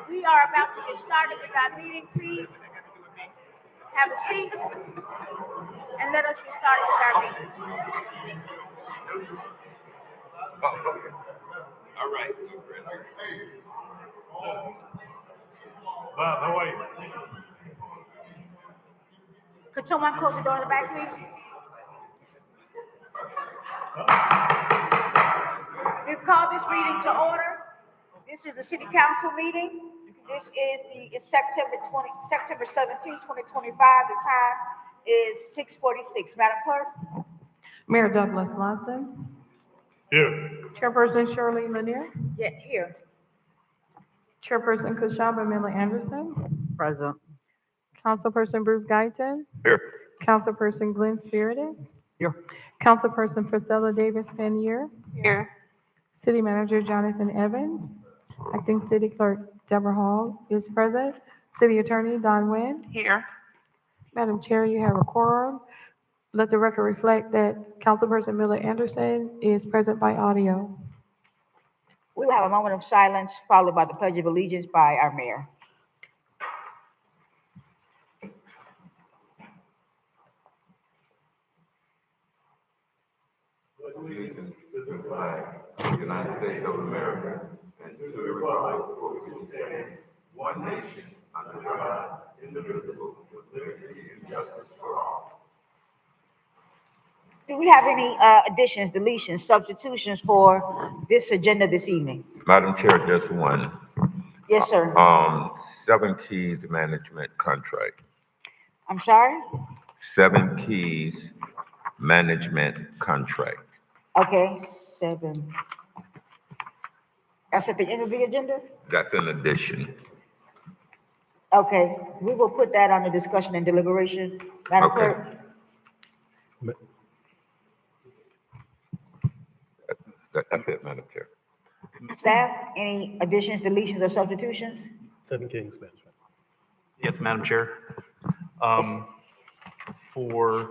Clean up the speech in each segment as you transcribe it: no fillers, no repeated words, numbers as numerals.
We are about to get started with our meeting. Please have a seat and let us get started with our meeting. All right. Bob, how are you? Could someone close the door in the back, please? We've called this meeting to order. This is the city council meeting. It's September 17, 2025. The time is 6:46. Madam Clerk? Mayor Douglas Lawson. Here. Chairperson Shirley Lanier. Yeah, here. Chairperson Kashaba Miller Anderson. Present. Councilperson Bruce Guyton. Here. Councilperson Glenn Spiritus. Here. Councilperson Priscilla Davis Panier. Here. City Manager Jonathan Evans. Acting City Clerk Deborah Hall is present. City Attorney Don Nguyen. Here. Madam Chair, you have a quorum. Let the record reflect that Councilperson Miller Anderson is present by audio. We will have a moment of silence followed by the Pledge of Allegiance by our mayor. Allegiance to the flag of the United States of America and to the republic for which it stands, one nation, under God, indivisible, with liberty and justice for all. Do we have any additions, deletions, substitutions for this agenda this evening? Madam Chair, just one. Yes, sir. 7 Keys management contract. I'm sorry? 7 Keys management contract. Okay, 7. That's at the end of the agenda? That's an addition. Okay, we will put that under discussion and deliberation. Madam Okay. Clerk? That's it, Madam Chair. Staff, any additions, deletions, or substitutions? 7 Kings Management. Yes, Madam Chair. For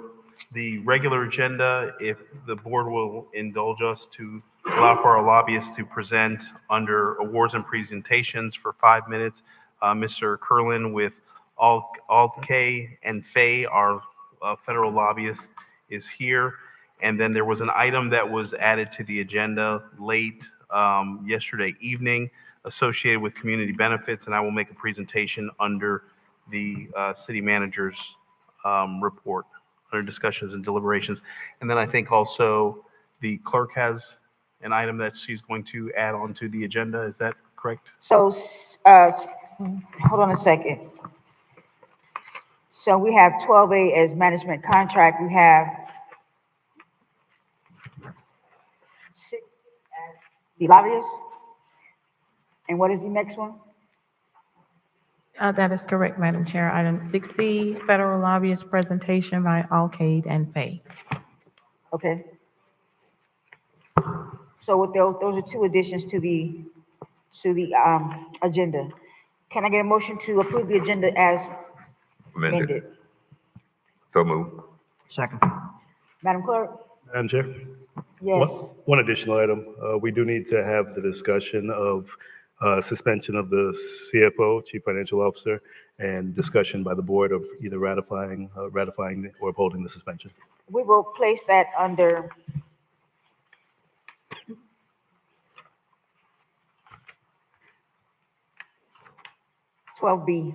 the regular agenda, if the board will indulge us to allow for our lobbyists to present under awards and presentations for 5 minutes. Mr. Curlin with Alt-K and Fay, our federal lobbyist, is here. And then there was an item that was added to the agenda late yesterday evening associated with community benefits, and I will make a presentation under the city manager's report, under discussions and deliberations. And then I think also the clerk has an item that she's going to add on to the agenda. Is that correct? So, hold on a second. So we have 12A as management contract. We have 6 as the lobbyist. And what is the next one? That is correct, Madam Chair. Item 6C, Federal Lobbyist Presentation by Alcade and Fay. Okay. So with those are 2 additions to the agenda. Can I get a motion to approve the agenda as amended? So moved. Second. Madam Clerk? Madam Chair? Yes. One additional item. We do need to have the discussion of suspension of the CFO, Chief Financial Officer, and discussion by the board of either ratifying or upholding the suspension. We will place that under (12B).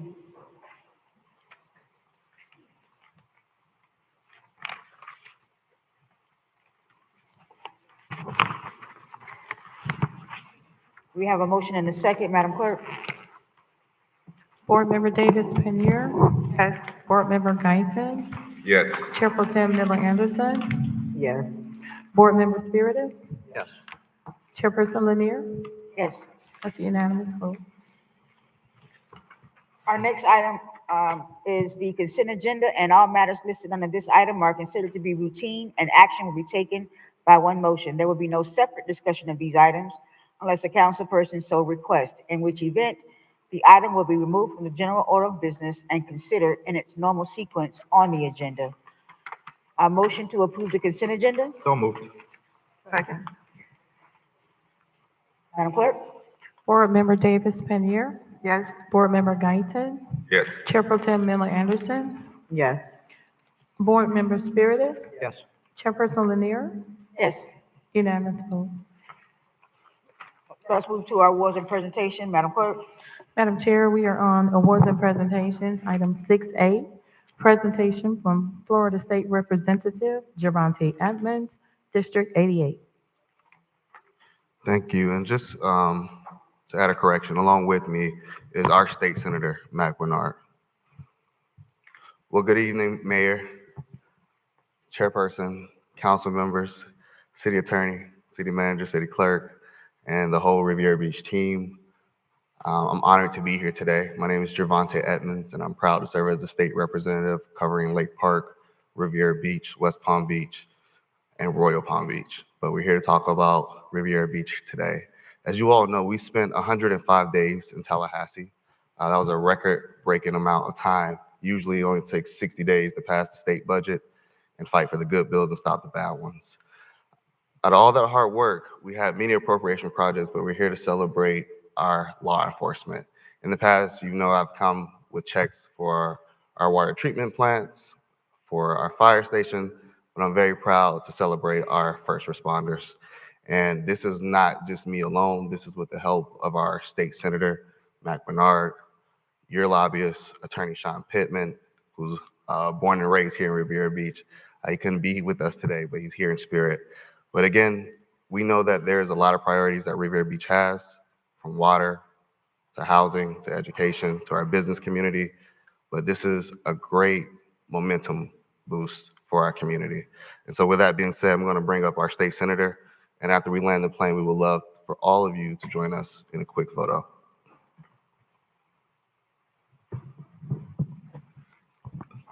We have a motion and a second, Madam Clerk. Board Member Davis Panier. Yes. Board Member Guyton. Yes. Chair Pro Tem Miller Anderson. Yes. Board Member Spiritus. Yes. Chairperson Lanier. Yes. That's a unanimous vote. Our next item is the consent agenda, and all matters listed under this item are considered to be routine, and action will be taken by one motion. There will be no separate discussion of these items unless a council person so requests, in which event the item will be removed from the general order of business and considered in its normal sequence on the agenda. A motion to approve the consent agenda? So moved. Second. Madam Clerk? Board Member Davis Pannier, Yes. Board Member Guyton, Yes. Chair Pro Tem Miller Anderson, Yes. Board Member Spiritus, Yes. Chairperson Lanier, Yes. unanimous vote. Let's move to our awards and presentation. Madam Clerk? Madam Chair, we are on awards and presentations, item 6A, presentation from Florida State Representative Gervonta Edmonds, District 88. Thank you. And just to add a correction, along with me is our state senator, Mac Bernard. Well, good evening, Mayor, Chairperson, council members, city attorney, city manager, city clerk, and the whole Riviera Beach team. I'm honored to be here today. My name is Gervonta Edmonds, and I'm proud to serve as the state representative covering Lake Park, Riviera Beach, West Palm Beach, and Royal Palm Beach. But we're here to talk about Riviera Beach today. As you all know, we spent 105 days in Tallahassee. That was a record-breaking amount of time. Usually it only takes 60 days to pass the state budget and fight for the good bills and stop the bad ones. Out of all that hard work, we had many appropriation projects, but we're here to celebrate our law enforcement. In the past, you know, I've come with checks for our water treatment plants, for our fire station, but I'm very proud to celebrate our first responders. And this is not just me alone. This is with the help of our state senator, Mac Bernard, your lobbyist, Attorney Sean Pittman, who's born and raised here in Riviera Beach. He couldn't be with us today, but he's here in spirit. But again, we know that there's a lot of priorities that Riviera Beach has, from water to housing to education to our business community. But this is a great momentum boost for our community. And so with that being said, I'm going to bring up our state senator. And after we land the plane, we would love for all of you to join us in a quick photo.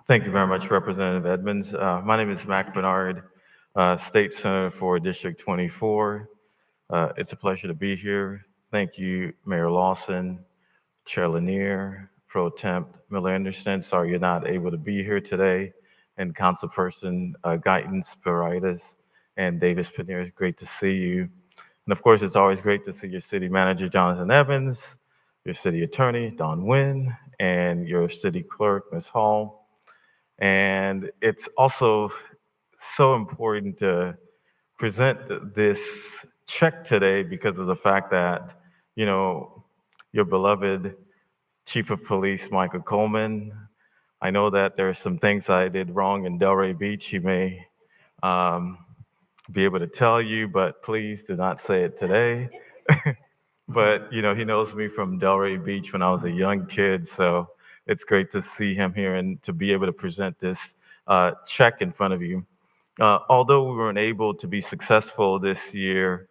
Thank you very much, Representative Edmonds. My name is Mac Bernard, State Senator for District 24. It's a pleasure to be here. Thank you, Mayor Lawson, Chair Lanier, Pro Temp Miller Anderson. Sorry you're not able to be here today. And Councilperson Guyton Spiritus and Davis Pannier. Great to see you. And of course, it's always great to see your city manager, Jonathan Evans, your city attorney, Don Nguyen, and your city clerk, Ms. Hall. And it's also so important to present this check today because of the fact that, you know, your beloved Chief of Police, Michael Coleman, I know that there are some things I did wrong in Delray Beach. He may be able to tell you, but please do not say it today. But, you know, he knows me from Delray Beach when I was a young kid, so it's great to see him here and to be able to present this check in front of you. Although we weren't able to be successful this year,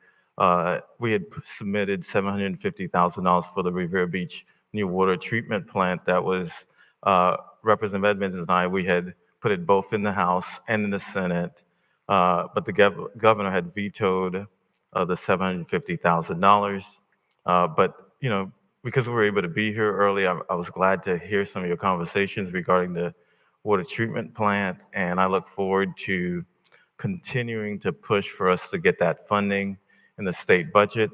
we had submitted $750,000 for the Riviera Beach new water treatment plant that was Representative Edmonds and I, we had put it both in the House and in the Senate, but the governor had vetoed the $750,000. But, you know, because we were able to be here early, I was glad to hear some of your conversations regarding the water treatment plant, and I look forward to continuing to push for us to get that funding in the state budget.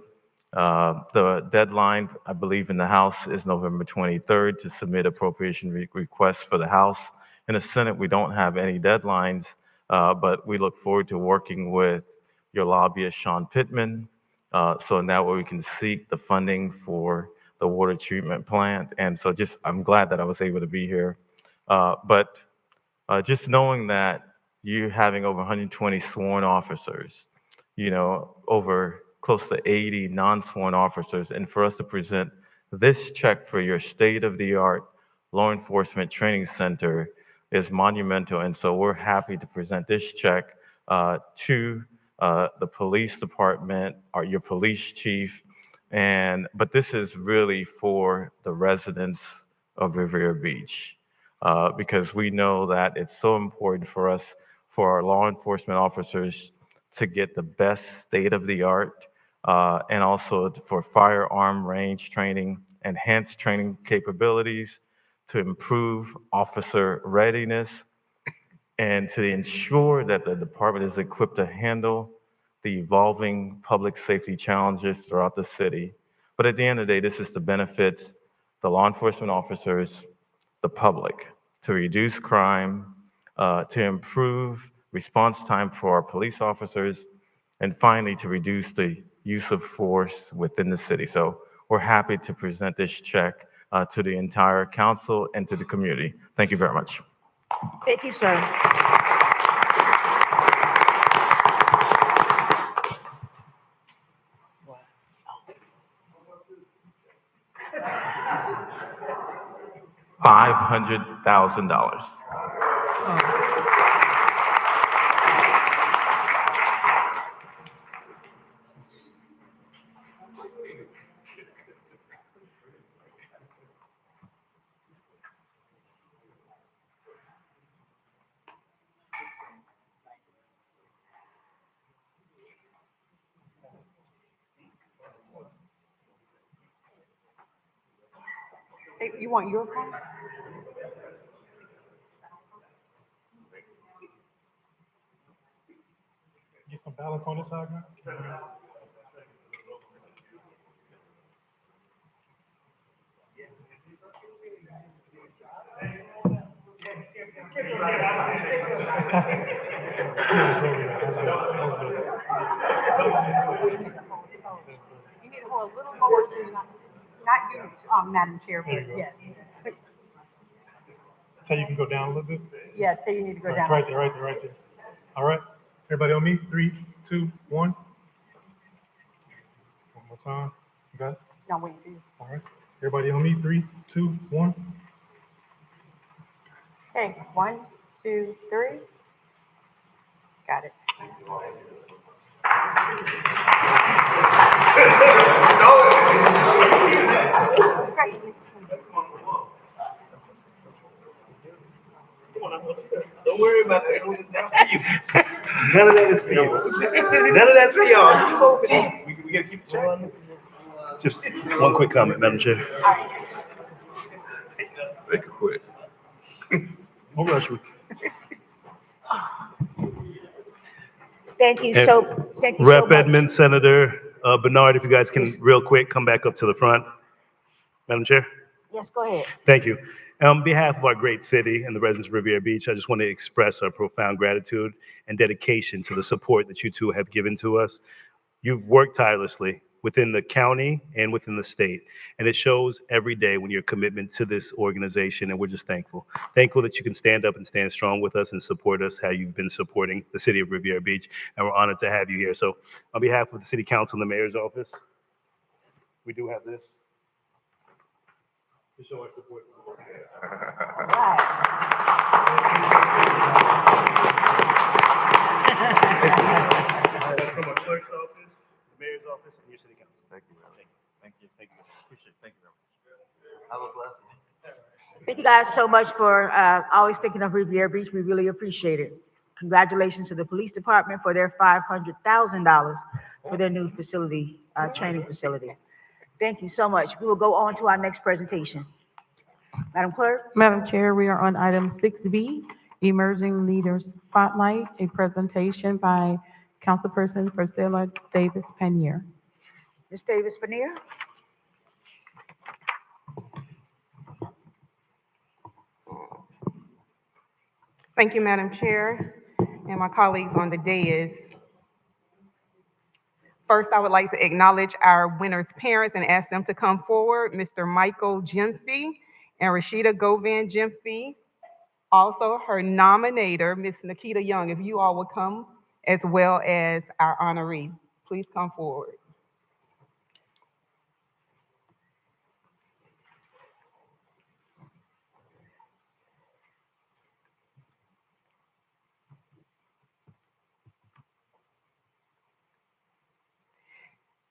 The deadline, I believe, in the House is November 23rd to submit appropriation requests for the House. In the Senate, we don't have any deadlines, but we look forward to working with your lobbyist, Sean Pittman, so in that way we can seek the funding for the water treatment plant. And so I'm glad that I was able to be here. But just knowing that you having over 120 sworn officers, you know, over close to 80 non-sworn officers, and for us to present this check for your state-of-the-art law enforcement training center is monumental. And so we're happy to present this check to the police department, or your police chief, but this is really for the residents of Riviera Beach, because we know that it's so important for us, for our law enforcement officers to get the best state-of-the-art, and also for firearm range training, enhanced training capabilities to improve officer readiness, and to ensure that the department is equipped to handle the evolving public safety challenges throughout the city. But at the end of the day, this is to benefit the law enforcement officers, the public, to reduce crime, to improve response time for our police officers, and finally, to reduce the use of force within the city. So we're happy to present this check to the entire council and to the community. Thank you very much. Thank you, sir. $500,000. Hey, you want your phone? Get some balance on this side, man. You need to go a little lower to, not you, Madam Chair, There you but go. yes. Tell you can go down a little bit. Yes, so you need to go down. Right there, right there, right there. All right. Everybody on me? 3, 2, 1. One more time. You got it? No, wait, you. All right. Everybody on me? 3, 2, 1. Okay, 1, 2, 3. Got it. Don't worry about that. None of that is for you. None of that's for y'all. We gotta keep it going. Just one quick comment, Madam Chair. Make it quick. No rush. Thank you And so, thank you so Rep. much. Edmonds, Senator Bernard, if you guys can real quick come back up to the front. Madam Chair? Yes, go ahead. Thank you. On behalf of our great city and the residents of Riviera Beach, I just want to express our profound gratitude and dedication to the support that you two have given to us. You've worked tirelessly within the county and within the state, and it shows every day when your commitment to this organization, and we're just thankful. Thankful that you can stand up and stand strong with us and support us how you've been supporting the city of Riviera Beach, and we're honored to have you here. So on behalf of the city council and the mayor's office, we do have this to show our support. That's from our clerk's office, the mayor's office, and your city council. Thank you, man. Thank you. Appreciate it. Thank you very much. Have a blessed Thank you guys so much for always thinking of Riviera Beach. We really appreciate it. Congratulations to the police department for their $500,000 for their new facility, training facility. Thank you so much. We will go on to our next presentation. Madam Clerk? Madam Chair, we are on item 6B, Emerging Leaders Spotlight, a presentation by Councilperson Priscilla Davis Penier. Ms. Davis Panir? Thank you, Madam Chair, and my colleagues on the dais. First, I would like to acknowledge our winners' parents and ask them to come forward, Mr. Michael Jimfy and Rashida Govan Jimfy. Also, her nominator, Ms. Nikita Young, if you all would come, as well as our honoree. Please come forward.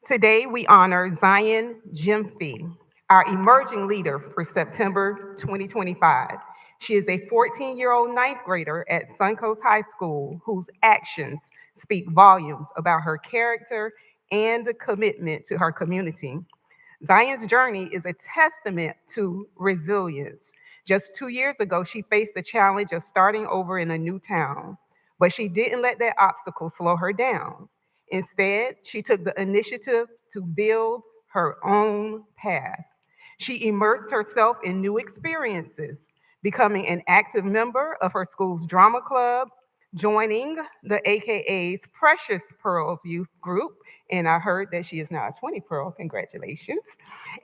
Today, we honor Zion Jimfy, our emerging leader for September 2025. She is a 14-year-old ninth grader at Suncoast High School whose actions speak volumes about her character and the commitment to her community. Zion's journey is a testament to resilience. Just 2 years ago, she faced the challenge of starting over in a new town, but she didn't let that obstacle slow her down. Instead, she took the initiative to build her own path. She immersed herself in new experiences, becoming an active member of her school's drama club, joining the AKA's Precious Pearls youth group, and I heard that she is now a 20 Pearl, congratulations,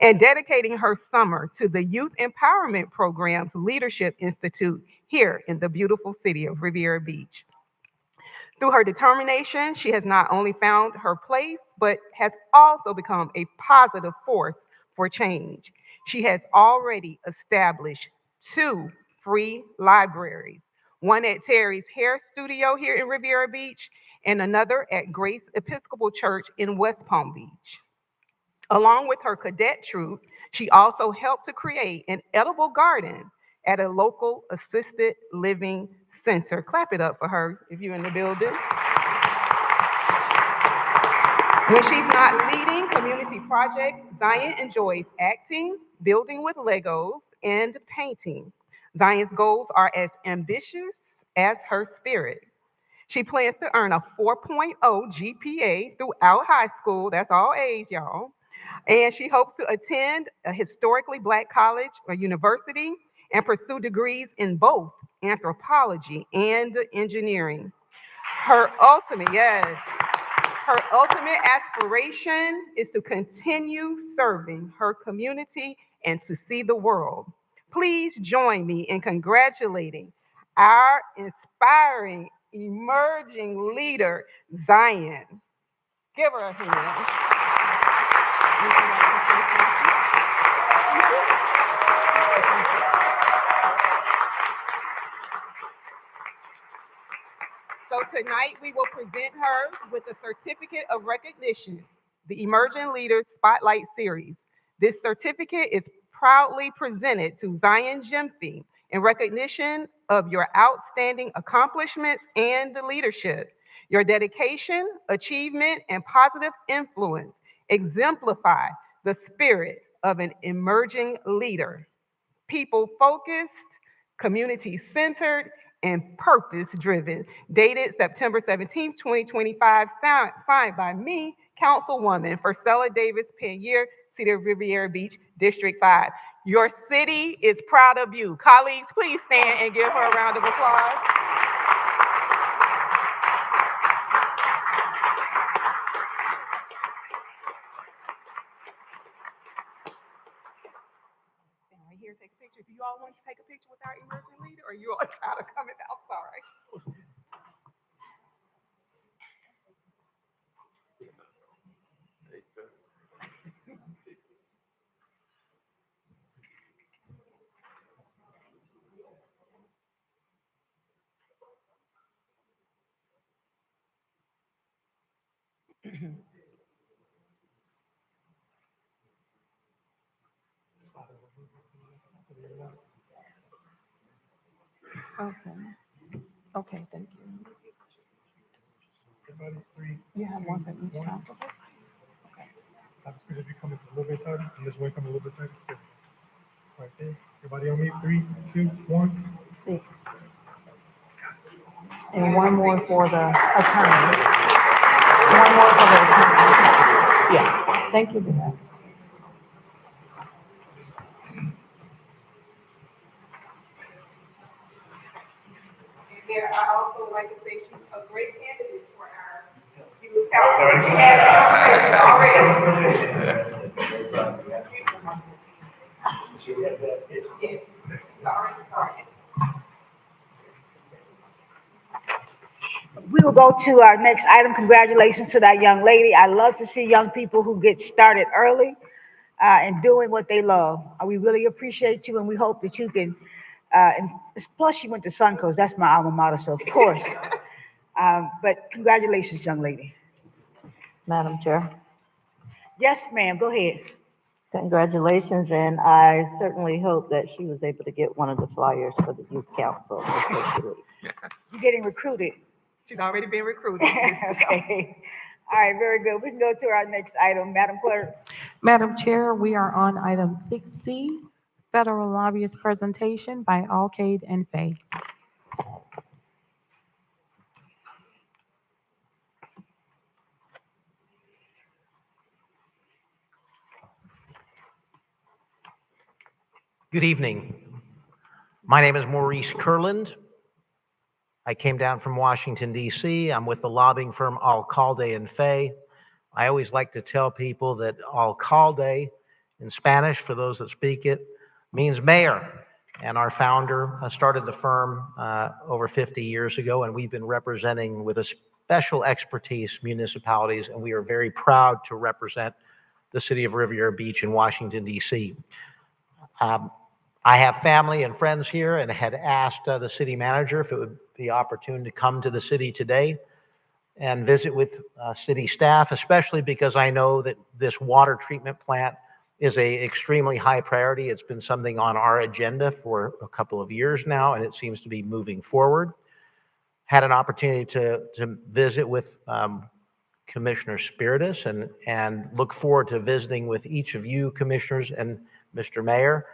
and dedicating her summer to the Youth Empowerment Program's Leadership Institute here in the beautiful city of Riviera Beach. Through her determination, she has not only found her place, but has also become a positive force for change. She has already established 2 free libraries, one at Terry's Hair Studio here in Riviera Beach, and another at Grace Episcopal Church in West Palm Beach. Along with her cadet troop, she also helped to create an edible garden at a local assisted living center. Clap it up for her if you're in the building. When she's not leading community projects, Zion enjoys acting, building with Legos, and painting. Zion's goals are as ambitious as her spirit. She plans to earn a 4.0 GPA throughout high school. That's all A's, y'all. And she hopes to attend a historically Black college or university and pursue degrees in both anthropology and engineering. Her ultimate aspiration is to continue serving her community and to see the world. Please join me in congratulating our inspiring, emerging leader, Zion. Give her a hand. So tonight we will present her with a certificate of recognition, the Emerging Leaders Spotlight Series. This certificate is proudly presented to Zion Jimfy in recognition of your outstanding accomplishments and leadership. Your dedication, achievement, and positive influence exemplify the spirit of an emerging leader, people focused, community centered, and purpose driven. Dated September 17th, 2025, signed by me, Councilwoman Fursella Davis Penier, City of Riviera Beach, District 5. Your city is proud of you. Colleagues, please stand and give her a round of applause. Right here, take a picture. Do you all want to take a picture with our emerging leader, or you all tired of coming? I'm sorry. Okay. Okay, thank you. Everybody's three. You have one for each One. council? Have the speakers be coming a little bit tighter, and this way come a little bit tighter. Good. Right there. Everybody on me? 3, 2, 1. 6. And one more for the attorney. One more for the attorney. Yeah, thank you for that. And there are also, like I say, she's a great candidate for our youth council. She has an already. Yes, already started. We will go to our next item. Congratulations to that young lady. I love to see young people who get started early and doing what they love. We really appreciate you, and we hope that you can. And plus, she went to Suncoast. That's my alma mater, so of course. But congratulations, young lady. Madam Chair, Yes, ma'am. Go ahead. congratulations, and I certainly hope that she was able to get one of the flyers for the youth council officially. You're getting recruited. She's already been recruited. Okay. All right, very good. We can go to our next item, Madam Clerk. Madam Chair, we are on item 6C, Federal Lobbyist presentation by Alcade and Fay. Good evening. My name is Maurice Kurland. I came down from Washington, D.C. I'm with the lobbying firm Alcalde and Fay. I always like to tell people that Alcalde, in Spanish, for those that speak it, means mayor. And our founder started the firm over 50 years ago, and we've been representing with a special expertise municipalities, and we are very proud to represent the city of Riviera Beach in Washington, D.C. I have family and friends here and had asked the city manager if it would be opportune to come to the city today and visit with city staff, especially because I know that this water treatment plant is a extremely high priority. It's been something on our agenda for a couple of years now, and it seems to be moving forward. Had an opportunity to visit with Commissioner Spiritus and look forward to visiting with each of you commissioners and Mr. Mayor.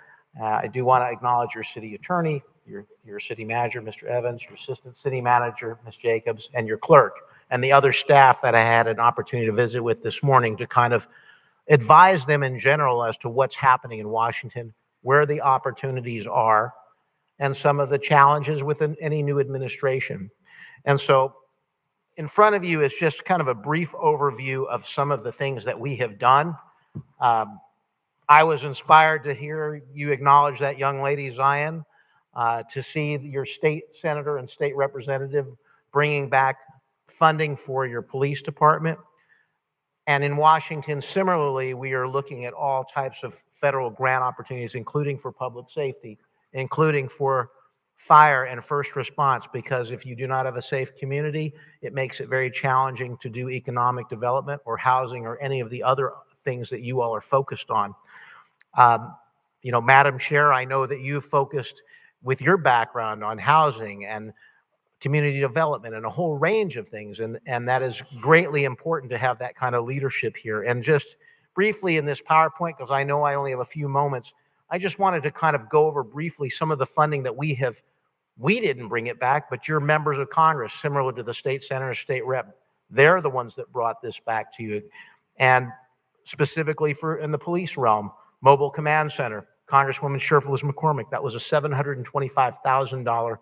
I do want to acknowledge your city attorney, your city manager, Mr. Evans, your assistant city manager, Ms. Jacobs, and your clerk, and the other staff that I had an opportunity to visit with this morning to kind of advise them in general as to what's happening in Washington, where the opportunities are, and some of the challenges within any new administration. And so in front of you is just kind of a brief overview of some of the things that we have done. I was inspired to hear you acknowledge that young lady, Zion, to see your state senator and state representative bringing back funding for your police department. And in Washington, similarly, we are looking at all types of federal grant opportunities, including for public safety, including for fire and first response, because if you do not have a safe community, it makes it very challenging to do economic development or housing or any of the other things that you all are focused on. You know, Madam Chair, I know that you focused with your background on housing and community development and a whole range of things, and that is greatly important to have that kind of leadership here. And just briefly in this PowerPoint, because I know I only have a few moments, I just wanted to kind of go over briefly some of the funding that we didn't bring it back, but your members of Congress, similar to the state senator, state rep, they're the ones that brought this back to you. And specifically for in the police realm, Mobile Command Center, Congresswoman Sherfless McCormick, that was a $725,000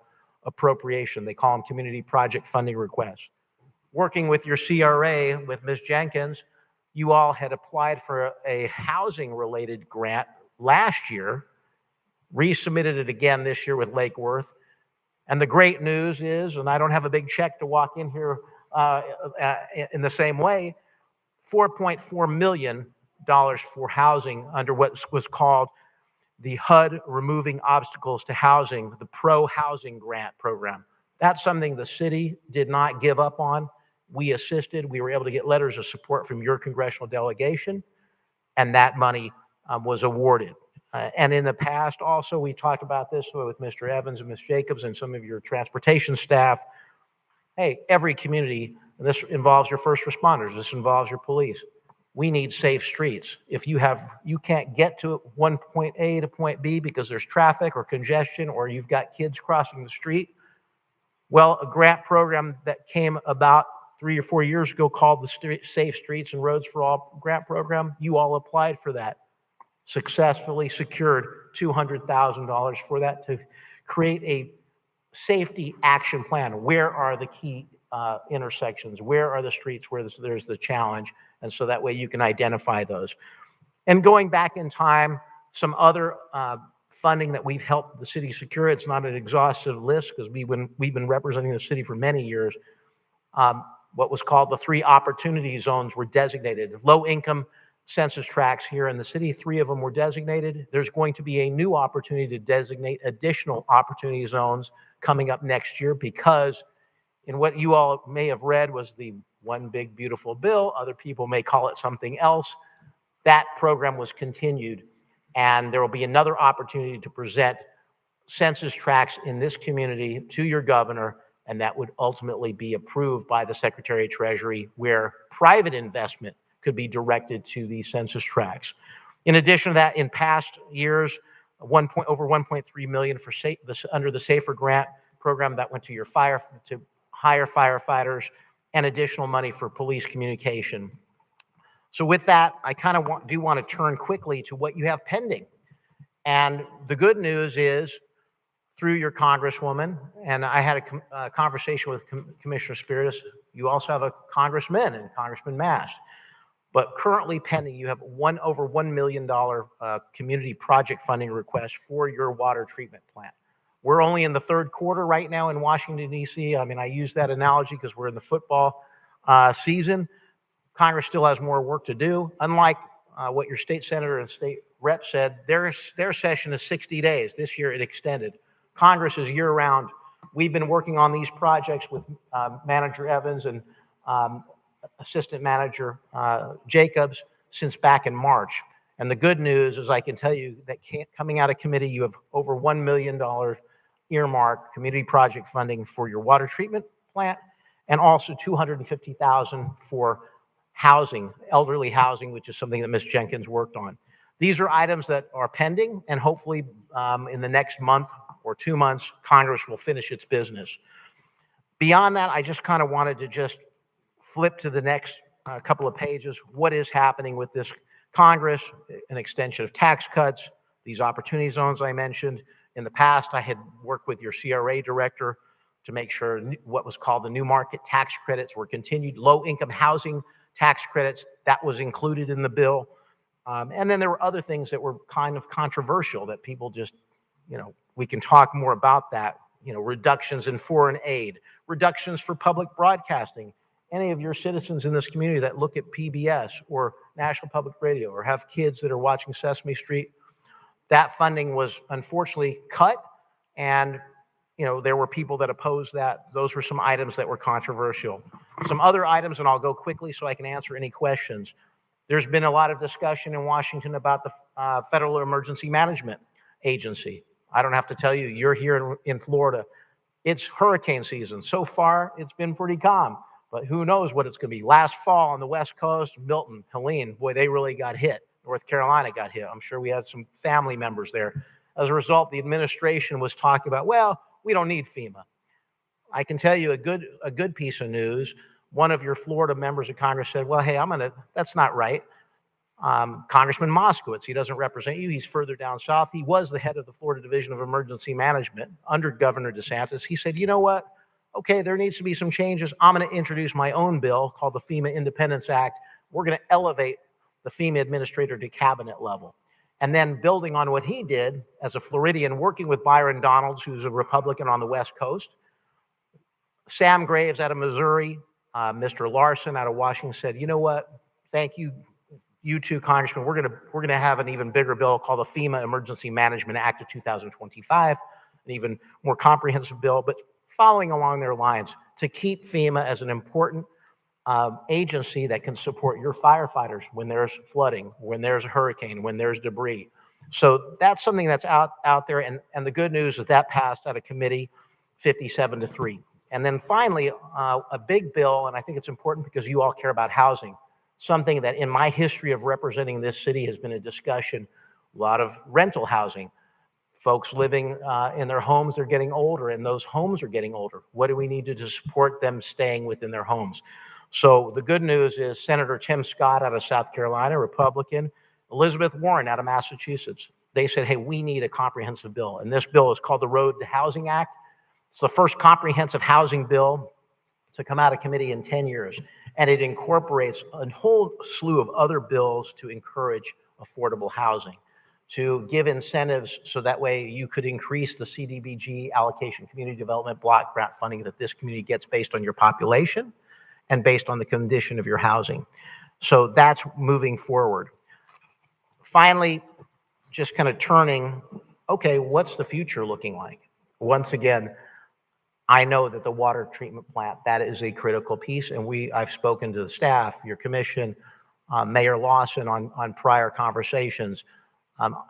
appropriation. They call them community project funding requests. Working with your CRA, with Ms. Jenkins, you all had applied for a housing related grant last year, resubmitted it again this year with Lake Worth. And the great news is, and I don't have a big check to walk in here in the same way, $4.4 million for housing under what was called the HUD Removing Obstacles to Housing, the Pro Housing Grant Program. That's something the city did not give up on. We assisted. We were able to get letters of support from your congressional delegation, and that money was awarded. And in the past, also, we talked about this with Mr. Evans and Ms. Jacobs and some of your transportation staff. Hey, every community, and this involves your first responders, this involves your police. We need safe streets. If you can't get to one point A to point B because there's traffic or congestion, or you've got kids crossing the street, well, a grant program that came about 3 or 4 years ago called the Safe Streets and Roads for All grant program, you all applied for that. Successfully secured $200,000 for that to create a safety action plan. Where are the key intersections? Where are the streets where there's the challenge? And so that way you can identify those. And going back in time, some other funding that we've helped the city secure, it's not an exhaustive list because we've been representing the city for many years. What was called the 3 opportunity zones were designated. Low income census tracts here in the city, 3 of them were designated. There's going to be a new opportunity to designate additional opportunity zones coming up next year, because in what you all may have read was the One Big Beautiful Bill, other people may call it something else, that program was continued, and there will be another opportunity to present census tracts in this community to your governor, and that would ultimately be approved by the Secretary of Treasury, where private investment could be directed to these census tracts. In addition to that, in past years, over 1.3 million for under the Safer Grant program that went to to hire firefighters, and additional money for police communication. So with that, I kind of do want to turn quickly to what you have pending. And the good news is, through your Congresswoman, and I had a conversation with Commissioner Spiritus, you also have a Congressman and Congressman Mast. But currently pending, you have over $1 million community project funding request for your water treatment plant. We're only in the third quarter right now in Washington, D.C. I mean, I use that analogy because we're in the football season. Congress still has more work to do. Unlike what your state senator and state rep said, their session is 60 days. This year it extended. Congress is year-round. We've been working on these projects with Manager Evans and Assistant Manager Jacobs since back in March. And the good news is I can tell you that coming out of committee, you have over $1 million earmarked community project funding for your water treatment plant, and also $250,000 for housing, elderly housing, which is something that Ms. Jenkins worked on. These are items that are pending, and hopefully in the next month or 2 months, Congress will finish its business. Beyond that, I just kind of wanted to just flip to the next couple of pages. What is happening with this Congress? An extension of tax cuts, these opportunity zones I mentioned. In the past, I had worked with your CRA director to make sure what was called the new market tax credits were continued. Low-income housing tax credits, that was included in the bill. And then there were other things that were kind of controversial that people just, we can talk more about that. Reductions in foreign aid, reductions for public broadcasting. Any of your citizens in this community that look at PBS or National Public Radio or have kids that are watching Sesame Street, that funding was unfortunately cut. And, there were people that opposed that. Those were some items that were controversial. Some other items, and I'll go quickly so I can answer any questions. There's been a lot of discussion in Washington about the Federal Emergency Management Agency. I don't have to tell you, you're here in Florida. It's hurricane season. So far, it's been pretty calm, but who knows what it's going to be. Last fall on the West Coast, Milton, Helene, boy, they really got hit. North Carolina got hit. I'm sure we had some family members there. As a result, the administration was talking about, well, we don't need FEMA. I can tell you a good piece of news. One of your Florida members of Congress said, well, hey, that's not right. Congressman Moskowitz, he doesn't represent you. He's further down south. He was the head of the Florida Division of Emergency Management under Governor DeSantis. He said, you know what? Okay, there needs to be some changes. I'm going to introduce my own bill called the FEMA Independence Act. We're going to elevate the FEMA administrator to cabinet level. And then building on what he did as a Floridian, working with Byron Donalds, who's a Republican on the West Coast, Sam Graves out of Missouri, Mr. Larson out of Washington said, you know what? Thank you, you two congressmen. We're gonna have an even bigger bill called the FEMA Emergency Management Act of 2025, an even more comprehensive bill, but following along their lines to keep FEMA as an important agency that can support your firefighters when there's flooding, when there's a hurricane, when there's debris. So that's something that's out there, and the good news is that passed out of committee 57-3. And then finally, a big bill, and I think it's important because you all care about housing, something that in my history of representing this city has been a discussion, a lot of rental housing. Folks living in their homes, they're getting older, and those homes are getting older. What do we need to do to support them staying within their homes? So the good news is Senator Tim Scott out of South Carolina, Republican, Elizabeth Warren out of Massachusetts, they said, hey, we need a comprehensive bill. And this bill is called the Road to Housing Act. It's the first comprehensive housing bill to come out of committee in 10 years. And it incorporates a whole slew of other bills to encourage affordable housing, to give incentives so that way you could increase the CDBG allocation, community development block grant funding that this community gets based on your population and based on the condition of your housing. So that's moving forward. Finally, just kind of turning, okay, what's the future looking like? Once again, I know that the water treatment plant, that is a critical piece, and I've spoken to the staff, your commission, Mayor Lawson on prior conversations.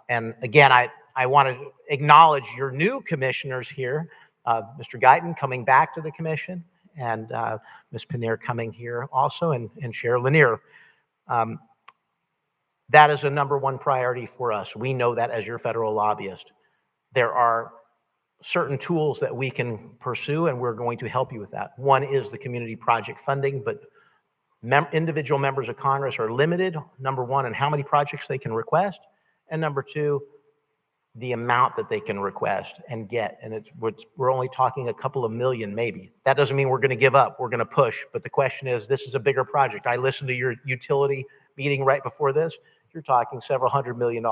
And again, I want to acknowledge your new commissioners here, Mr. Guyton coming back to the commission, and Ms. Paneer coming here also, and Chair Lanier. That is a number one priority for us. We know that as your federal lobbyist. There are certain tools that we can pursue, and we're going to help you with that. One is the community project funding, but individual members of Congress are limited, number one, in how many projects they can request, and number two, the amount that they can request and get. And we're only talking a couple of million, maybe. That doesn't mean we're going to give up. We're going to push. But the question is, this is a bigger project. I listened to your utility meeting right before this. You're talking several $100 million.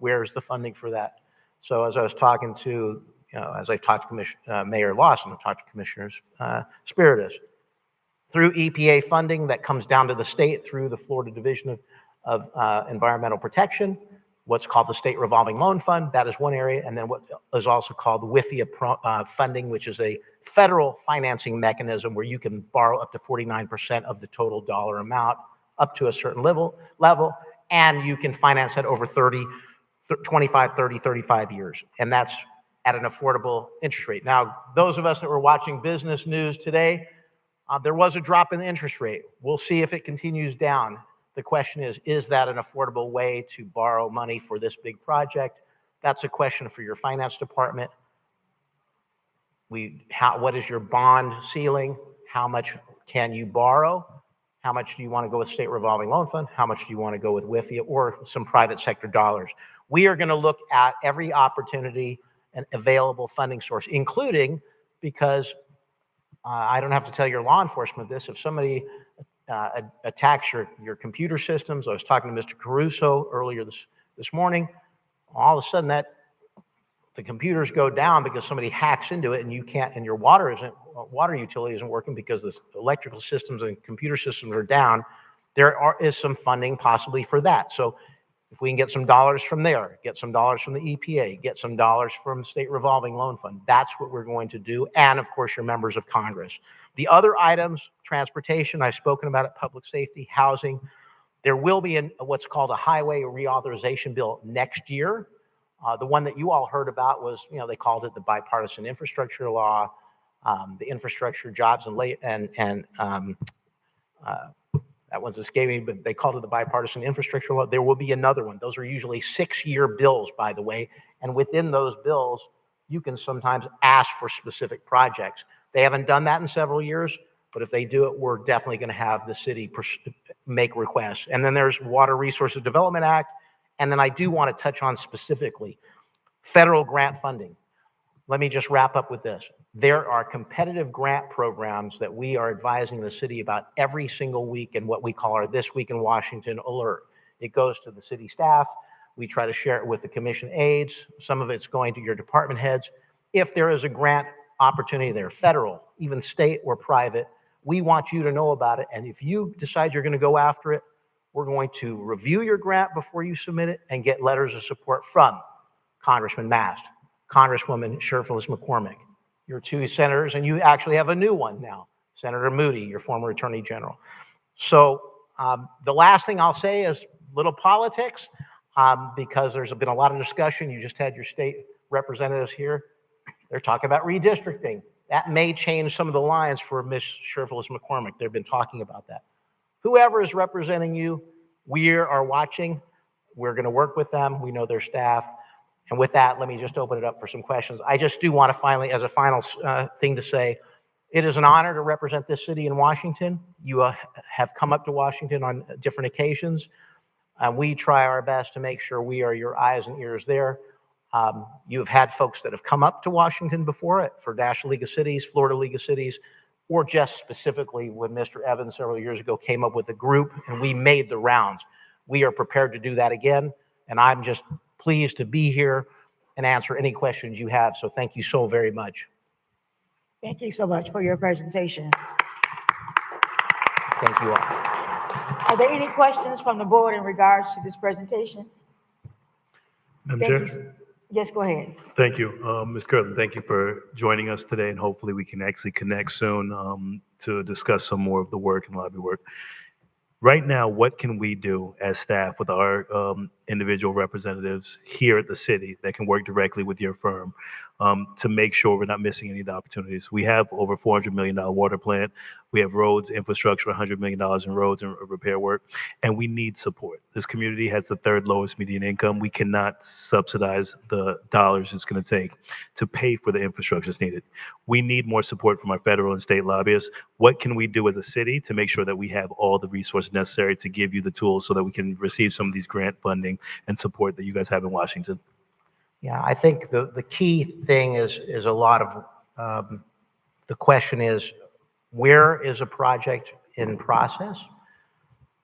Where's the funding for that? So as I was talking to, as I talked to Mayor Lawson, I talked to Commissioner Spiritus, through EPA funding that comes down to the state through the Florida Division of Environmental Protection, what's called the State Revolving Loan Fund, that is one area, and then what is also called the WIFIA funding, which is a federal financing mechanism where you can borrow up to 49% of the total dollar amount up to a certain level, and you can finance that over 25, 30, 35 years, and that's at an affordable interest rate. Now, those of us that were watching business news today, there was a drop in the interest rate. We'll see if it continues down. The question is that an affordable way to borrow money for this big project? That's a question for your finance department. What is your bond ceiling? How much can you borrow? How much do you want to go with State Revolving Loan Fund? How much do you want to go with WIFIA or some private sector dollars? We are going to look at every opportunity and available funding source, including because I don't have to tell your law enforcement this. If somebody attacks your computer systems, I was talking to Mr. Caruso earlier this morning, all of a sudden the computers go down because somebody hacks into it and you can't, and your water utility isn't working because the electrical systems and computer systems are down. There is some funding possibly for that. So if we can get some dollars from there, get some dollars from the EPA, get some dollars from State Revolving Loan Fund, that's what we're going to do. And of course, your members of Congress. The other items, transportation, I've spoken about it, public safety, housing. There will be what's called a highway reauthorization bill next year. The one that you all heard about was, they called it the bipartisan infrastructure law, the infrastructure jobs that one's escaping, but they called it the bipartisan infrastructure law. There will be another one. Those are usually 6-year bills, by the way. And within those bills, you can sometimes ask for specific projects. They haven't done that in several years, but if they do it, we're definitely going to have the city make requests. And then there's Water Resources Development Act. And then I do want to touch on specifically federal grant funding. Let me just wrap up with this. There are competitive grant programs that we are advising the city about every single week in what we call our This Week in Washington alert. It goes to the city staff. We try to share it with the commission aides. Some of it's going to your department heads. If there is a grant opportunity there, federal, even state or private, we want you to know about it. And if you decide you're going to go after it, we're going to review your grant before you submit it and get letters of support from Congressman Mast, Congresswoman Sherfilis McCormick, your two senators, and you actually have a new one now, Senator Moody, your former Attorney General. So the last thing I'll say is little politics, because there's been a lot of discussion. You just had your state representatives here. They're talking about redistricting. That may change some of the lines for Ms. Sherfilis McCormick. They've been talking about that. Whoever is representing you, we are watching. We're going to work with them. We know their staff. And with that, let me just open it up for some questions. I just do want to finally, as a final thing to say, it is an honor to represent this city in Washington. You have come up to Washington on different occasions. We try our best to make sure we are your eyes and ears there. You've had folks that have come up to Washington before for National League of Cities, Florida League of Cities, or just specifically when Mr. Evans several years ago came up with a group and we made the rounds. We are prepared to do that again. And I'm just pleased to be here and answer any questions you have. So thank you so very much. Thank you so much for your presentation. Thank you all. Are there any questions from the board in regards to this presentation? Madam Chair? Yes, go ahead. Thank you. Ms. Curlin, thank you for joining us today, and hopefully we can actually connect soon to discuss some more of the work and lobby work. Right now, what can we do as staff with our individual representatives here at the city that can work directly with your firm to make sure we're not missing any of the opportunities. We have over $400 million water plant. We have roads, infrastructure, $100 million in roads and repair work, and we need support. This community has the third lowest median income. We cannot subsidize the dollars it's going to take to pay for the infrastructure that's needed. We need more support from our federal and state lobbyists. What can we do as a city to make sure that we have all the resources necessary to give you the tools so that we can receive some of these grant funding and support that you guys have in Washington? Yeah, I think the key thing is a lot of, the question is, where is a project in process?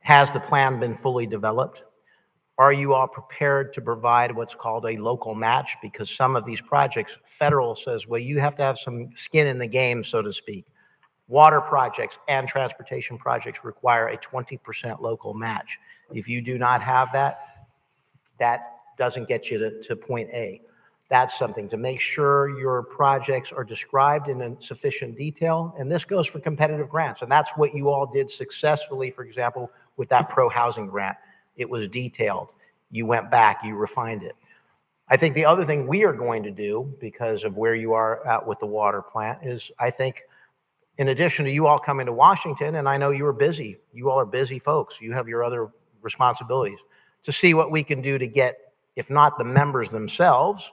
Has the plan been fully developed? Are you all prepared to provide what's called a local match? Because some of these projects, federal says, well, you have to have some skin in the game, so to speak. Water projects and transportation projects require a 20% local match. If you do not have that, that doesn't get you to point A. That's something to make sure your projects are described in sufficient detail. And this goes for competitive grants. And that's what you all did successfully, for example, with that pro-housing grant. It was detailed. You went back, you refined it. I think the other thing we are going to do, because of where you are at with the water plant, is I think in addition to you all coming to Washington, and I know you are busy, you all are busy folks, you have your other responsibilities, to see what we can do to get, if not the members themselves,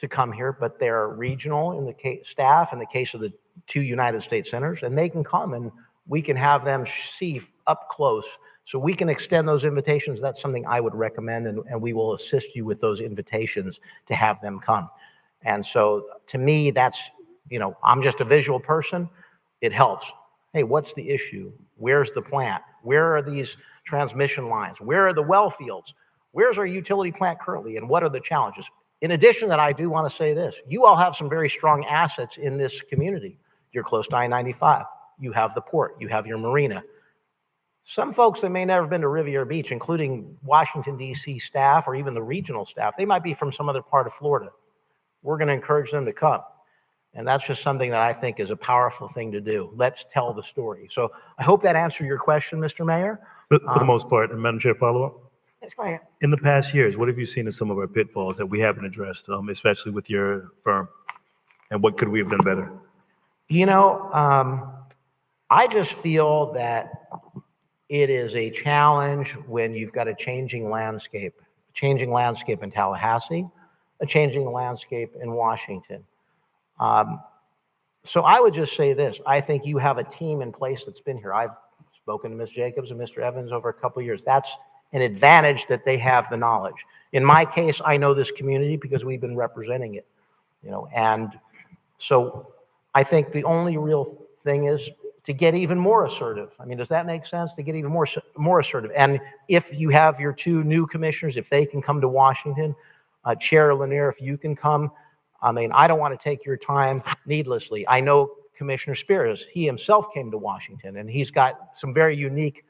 to come here, but they're regional in the case, staff in the case of the 2 United States Senators, and they can come and we can have them see up close. So we can extend those invitations. That's something I would recommend, and we will assist you with those invitations to have them come. And so to me, that's, I'm just a visual person. It helps. Hey, what's the issue? Where's the plant? Where are these transmission lines? Where are the well fields? Where's our utility plant currently, and what are the challenges? In addition to that, I do want to say this. You all have some very strong assets in this community. You're close to I-95. You have the port. You have your marina. Some folks that may never have been to Riviera Beach, including Washington, D.C. staff or even the regional staff, they might be from some other part of Florida. We're going to encourage them to come. And that's just something that I think is a powerful thing to do. Let's tell the story. So I hope that answered your question, Mr. Mayor. For the most part, and Madam Chair, follow-up? Yes, go ahead. In the past years, what have you seen as some of our pitfalls that we haven't addressed, especially with your firm? And what could we have done better? I just feel that it is a challenge when you've got a changing landscape in Tallahassee, a changing landscape in Washington. So I would just say this. I think you have a team in place that's been here. I've spoken to Ms. Jacobs and Mr. Evans over a couple of years. That's an advantage that they have the knowledge. In my case, I know this community because we've been representing it, and so I think the only real thing is to get even more assertive. I mean, does that make sense? To get even more assertive. And if you have your 2 new commissioners, if they can come to Washington, Chair Lanier, if you can come, I mean, I don't want to take your time needlessly. I know Commissioner Spears, he himself came to Washington, and he's got some very unique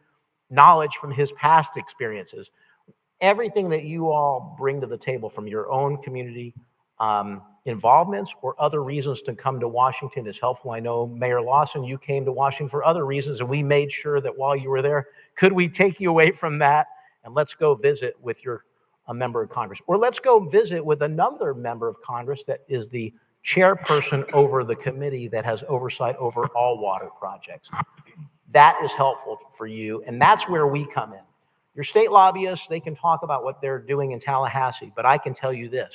knowledge from his past experiences. Everything that you all bring to the table from your own community involvements or other reasons to come to Washington is helpful. I know Mayor Lawson, you came to Washington for other reasons, and we made sure that while you were there, could we take you away from that and let's go visit with a member of Congress, or let's go visit with another member of Congress that is the chairperson over the committee that has oversight over all water projects. That is helpful for you, and that's where we come in. Your state lobbyists, they can talk about what they're doing in Tallahassee, but I can tell you this.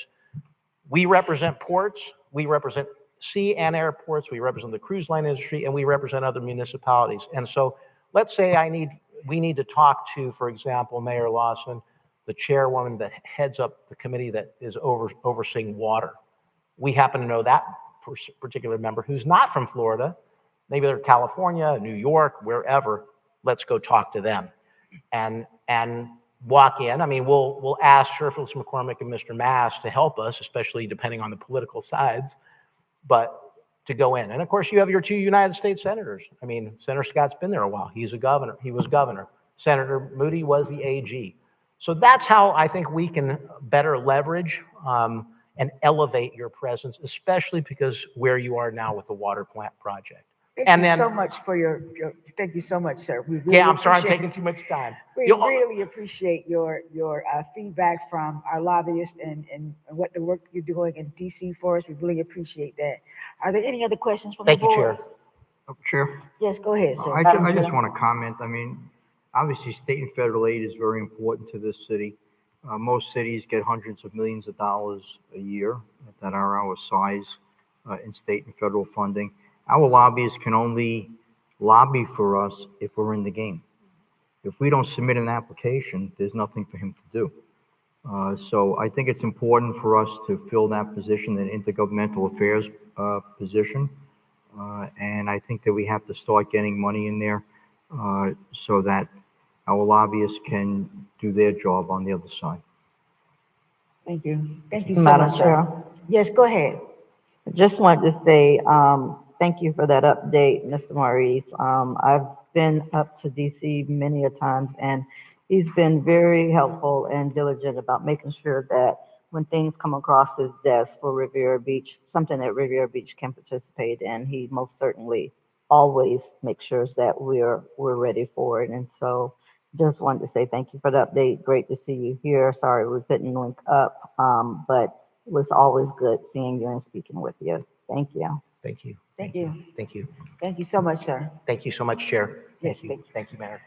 We represent ports, we represent sea and airports, we represent the cruise line industry, and we represent other municipalities. And so let's say we need to talk to, for example, Mayor Lawson, the chairwoman that heads up the committee that is overseeing water. We happen to know that particular member who's not from Florida. Maybe they're California, New York, wherever. Let's go talk to them and walk in. I mean, we'll ask Sherfields McCormick and Mr. Mass to help us, especially depending on the political sides, but to go in. And of course, you have your 2 United States senators. I mean, Senator Scott's been there a while. He's a governor. He was governor. Senator Moody was the AG. So that's how I think we can better leverage and elevate your presence, especially because where you are now with the water plant project. Thank And you then- so much for thank you so much, sir. We really Yeah, I'm sorry I'm appreciate- taking too much time. We You'll- really appreciate your feedback from our lobbyists and what the work you're doing in DC for us. We really appreciate that. Are there any other questions from the Thank you, board? Chair. Chair, Yes, go ahead, sir. I just want to comment. I mean, obviously, state and federal aid is very important to this city. Most cities get hundreds of millions of dollars a year that are our size in state and federal funding. Our lobbyists can only lobby for us if we're in the game. If we don't submit an application, there's nothing for him to do. So I think it's important for us to fill that position, an intergovernmental affairs position. And I think that we have to start getting money in there so that our lobbyists can do their job on the other side. Thank you. Thank you so Madam much, sir. Chair, Yes, go ahead. I just wanted to say, thank you for that update, Mr. Maurice. I've been up to DC many a times, and he's been very helpful and diligent about making sure that when things come across his desk for Riviera Beach, something that Riviera Beach can participate in, he most certainly always makes sure that we're ready for it. And so just wanted to say thank you for the update. Great to see you here. Sorry we couldn't link up, but it was always good seeing you and speaking with you. Thank you. Thank you. Thank you. Thank you. Thank you so much, sir. Thank you so much, Chair. Yes, Thank you. thank you. Thank you, Mayor.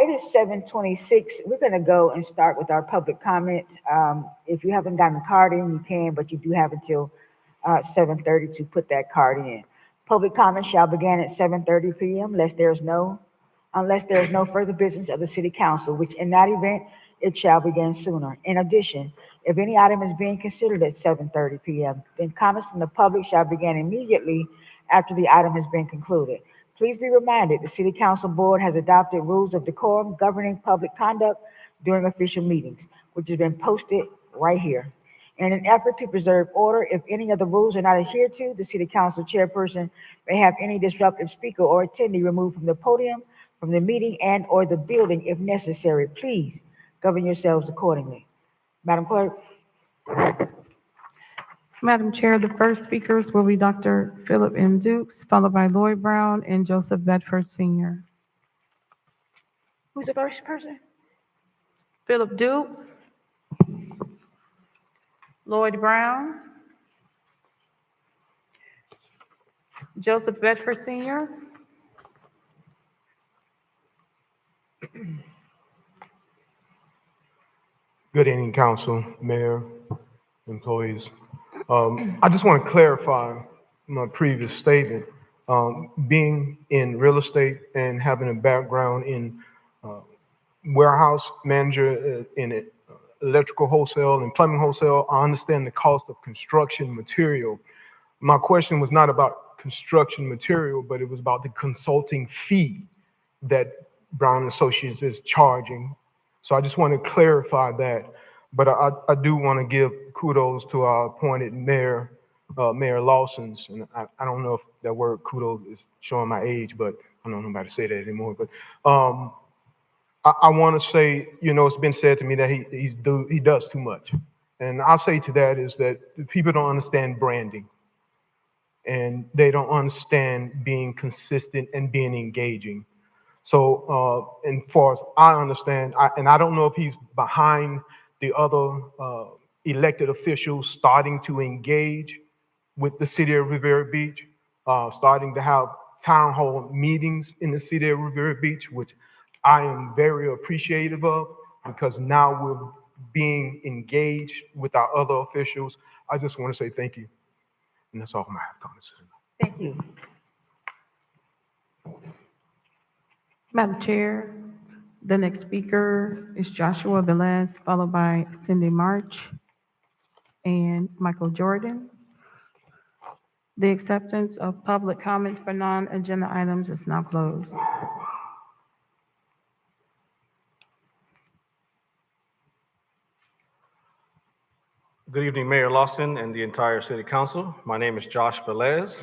It is 7:26. We're going to go and start with our public comment. If you haven't gotten a card in, you can, but you do have until 7:30 to put that card in. Public comment shall begin at 7:30 p.m. unless there is no further business of the city council, which in that event, it shall begin sooner. In addition, if any item is being considered at 7:30 p.m., then comments from the public shall begin immediately after the item has been concluded. Please be reminded, the City Council Board has adopted rules of decorum governing public conduct during official meetings, which has been posted right here. In an effort to preserve order, if any of the rules are not adhered to, the City Council chairperson may have any disruptive speaker or attendee removed from the podium, from the meeting, and/or the building if necessary. Please govern yourselves accordingly. Madam Clerk? Madam Chair, the first speakers will be Dr. Philip M. Dukes, followed by Lloyd Brown and Joseph Bedford Sr. Who's the first person? Philip Dukes, Lloyd Brown, Joseph Bedford Sr., Good evening, council, mayor, employees. I just want to clarify my previous statement. Being in real estate and having a background in warehouse manager in electrical wholesale and plumbing wholesale, I understand the cost of construction material. My question was not about construction material, but it was about the consulting fee that Brown Associates is charging. So I just want to clarify that. But I do want to give kudos to our appointed mayor, Mayor Lawson's. And I don't know if that word kudos is showing my age, but I don't know nobody say that anymore. But I want to say, it's been said to me that he does too much. And I'll say to that is that people don't understand branding. And they don't understand being consistent and being engaging. So, and far as I understand, I don't know if he's behind the other elected officials starting to engage with the city of Riviera Beach, starting to have town hall meetings in the city of Riviera Beach, which I am very appreciative of, because now we're being engaged with our other officials. I just want to say thank you. And that's all I have comments. Thank you. Madam Chair, the next speaker is Joshua Velez, followed by Cindy March and Michael Jordan. The acceptance of public comments for non-agenda items is now closed. Good evening, Mayor Lawson and the entire City Council. My name is Josh Velez,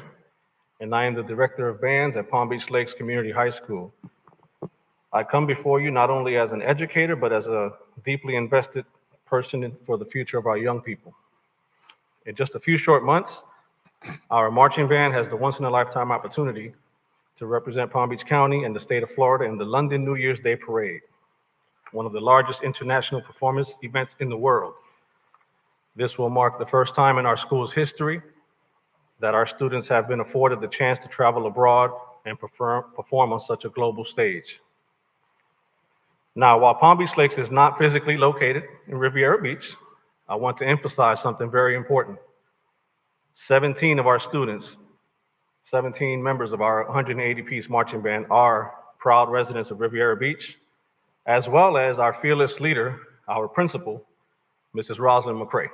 and I am the Director of Bands at Palm Beach Lakes Community High School. I come before you not only as an educator, but as a deeply invested person for the future of our young people. In just a few short months, our marching band has the once-in-a-lifetime opportunity to represent Palm Beach County and the state of Florida in the London New Year's Day Parade, one of the largest international performance events in the world. This will mark the first time in our school's history that our students have been afforded the chance to travel abroad and perform on such a global stage. Now, while Palm Beach Lakes is not physically located in Riviera Beach, I want to emphasize something very important. 17 of our students, 17 members of our 180-piece marching band are proud residents of Riviera Beach, as well as our fearless leader, our principal, Mrs. Rosalind McCray.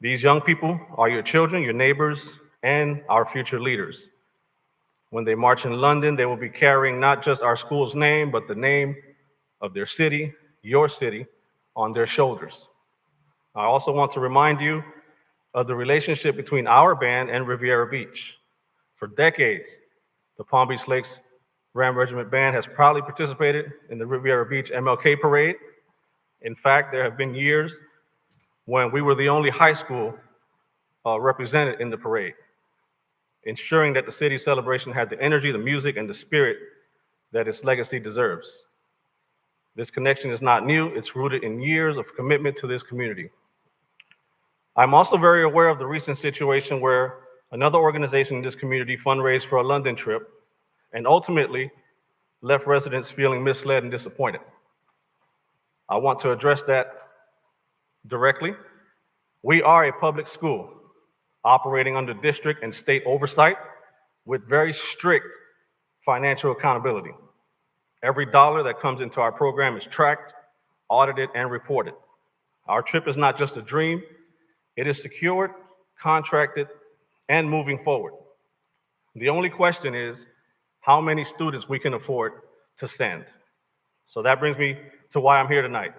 These young people are your children, your neighbors, and our future leaders. When they march in London, they will be carrying not just our school's name, but the name of their city, your city, on their shoulders. I also want to remind you of the relationship between our band and Riviera Beach. For decades, the Palm Beach Lakes Ram Regiment Band has proudly participated in the Riviera Beach MLK Parade. In fact, there have been years when we were the only high school represented in the parade, ensuring that the city celebration had the energy, the music, and the spirit that its legacy deserves. This connection is not new, it's rooted in years of commitment to this community. I'm also very aware of the recent situation where another organization in this community fundraised for a London trip and ultimately left residents feeling misled and disappointed. I want to address that directly. We are a public school operating under district and state oversight with very strict financial accountability. Every dollar that comes into our program is tracked, audited, and reported. Our trip is not just a dream, it is secured, contracted, and moving forward. The only question is how many students we can afford to send. So that brings me to why I'm here tonight.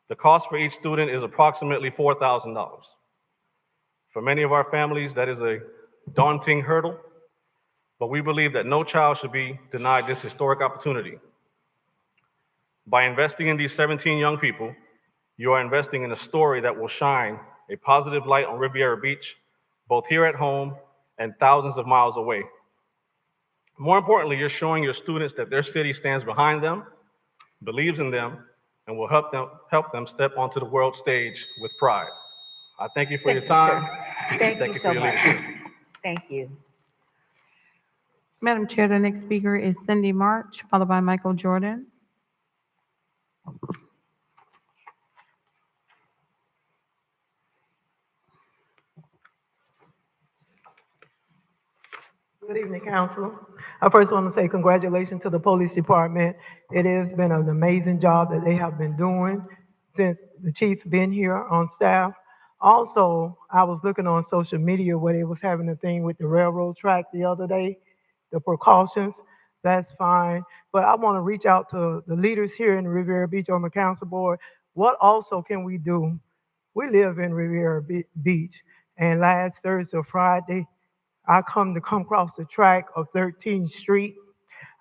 The cost for each student is approximately $4,000. For many of our families, that is a daunting hurdle, but we believe that no child should be denied this historic opportunity. By investing in these 17 young people, you are investing in a story that will shine a positive light on Riviera Beach, both here at home and thousands of miles away. More importantly, you're showing your students that their city stands behind them, believes in them, and will help them step onto the world stage with pride. I thank you for your time. Thank you for so your much. leadership. Thank you. Madam Chair, the next speaker is Cindy March, followed by Michael Jordan. Good evening, Council. I first want to say congratulations to the Police Department. It has been an amazing job that they have been doing since the chief been here on staff. Also, I was looking on social media where they was having a thing with the railroad track the other day, the precautions. That's fine. But I want to reach out to the leaders here in Riviera Beach on the council board. What also can we do? We live in Riviera Beach, and last Thursday or Friday, I come across the track of 13th Street.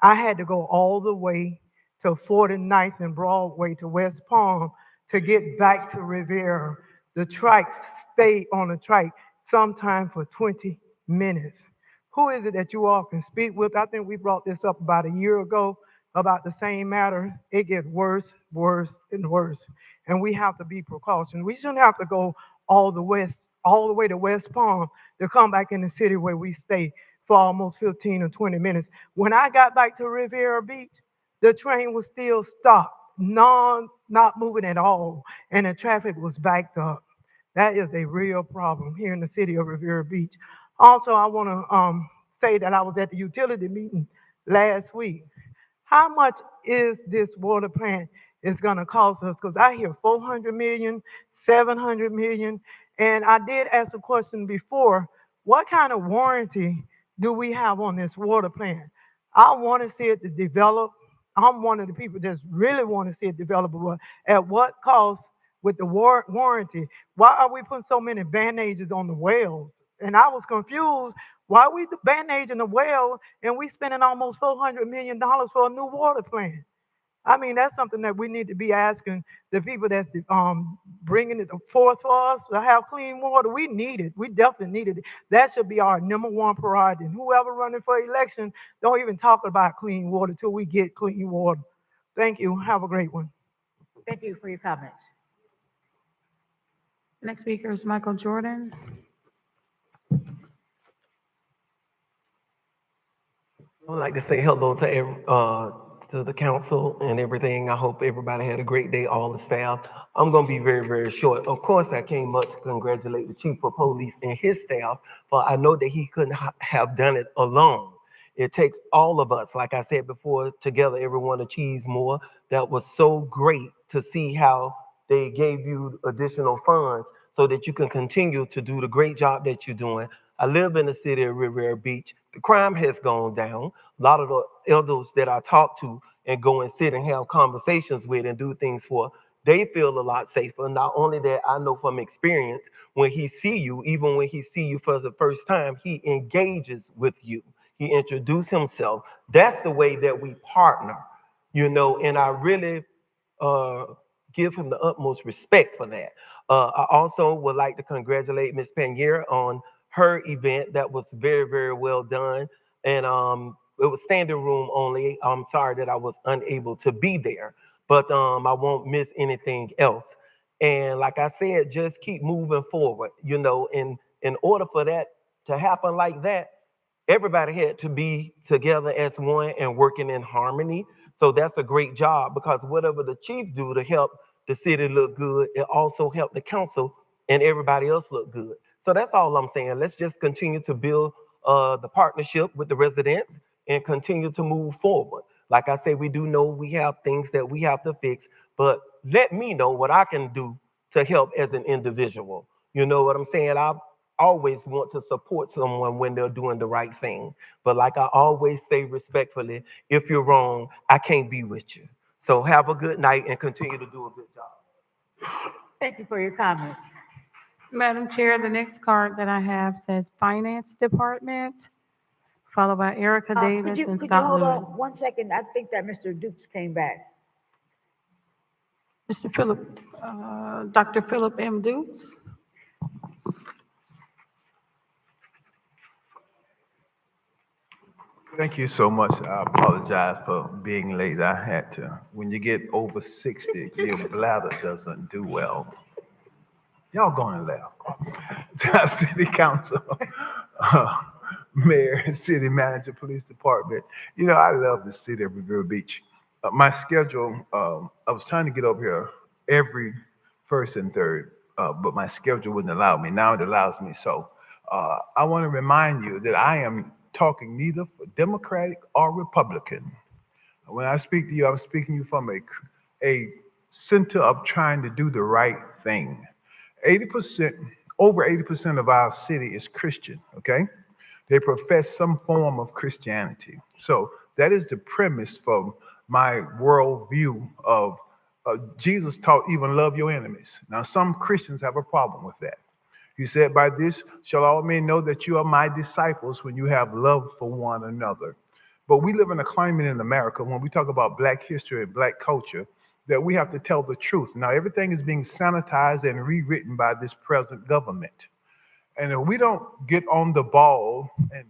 I had to go all the way to 49th and Broadway to West Palm to get back to Riviera. The tracks stay on the track sometime for 20 minutes. Who is it that you all can speak with? I think we brought this up about a year ago about the same matter. It gets worse, worse, and worse. And we have to be precautioned. We shouldn't have to go all the way to West Palm to come back in the city where we stay for almost 15 or 20 minutes. When I got back to Riviera Beach, the train was still stopped, not moving at all, and the traffic was backed up. That is a real problem here in the city of Riviera Beach. Also, I want to say that I was at the utility meeting last week. How much is this water plant is going to cost us? Because I hear 400 million, 700 million, and I did ask a question before, what kind of warranty do we have on this water plant? I want to see it to develop. I'm one of the people that really want to see it develop, but at what cost with the warranty? Why are we putting so many band-aids on the wells? And I was confused. Why are we band-aiding the well and we spending almost $400 million for a new water plant? I mean, that's something that we need to be asking the people that's bringing it forth for us to have clean water. We need it. We definitely need it. That should be our number one priority. And whoever running for election, don't even talk about clean water till we get clean water. Thank you. Have a great one. Thank you for your comments. Next speaker is Michael Jordan. I would like to say hello to the council and everything. I hope everybody had a great day, all the staff. I'm going to be very, very short. Of course, I came up to congratulate the chief of police and his staff, but I know that he couldn't have done it alone. It takes all of us, like I said before, together everyone achieves more. That was so great to see how they gave you additional funds so that you can continue to do the great job that you're doing. I live in the city of Riviera Beach. The crime has gone down. A lot of the elders that I talk to and go and sit and have conversations with and do things for, they feel a lot safer. Not only that, I know from experience, when he see you, even when he see you for the first time, he engages with you. He introduced himself. That's the way that we partner, and I really give him the utmost respect for that. I also would like to congratulate Ms. Panier on her event. That was very, very well done. And it was standing room only. I'm sorry that I was unable to be there, but I won't miss anything else. And like I said, just keep moving forward, in order for that to happen like that, everybody had to be together as one and working in harmony. So that's a great job, because whatever the chief do to help the city look good, it also helped the council and everybody else look good. So that's all I'm saying. Let's just continue to build the partnership with the residents and continue to move forward. Like I said, we do know we have things that we have to fix, but let me know what I can do to help as an individual. You know what I'm saying? I always want to support someone when they're doing the right thing. But like I always say respectfully, if you're wrong, I can't be with you. So have a good night and continue to do a good job. Thank you for your comments. Madam Chair, the next card that I have says Finance Department, followed by Erica Davis and Could you Scott hold on Lewis. 1 second? I think that Mr. Dukes came back. Mr. Philip, Dr. Philip M. Dukes. Thank you so much. I apologize for being late. I had to. When you get over 60, your bladder doesn't do well. Y'all going to laugh. City Council, Mayor, City Manager, Police Department. I love the city of Revere Beach. My schedule, I was trying to get up here every first and third, but my schedule wouldn't allow me. Now it allows me. So I want to remind you that I am talking neither for Democratic or Republican. When I speak to you, I'm speaking to you from a center of trying to do the right thing. 80%, over 80% of our city is Christian, okay? They profess some form of Christianity. So that is the premise for my worldview of Jesus taught even love your enemies. Now, some Christians have a problem with that. He said, by this shall all men know that you are my disciples, when you have love for one another. But we live in a climate in America, when we talk about Black history and Black culture, that we have to tell the truth. Now, everything is being sanitized and rewritten by this present government. And if we don't get on the ball and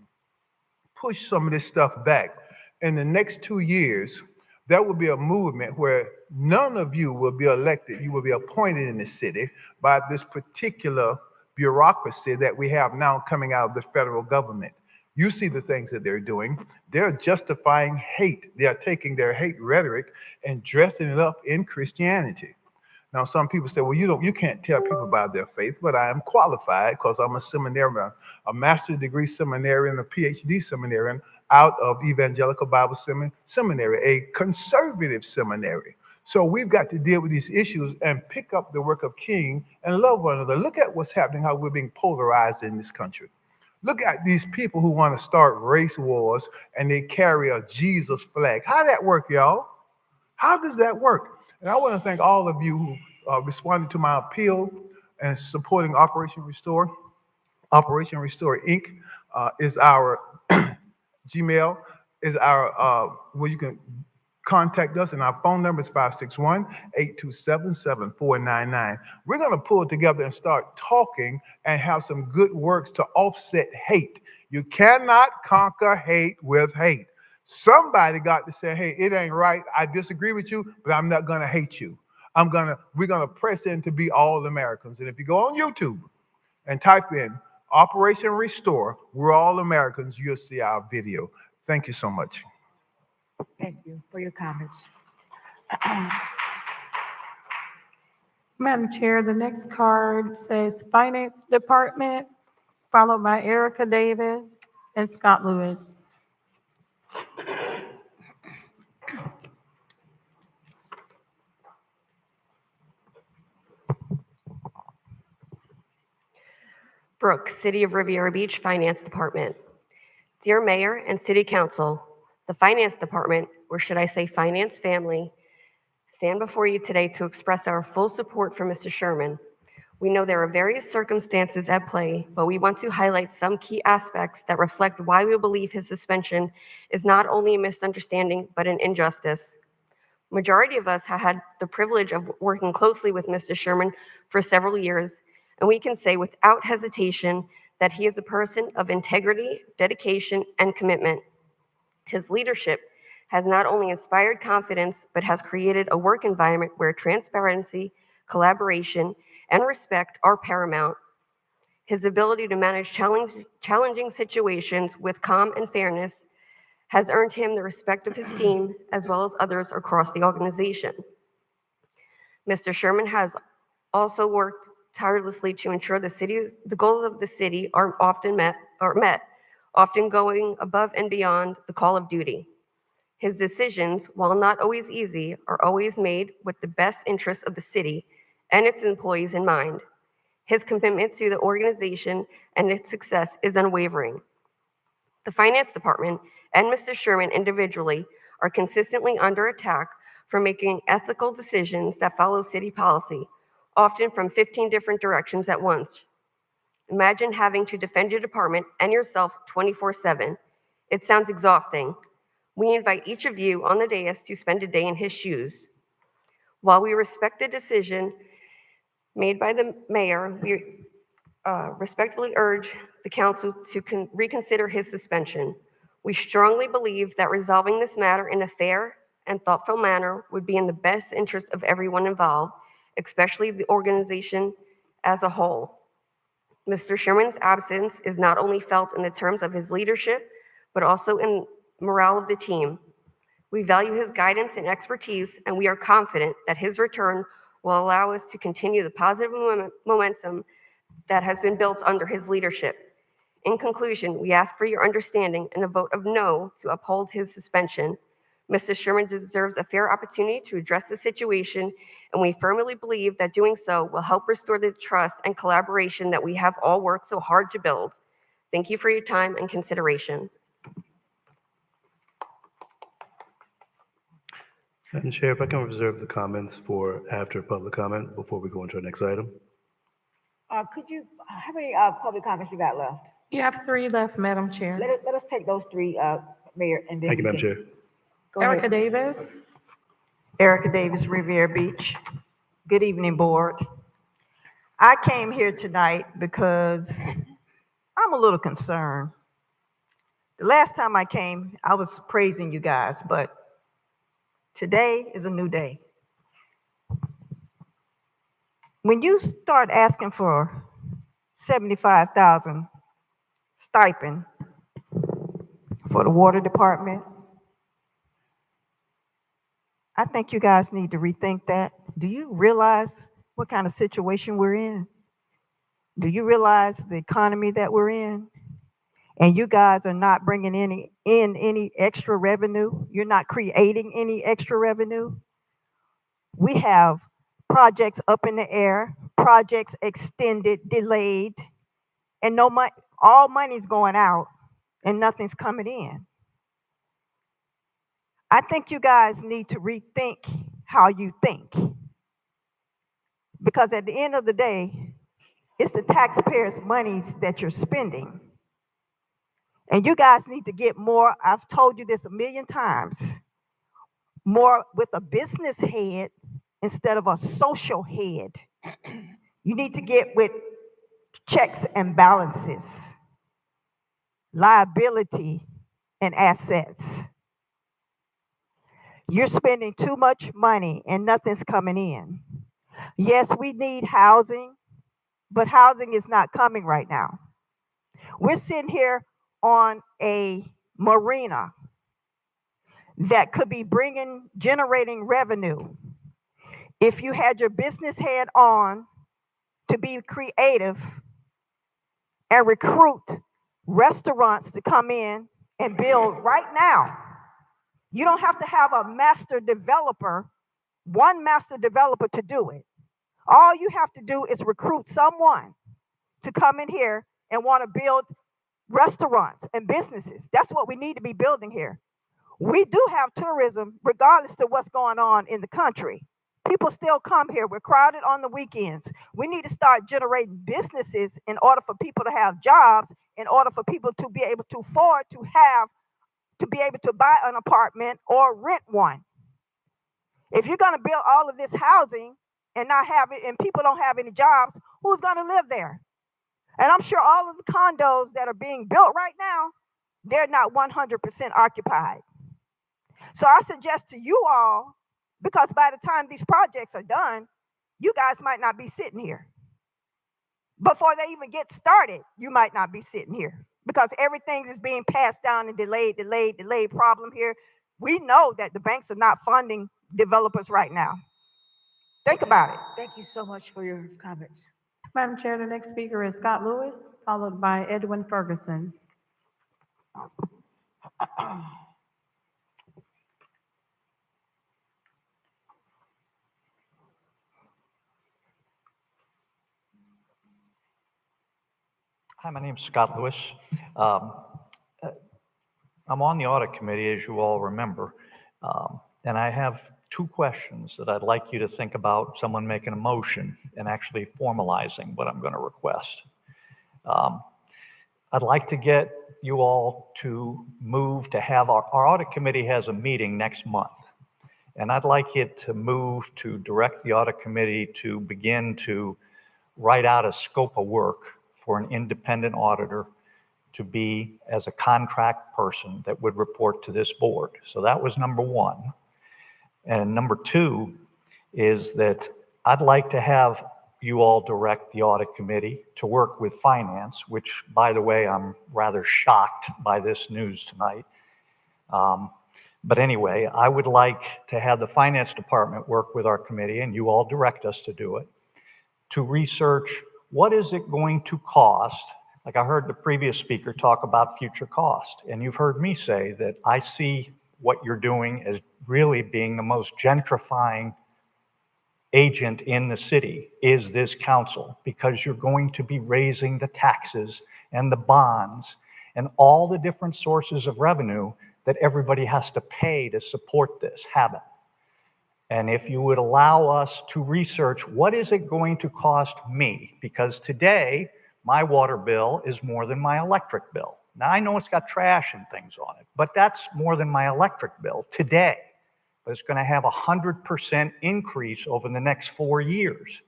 push some of this stuff back, in the next 2 years, there will be a movement where none of you will be elected. You will be appointed in the city by this particular bureaucracy that we have now coming out of the federal government. You see the things that they're doing. They're justifying hate. They are taking their hate rhetoric and dressing it up in Christianity. Now, some people say, well, you can't tell people about their faith, but I am qualified because I'm a seminarian, a master's degree seminarian, a PhD seminarian out of Evangelical Bible Seminary, a conservative seminary. So we've got to deal with these issues and pick up the work of King and love one another. Look at what's happening, how we're being polarized in this country. Look at these people who want to start race wars and they carry a Jesus flag. How that work, y'all? How does that work? And I want to thank all of you who responded to my appeal and supporting Operation Restore. Operation Restore Inc. Is our Gmail, is our where you can contact us, and our phone number is 561-827-7499. We're going to pull together and start talking and have some good works to offset hate. You cannot conquer hate with hate. Somebody got to say, hey, it ain't right. I disagree with you, but I'm not going to hate you. We're going to press in to be all Americans. And if you go on YouTube and type in Operation Restore, We're All Americans, you'll see our video. Thank you so much. Thank you for your comments. Madam Chair, the next card says Finance Department, followed by Erica Davis and Scott Lewis. Brooke, City of Riviera Beach Finance Department. Dear Mayor and City Council, the Finance Department, or should I say Finance family, stand before you today to express our full support for Mr. Sherman. We know there are various circumstances at play, but we want to highlight some key aspects that reflect why we believe his suspension is not only a misunderstanding, but an injustice. Majority of us have had the privilege of working closely with Mr. Sherman for several years, and we can say without hesitation that he is a person of integrity, dedication, and commitment. His leadership has not only inspired confidence, but has created a work environment where transparency, collaboration, and respect are paramount. His ability to manage challenging situations with calm and fairness has earned him the respect of his team as well as others across the organization. Mr. Sherman has also worked tirelessly to ensure the goals of the city are met, often going above and beyond the call of duty. His decisions, while not always easy, are always made with the best interests of the city and its employees in mind. His commitment to the organization and its success is unwavering. The Finance Department and Mr. Sherman individually are consistently under attack for making ethical decisions that follow city policy, often from 15 different directions at once. Imagine having to defend your department and yourself 24/7. It sounds exhausting. We invite each of you on the dais to spend a day in his shoes. While we respect the decision made by the mayor, we respectfully urge the council to reconsider his suspension. We strongly believe that resolving this matter in a fair and thoughtful manner would be in the best interest of everyone involved, especially the organization as a whole. Mr. Sherman's absence is not only felt in the terms of his leadership, but also in morale of the team. We value his guidance and expertise, and we are confident that his return will allow us to continue the positive momentum that has been built under his leadership. In conclusion, we ask for your understanding and a vote of no to uphold his suspension. Mr. Sherman deserves a fair opportunity to address the situation, and we firmly believe that doing so will help restore the trust and collaboration that we have all worked so hard to build. Thank you for your time and consideration. Madam Chair, if I can reserve the comments for after public comment before we go into our next item. How many public comments you got left? You have 3 left, Madam Chair. Let us take those 3, Mayor, and then Thank you, Madam Chair. Go ahead. Erica Davis. Erica Davis, Riviera Beach. Good evening, board. I came here tonight because I'm a little concerned. The last time I came, I was praising you guys, but today is a new day. When you start asking for 75,000 stipend for the water department, I think you guys need to rethink that. Do you realize what kind of situation we're in? Do you realize the economy that we're in? And you guys are not bringing in any extra revenue. You're not creating any extra revenue. We have projects up in the air, projects extended, delayed, and no money. All money's going out, and nothing's coming in. I think you guys need to rethink how you think. Because at the end of the day, it's the taxpayers' monies that you're spending. And you guys need to get more. I've told you this a million times. more with a business head instead of a social head. You need to get with checks and balances, liability and assets. You're spending too much money and nothing's coming in. Yes, we need housing, but housing is not coming right now. We're sitting here on a marina that could be generating revenue. If you had your business head on to be creative and recruit restaurants to come in and build right now. You don't have to have a master developer, one master developer to do it. All you have to do is recruit someone to come in here and want to build restaurants and businesses. That's what we need to be building here. We do have tourism regardless of what's going on in the country. People still come here. We're crowded on the weekends. We need to start generating businesses in order for people to have jobs, in order for people to be able to afford to be able to buy an apartment or rent one. If you're going to build all of this housing and not have it, and people don't have any jobs, who's going to live there? And I'm sure all of the condos that are being built right now, they're not 100% occupied. So I suggest to you all, because by the time these projects are done, you guys might not be sitting here. Before they even get started, you might not be sitting here because everything is being passed down and delayed. Problem here. We know that the banks are not funding developers right now. Think about it. Thank you so much for your comments. Madam Chair, the next speaker is Scott Lewis, followed by Edwin Ferguson. Hi, my name is Scott Lewis. I'm on the audit committee, as you all remember, and I have two questions that I'd like you to think about someone making a motion and actually formalizing what I'm going to request. I'd like to get you all to move to have our audit committee has a meeting next month, and I'd like it to move to direct the audit committee to begin to write out a scope of work for an independent auditor to be as a contract person that would report to this board. So that was number one. And number two is that I'd like to have you all direct the audit committee to work with finance, which, by the way, I'm rather shocked by this news tonight. But anyway, I would like to have the finance department work with our committee, and you all direct us to do it, to research what is it going to cost. Like I heard the previous speaker talk about future cost, and you've heard me say that I see what you're doing as really being the most gentrifying agent in the city is this council, because you're going to be raising the taxes and the bonds and all the different sources of revenue that everybody has to pay to support this habit. And if you would allow us to research what is it going to cost me, because today my water bill is more than my electric bill. Now I know it's got trash and things on it, but that's more than my electric bill today. But it's going to have 100% increase over the next 4 years.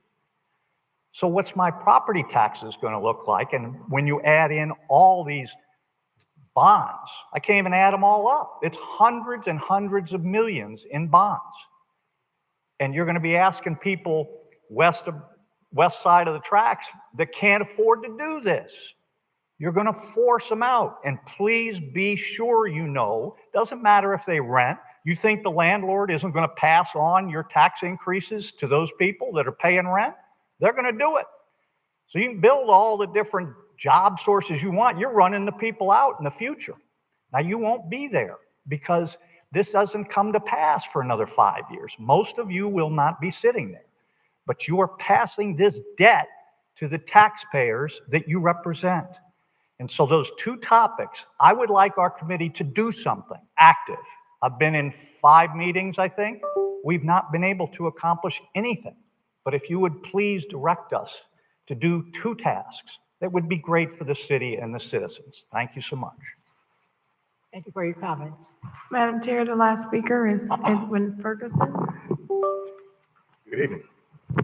So what's my property taxes going to look like? And when you add in all these bonds, I can't even add them all up. It's hundreds and hundreds of millions in bonds. And you're going to be asking people west side of the tracks that can't afford to do this. You're going to force them out. And please be sure you know, doesn't matter if they rent. You think the landlord isn't going to pass on your tax increases to those people that are paying rent? They're going to do it. So you can build all the different job sources you want. You're running the people out in the future. Now you won't be there because this doesn't come to pass for another 5 years. Most of you will not be sitting there, but you are passing this debt to the taxpayers that you represent. And so those two topics, I would like our committee to do something active. I've been in 5 meetings, I think. We've not been able to accomplish anything. But if you would please direct us to do 2 tasks, that would be great for the city and the citizens. Thank you so much. Thank you for your comments. Madam Chair, the last speaker is Edwin Ferguson. Good evening.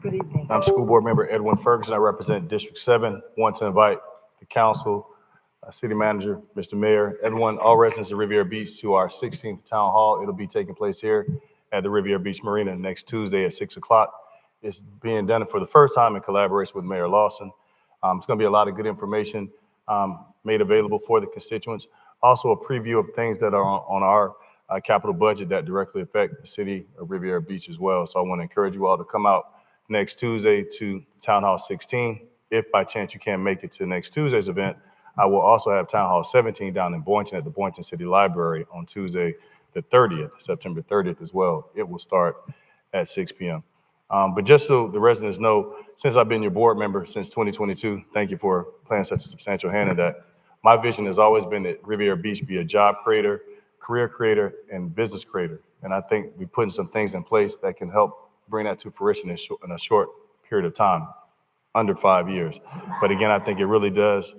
Good evening. I'm School Board Member Edwin Ferguson. I represent District 7. Want to invite the council, city manager, Mr. Mayor, everyone, all residents of Riviera Beach to our 16th Town Hall. It'll be taking place here at the Riviera Beach Marina next Tuesday at 6 o'clock. It's being done for the first time in collaboration with Mayor Lawson. It's going to be a lot of good information made available for the constituents. Also a preview of things that are on our capital budget that directly affect the city of Riviera Beach as well. So I want to encourage you all to come out next Tuesday to Town Hall 16. If by chance you can't make it to next Tuesday's event, I will also have Town Hall 17 down in Boynton at the Boynton City Library on Tuesday, the 30th, September 30th as well. It will start at 6 p.m. But just so the residents know, since I've been your board member since 2022, thank you for playing such a substantial hand in that. My vision has always been that Riviera Beach be a job creator, career creator, and business creator. And I think we're putting some things in place that can help bring that to fruition in a short period of time, under 5 years. But again, I think it really does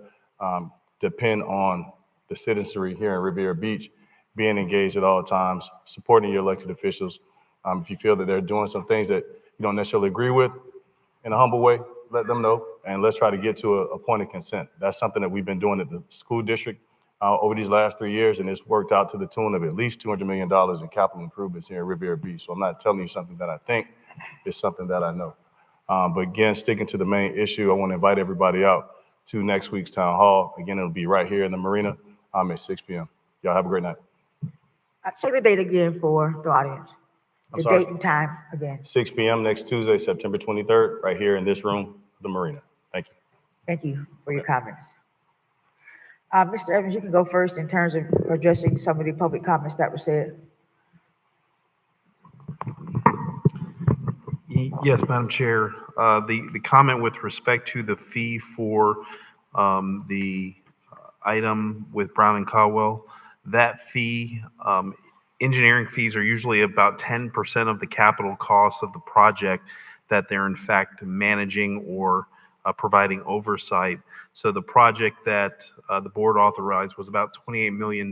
depend on the citizenry here in Riviera Beach being engaged at all times, supporting your elected officials. If you feel that they're doing some things that you don't necessarily agree with, in a humble way, let them know, and let's try to get to a point of consent. That's something that we've been doing at the school district over these last 3 years, and it's worked out to the tune of at least $200 million in capital improvements here in Riviera Beach. So I'm not telling you something that I think, it's something that I know. But again, sticking to the main issue, I want to invite everybody out to next week's town hall. Again, it'll be right here in the marina at 6 p.m. Y'all have a great night. Say the date again for the audience. I'm The sorry. date and time again. 6 p.m. next Tuesday, September 23rd, right here in this room, the marina. Thank you. Thank you for your comments. Mr. Evans, you can go first in terms of addressing some of the public comments that were said. Yes, Madam Chair. The comment with respect to the fee for the item with Brown and Caldwell, that fee, engineering fees are usually about 10% of the capital cost of the project that they're in fact managing or providing oversight. So the project that the board authorized was about $28 million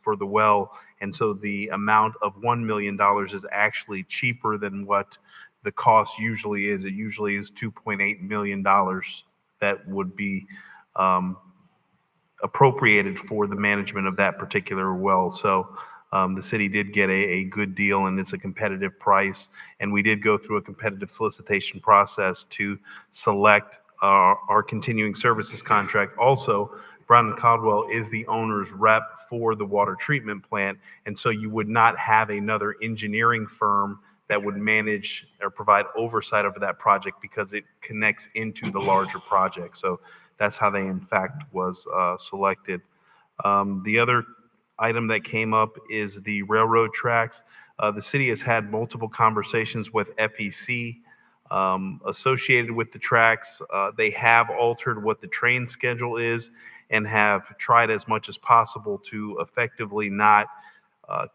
for the well. And so the amount of $1 million is actually cheaper than what the cost usually is. It usually is $2.8 million that would be appropriated for the management of that particular well. So the city did get a good deal, and it's a competitive price. And we did go through a competitive solicitation process to select our continuing services contract. Also, Brown and Caldwell is the owner's rep for the water treatment plant. And so you would not have another engineering firm that would manage or provide oversight over that project because it connects into the larger project. So that's how they in fact was selected. The other item that came up is the railroad tracks. The city has had multiple conversations with FEC associated with the tracks. They have altered what the train schedule is and have tried as much as possible to effectively not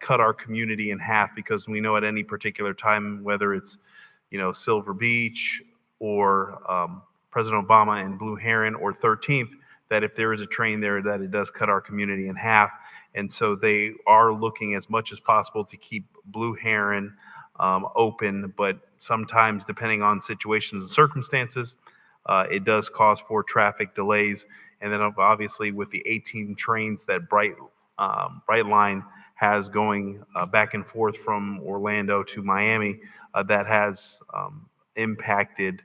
cut our community in half, because we know at any particular time, whether it's, Silver Beach or President Obama and Blue Heron or 13th, that if there is a train there, that it does cut our community in half. And so they are looking as much as possible to keep Blue Heron open, but sometimes depending on situations and circumstances, it does cause for traffic delays. And then obviously with the 18 trains that Brightline has going back and forth from Orlando to Miami, that has impacted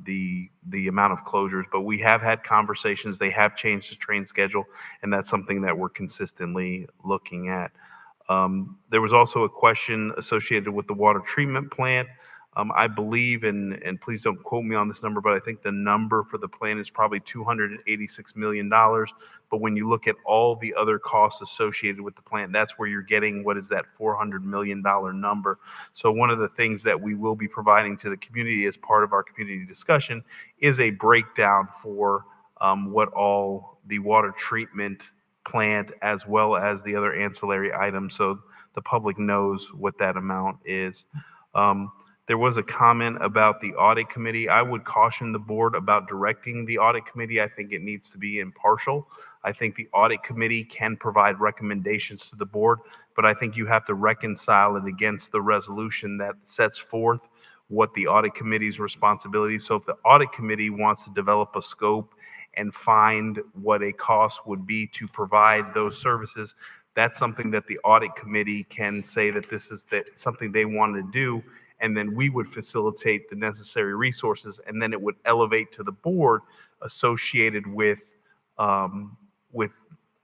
the amount of closures. But we have had conversations. They have changed the train schedule, and that's something that we're consistently looking at. There was also a question associated with the water treatment plant. I believe, and please don't quote me on this number, but I think the number for the plant is probably $286 million. But when you look at all the other costs associated with the plant, that's where you're getting what is that $400 million number. So one of the things that we will be providing to the community as part of our community discussion is a breakdown for what all the water treatment plant as well as the other ancillary items, so the public knows what that amount is. There was a comment about the audit committee. I would caution the board about directing the audit committee. I think it needs to be impartial. I think the audit committee can provide recommendations to the board, but I think you have to reconcile it against the resolution that sets forth what the audit committee's responsibility. So if the audit committee wants to develop a scope and find what a cost would be to provide those services, that's something that the audit committee can say that this is something they want to do, and then we would facilitate the necessary resources, and then it would elevate to the board associated with a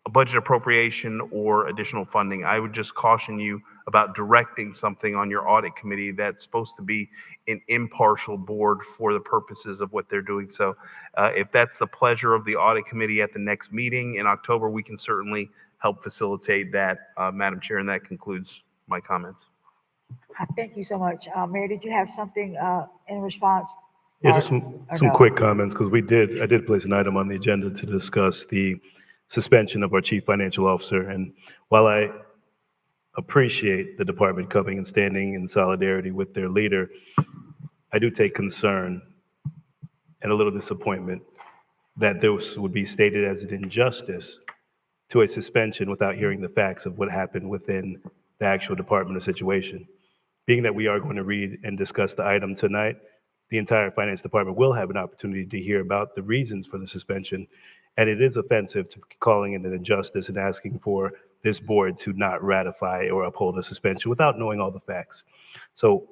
budget appropriation or additional funding. I would just caution you about directing something on your audit committee that's supposed to be an impartial board for the purposes of what they're doing. So if that's the pleasure of the audit committee at the next meeting in October, we can certainly help facilitate that, Madam Chair, and that concludes my comments. Thank you so much. Mayor, did you have something in response? Yeah, just some no? quick comments, because I did place an item on the agenda to discuss the suspension of our chief financial officer. And while I appreciate the department coming and standing in solidarity with their leader, I do take concern and a little disappointment that this would be stated as an injustice to a suspension without hearing the facts of what happened within the actual department or situation. Being that we are going to read and discuss the item tonight, the entire finance department will have an opportunity to hear about the reasons for the suspension. And it is offensive to calling it an injustice and asking for this board to not ratify or uphold a suspension without knowing all the facts. So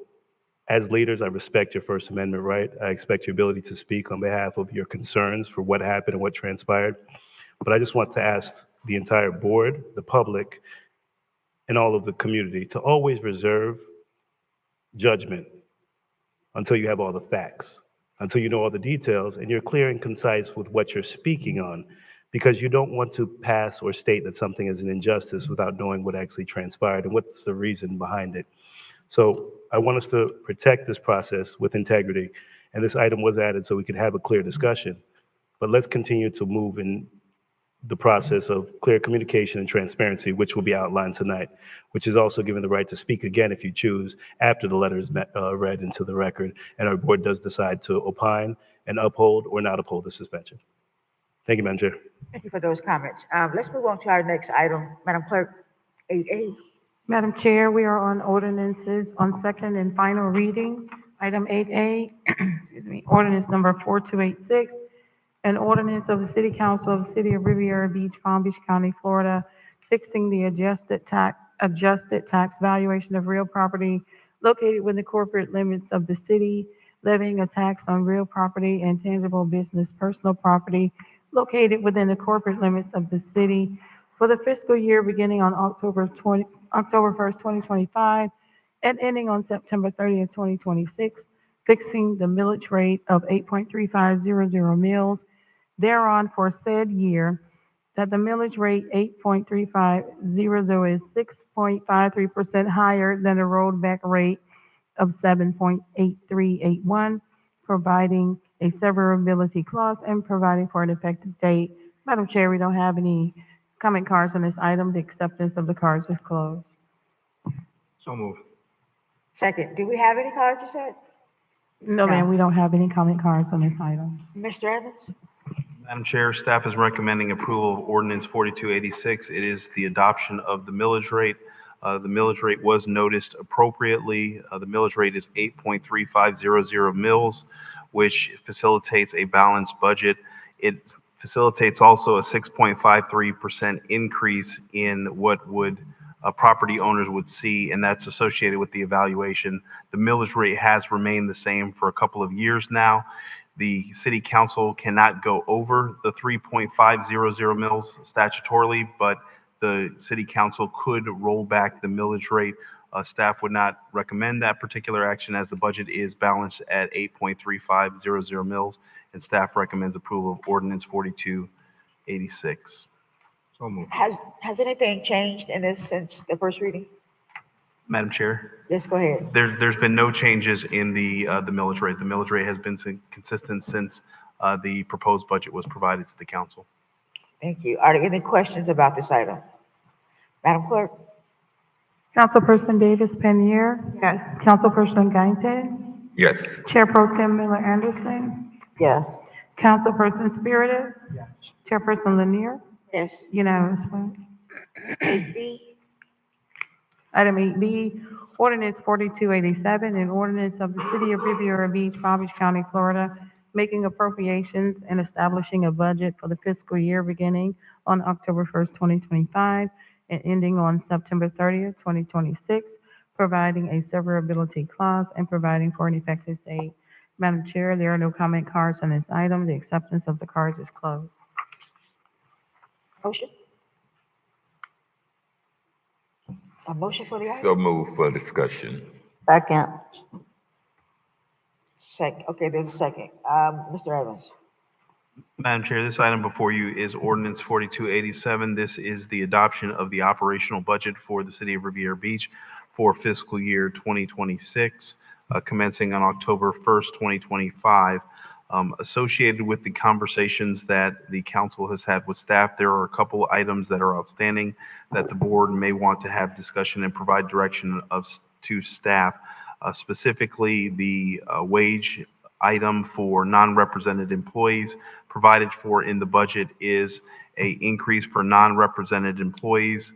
as leaders, I respect your First Amendment right. I expect your ability to speak on behalf of your concerns for what happened and what transpired. But I just want to ask the entire board, the public, and all of the community to always reserve judgment until you have all the facts, until you know all the details and you're clear and concise with what you're speaking on, because you don't want to pass or state that something is an injustice without knowing what actually transpired and what's the reason behind it. So I want us to protect this process with integrity, and this item was added so we could have a clear discussion, but let's continue to move in the process of clear communication and transparency, which will be outlined tonight, which is also given the right to speak again if you choose after the letter is read into the record and our board does decide to opine and uphold or not uphold the suspension. Thank you, Madam Chair. Thank you for those comments. Let's move on to our next item. Madam Clerk, 8A. Madam Chair, we are on ordinances on second and final reading. Item 8A, excuse me, ordinance number 4286, an ordinance of the City Council of the City of Riviera Beach, Palm Beach County, Florida, fixing the adjusted tax valuation of real property located within the corporate limits of the city, levying a tax on real property and tangible business personal property located within the corporate limits of the city for the fiscal year beginning on October 1st, 2025, and ending on September 30th, 2026, fixing the millage rate of 8.3500 mils thereon for said year, that the millage rate 8.3500 is 6.53% higher than the rollback rate of 7.8381, providing a severability clause and providing for an effective date. Madam Chair, we don't have any comment cards on this item. The acceptance of the cards is closed. So moved. Second, do we have any cards, you said? No, ma'am, we don't have any comment cards on this item. Mr. Evans? Madam Chair, staff is recommending approval of ordinance 4286. It is the adoption of the millage rate. The millage rate was noticed appropriately. The millage rate is 8.3500 mils, which facilitates a balanced budget. It facilitates also a 6.53% increase in what property owners would see, and that's associated with the evaluation. The millage rate has remained the same for a couple of years now. The city council cannot go over the 3.500 mils statutorily, but the city council could roll back the millage rate. Staff would not recommend that particular action as the budget is balanced at 8.3500 mils, and staff recommends approval of ordinance 4286. So moved. Has anything changed in this since the first reading? Madam Chair? Yes, go ahead. There's been no changes in the millage rate. The millage rate has been consistent since the proposed budget was provided to the council. Thank you. Are there any questions about this item? Madam Clerk? Councilperson Davis Penier? Yes. Councilperson Guynton? Yes. Chair Pro Tem Miller Anderson? Yes. Councilperson Spiritus? Yes. Chairperson Lanier? Yes. Unanimous vote. 8B, Item 8B, ordinance 4287, an ordinance of the City of Riviera Beach, Palm Beach County, Florida, making appropriations and establishing a budget for the fiscal year beginning on October 1st, 2025, and ending on September 30th, 2026, providing a severability clause and providing for an effective date. Madam Chair, there are no comment cards on this item. The acceptance of the cards is closed. motion? A motion for the item? So move for discussion. Second. Okay, there's a second. Mr. Evans. Madam Chair, this item before you is ordinance 4287. This is the adoption of the operational budget for the city of Riviera Beach for fiscal year 2026, commencing on October 1st, 2025. Associated with the conversations that the council has had with staff, there are a couple items that are outstanding that the board may want to have discussion and provide direction to staff. Specifically, the wage item for non-represented employees provided for in the budget is a increase for non-represented employees,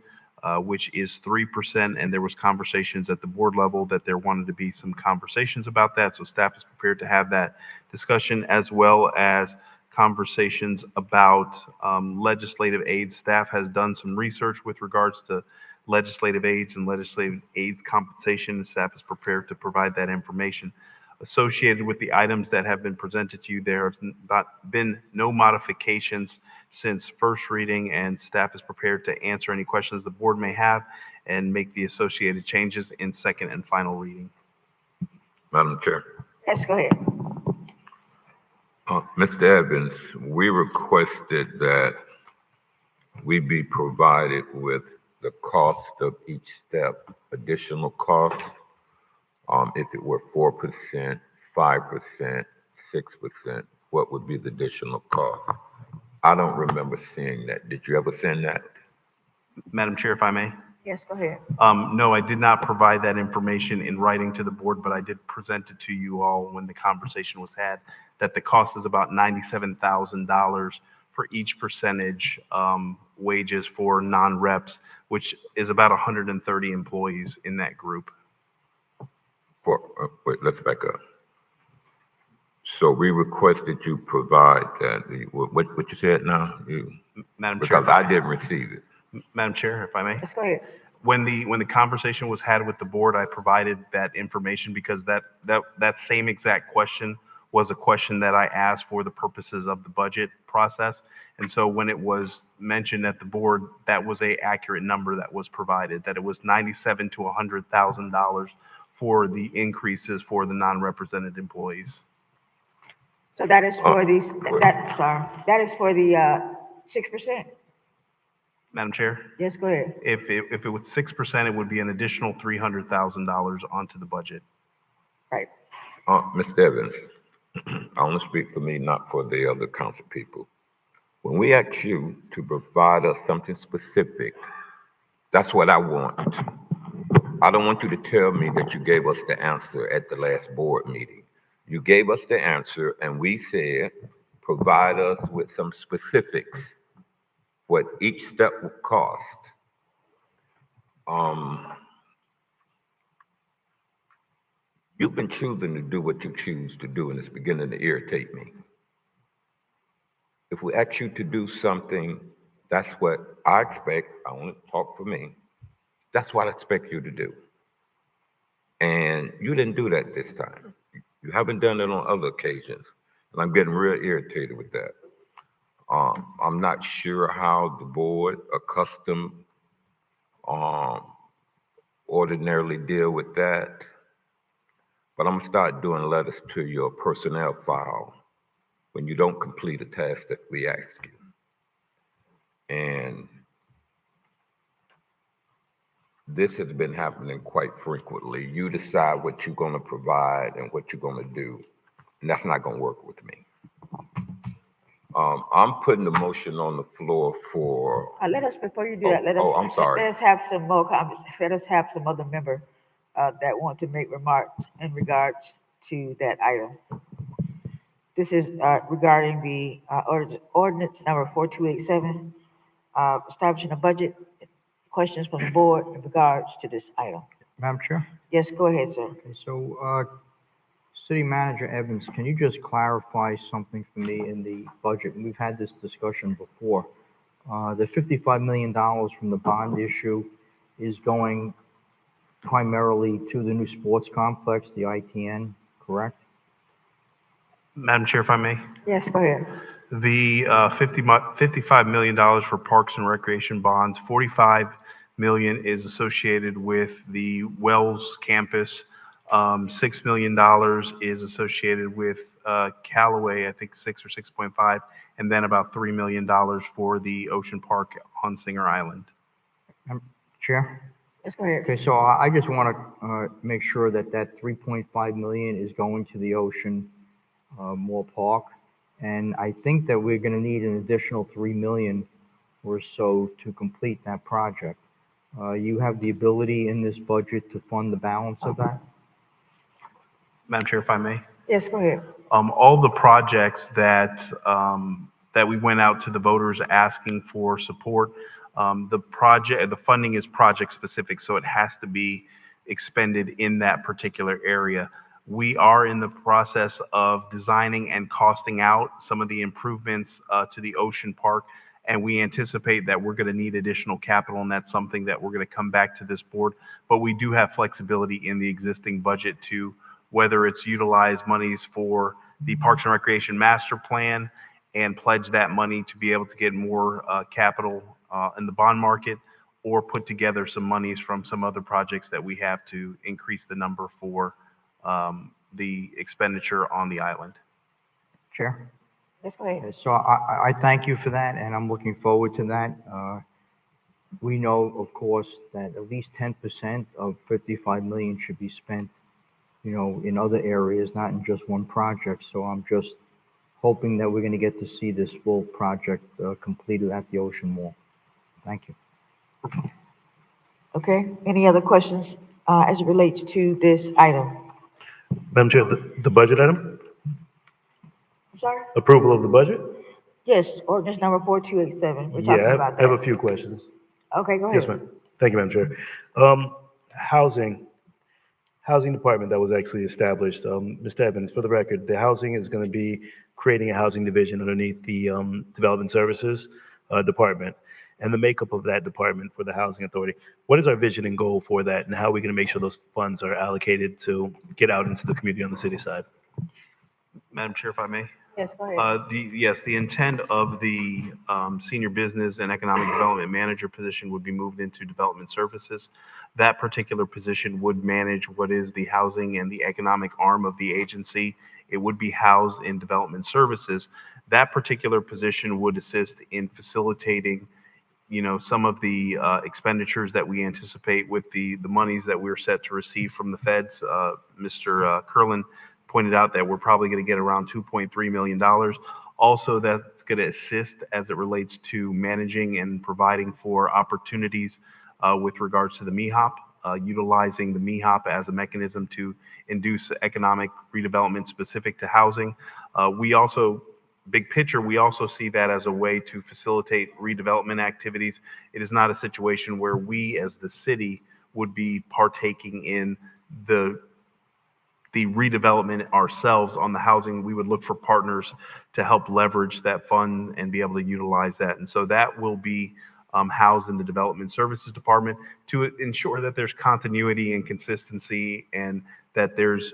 which is 3%. And there was conversations at the board level that there wanted to be some conversations about that. So staff is prepared to have that discussion, as well as conversations about legislative aids. Staff has done some research with regards to legislative aids and legislative aids compensation. Staff is prepared to provide that information. Associated with the items that have been presented to you, there have been no modifications since first reading, and staff is prepared to answer any questions the board may have and make the associated changes in second and final reading. Madam Chair. Yes, go ahead. Mr. Evans, we requested that we be provided with the cost of each step, additional cost. If it were 4%, 5%, 6%, what would be the additional cost? I don't remember seeing that. Did you ever send that? Madam Chair, if I may. Yes, go ahead. No, I did not provide that information in writing to the board, but I did present it to you all when the conversation was had, that the cost is about $97,000 for each percentage wages for non-reps, which is about 130 employees in that group. Wait, let's back up. So we requested you provide that. What you said now? Madam Chair. Because I didn't receive it. Madam Chair, if I may. Yes, go ahead. When the conversation was had with the board, I provided that information because that same exact question was a question that I asked for the purposes of the budget process. And so when it was mentioned at the board, that was a accurate number that was provided, that it was $97,000 to $100,000 for the increases for the non-represented employees. So that is for these, that is for the 6%? Madam Chair? Yes, go ahead. If it was 6%, it would be an additional $300,000 onto the budget. Right. Mr. Evans, I want to speak for me, not for the other council people. When we ask you to provide us something specific, that's what I want. I don't want you to tell me that you gave us the answer at the last board meeting. You gave us the answer and we said, provide us with some specifics, what each step would cost. You've been choosing to do what you choose to do, and it's beginning to irritate me. If we ask you to do something, that's what I expect. I want to talk for me. That's what I expect you to do. And you didn't do that this time. You haven't done it on other occasions. And I'm getting real irritated with that. I'm not sure how the board accustomed ordinarily deal with that. But I'm gonna start doing letters to your personnel file when you don't complete a task that we ask you. And this has been happening quite frequently. You decide what you're gonna provide and what you're gonna do, and that's not gonna work with me. I'm putting the motion on the floor for. Before you do that, I'm sorry. Let us have some more conversation. Let us have some other member that want to make remarks in regards to that item. This is regarding the ordinance number 4287. establishing a budget. Questions from the board in regards to this item? Madam Chair? Yes, go ahead, sir. Okay, so, City Manager Evans, can you just clarify something for me in the budget? We've had this discussion before. The $55 million from the bond issue is going primarily to the new sports complex, the ITN, correct? Madam Chair, if I may. Yes, go ahead. The $55 million for Parks and Recreation bonds, $45 million is associated with the Wells campus. $6 million is associated with Callaway, I think 6 or 6.5, and then about $3 million for the Ocean Park on Singer Island. Chair? Yes, go ahead. Okay, so I just want to make sure that that 3.5 million is going to the Ocean Moore Park. And I think that we're going to need an additional 3 million or so to complete that project. You have the ability in this budget to fund the balance of that? Madam Chair, if I may. Yes, go ahead. All the projects that we went out to the voters asking for support, the funding is project specific, so it has to be expended in that particular area. We are in the process of designing and costing out some of the improvements to the Ocean Park, and we anticipate that we're going to need additional capital, and that's something that we're going to come back to this board. But we do have flexibility in the existing budget to whether it's utilize monies for the Parks and Recreation Master Plan and pledge that money to be able to get more capital in the bond market, or put together some monies from some other projects that we have to increase the number for the expenditure on the island. Chair? Yes, go ahead. Okay, so I thank you for that, and I'm looking forward to that. We know, of course, that at least 10% of 55 million should be spent, in other areas, not in just one project. So I'm just hoping that we're going to get to see this full project completed at the Ocean Mall. Thank you. Okay, any other questions as it relates to this item? Madam Chair, the budget item? I'm sorry? Approval of the budget? Yes, ordinance number 4287. We're Yeah, talking about I have that. a few questions. Okay, go ahead. Yes, ma'am. Thank you, Madam Chair. Housing department that was actually established. Mr. Evans, for the record, the housing is going to be creating a housing division underneath the Development Services Department, and the makeup of that department for the Housing Authority. What is our vision and goal for that, and how are we going to make sure those funds are allocated to get out into the community on the city side? Madam Chair, if I may. Yes, go ahead. The intent of the Senior Business and Economic Development Manager position would be moved into Development Services. That particular position would manage what is the housing and the economic arm of the agency. It would be housed in Development Services. That particular position would assist in facilitating, some of the expenditures that we anticipate with the monies that we're set to receive from the feds. Mr. Curlin pointed out that we're probably going to get around $2.3 million. Also, that's going to assist as it relates to managing and providing for opportunities with regards to the MEHOP, utilizing the MEHOP as a mechanism to induce economic redevelopment specific to housing. Big picture, we also see that as a way to facilitate redevelopment activities. It is not a situation where we as the city would be partaking in the redevelopment ourselves on the housing. We would look for partners to help leverage that fund and be able to utilize that. And so that will be housed in the Development Services Department to ensure that there's continuity and consistency, and that there's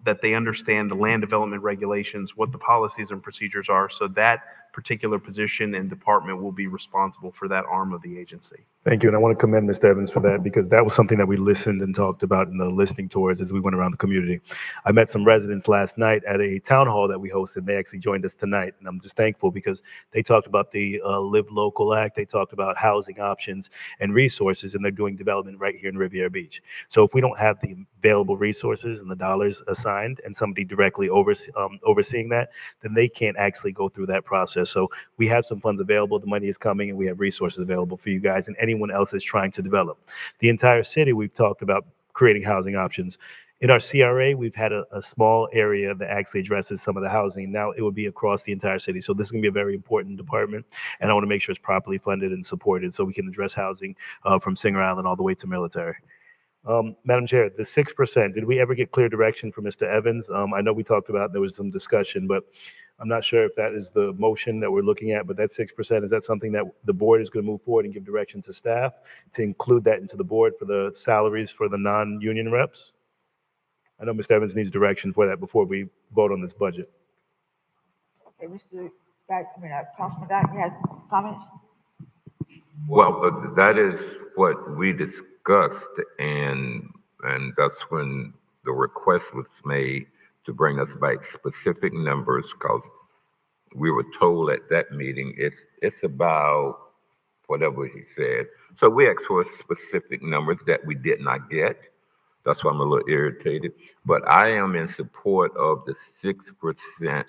that they understand the land development regulations, what the policies and procedures are. So that particular position and department will be responsible for that arm of the agency. Thank you, and I want to commend Mr. Evans for that, because that was something that we listened and talked about in the listening tours as we went around the community. I met some residents last night at a town hall that we hosted. They actually joined us tonight, and I'm just thankful because they talked about the Live Local Act. They talked about housing options and resources, and they're doing development right here in Riviera Beach. So if we don't have the available resources and the dollars assigned and somebody directly overseeing that, then they can't actually go through that process. So we have some funds available, the money is coming, and we have resources available for you guys and anyone else that's trying to develop. The entire city, we've talked about creating housing options. In our CRA, we've had a small area that actually addresses some of the housing. Now it would be across the entire city. So this is going to be a very important department, and I want to make sure it's properly funded and supported so we can address housing from Singer Island all the way to military. Madam Chair, the 6%, did we ever get clear direction from Mr. Evans? I know we talked about, there was some discussion, but I'm not sure if that is the motion that we're looking at, but that 6%, is that something that the board is going to move forward and give direction to staff to include that into the board for the salaries for the non-union reps? I know Mr. Evans needs direction for that before we vote on this budget. Okay, Councilman Guy, you have comments? Well, that is what we discussed, and that's when the request was made to bring us back specific numbers, because we were told at that meeting it's about whatever he said. So we asked for specific numbers that we did not get. That's why I'm a little irritated. But I am in support of the 6%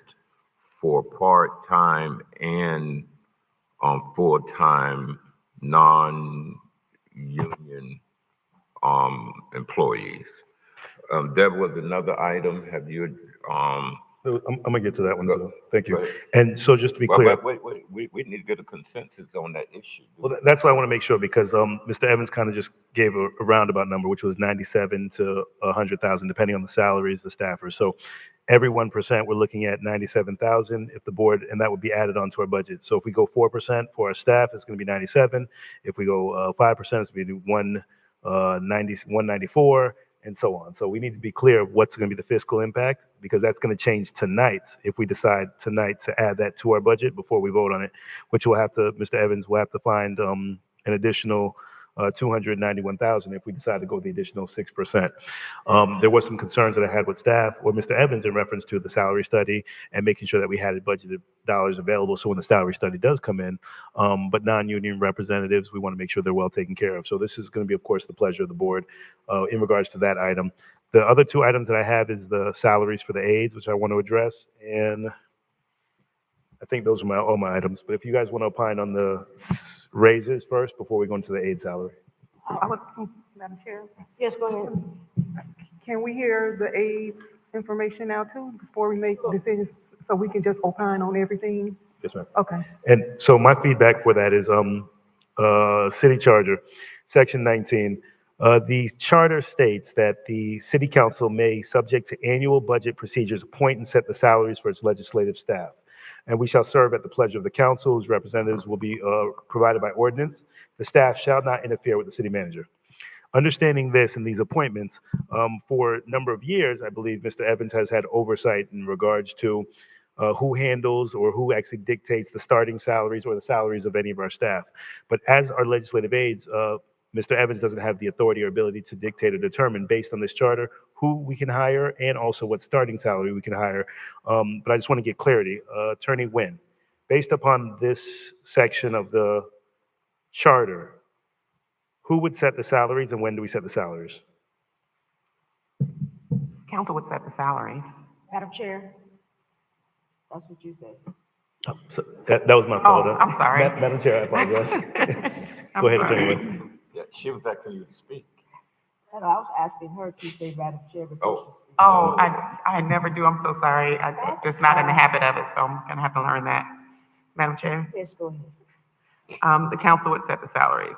for part-time and full-time non-union employees. There was another item. Have you? I'm gonna get to that one. So thank you. Go ahead. And so just to be Well, clear, wait. We need to get a consensus on that issue. well, that's why I want to make sure, because Mr. Evans kind of just gave a roundabout number, which was 97 to 100,000, depending on the salaries, the staffers. So every 1%, we're looking at 97,000 if the board, and that would be added onto our budget. So if we go 4% for our staff, it's going to be 97. If we go 5%, it's going to be 194, and so on. So we need to be clear of what's going to be the fiscal impact, because that's going to change tonight if we decide tonight to add that to our budget before we vote on it, which will have to, Mr. Evans will have to find an additional 291,000 if we decide to go the additional 6%. There were some concerns that I had with staff or Mr. Evans in reference to the salary study and making sure that we had budgeted dollars available so when the salary study does come in. But non-union representatives, we want to make sure they're well taken care of. So this is going to be, of course, the pleasure of the board in regards to that item. The other two items that I have is the salaries for the aides, which I want to address. And I think those are all my items. But if you guys want to opine on the raises first before we go into the aide salary. Madam Chair, Yes, go ahead. can we hear the aides information now too, before we make decisions, so we can just opine on everything? Yes, ma'am. Okay. And so my feedback for that is city charter, section 19. The charter states that the city council may, subject to annual budget procedures, appoint and set the salaries for its legislative staff. And we shall serve at the pleasure of the council, whose representatives will be provided by ordinance. The staff shall not interfere with the city manager. Understanding this and these appointments, for a number of years, I believe Mr. Evans has had oversight in regards to who handles or who actually dictates the starting salaries or the salaries of any of our staff. But as our legislative aides, Mr. Evans doesn't have the authority or ability to dictate or determine based on this charter who we can hire and also what starting salary we can hire. But I just want to get clarity. Attorney Nguyen, based upon this section of the charter, who would set the salaries and when do we set the salaries? Council would set the salaries. Madam Chair, that's what you said. Oh, so that was my fault. Oh, I'm sorry. Madam Chair, I apologize. Go ahead, Attorney Nguyen. Yeah, she was asking you to speak. No, I was asking her to say Madam Chair before she speaks. Oh, I never do. I'm so sorry. I'm just not in the habit of it, so I'm gonna have to learn that. Madam Chair, Yes, go ahead. the council would set the salaries.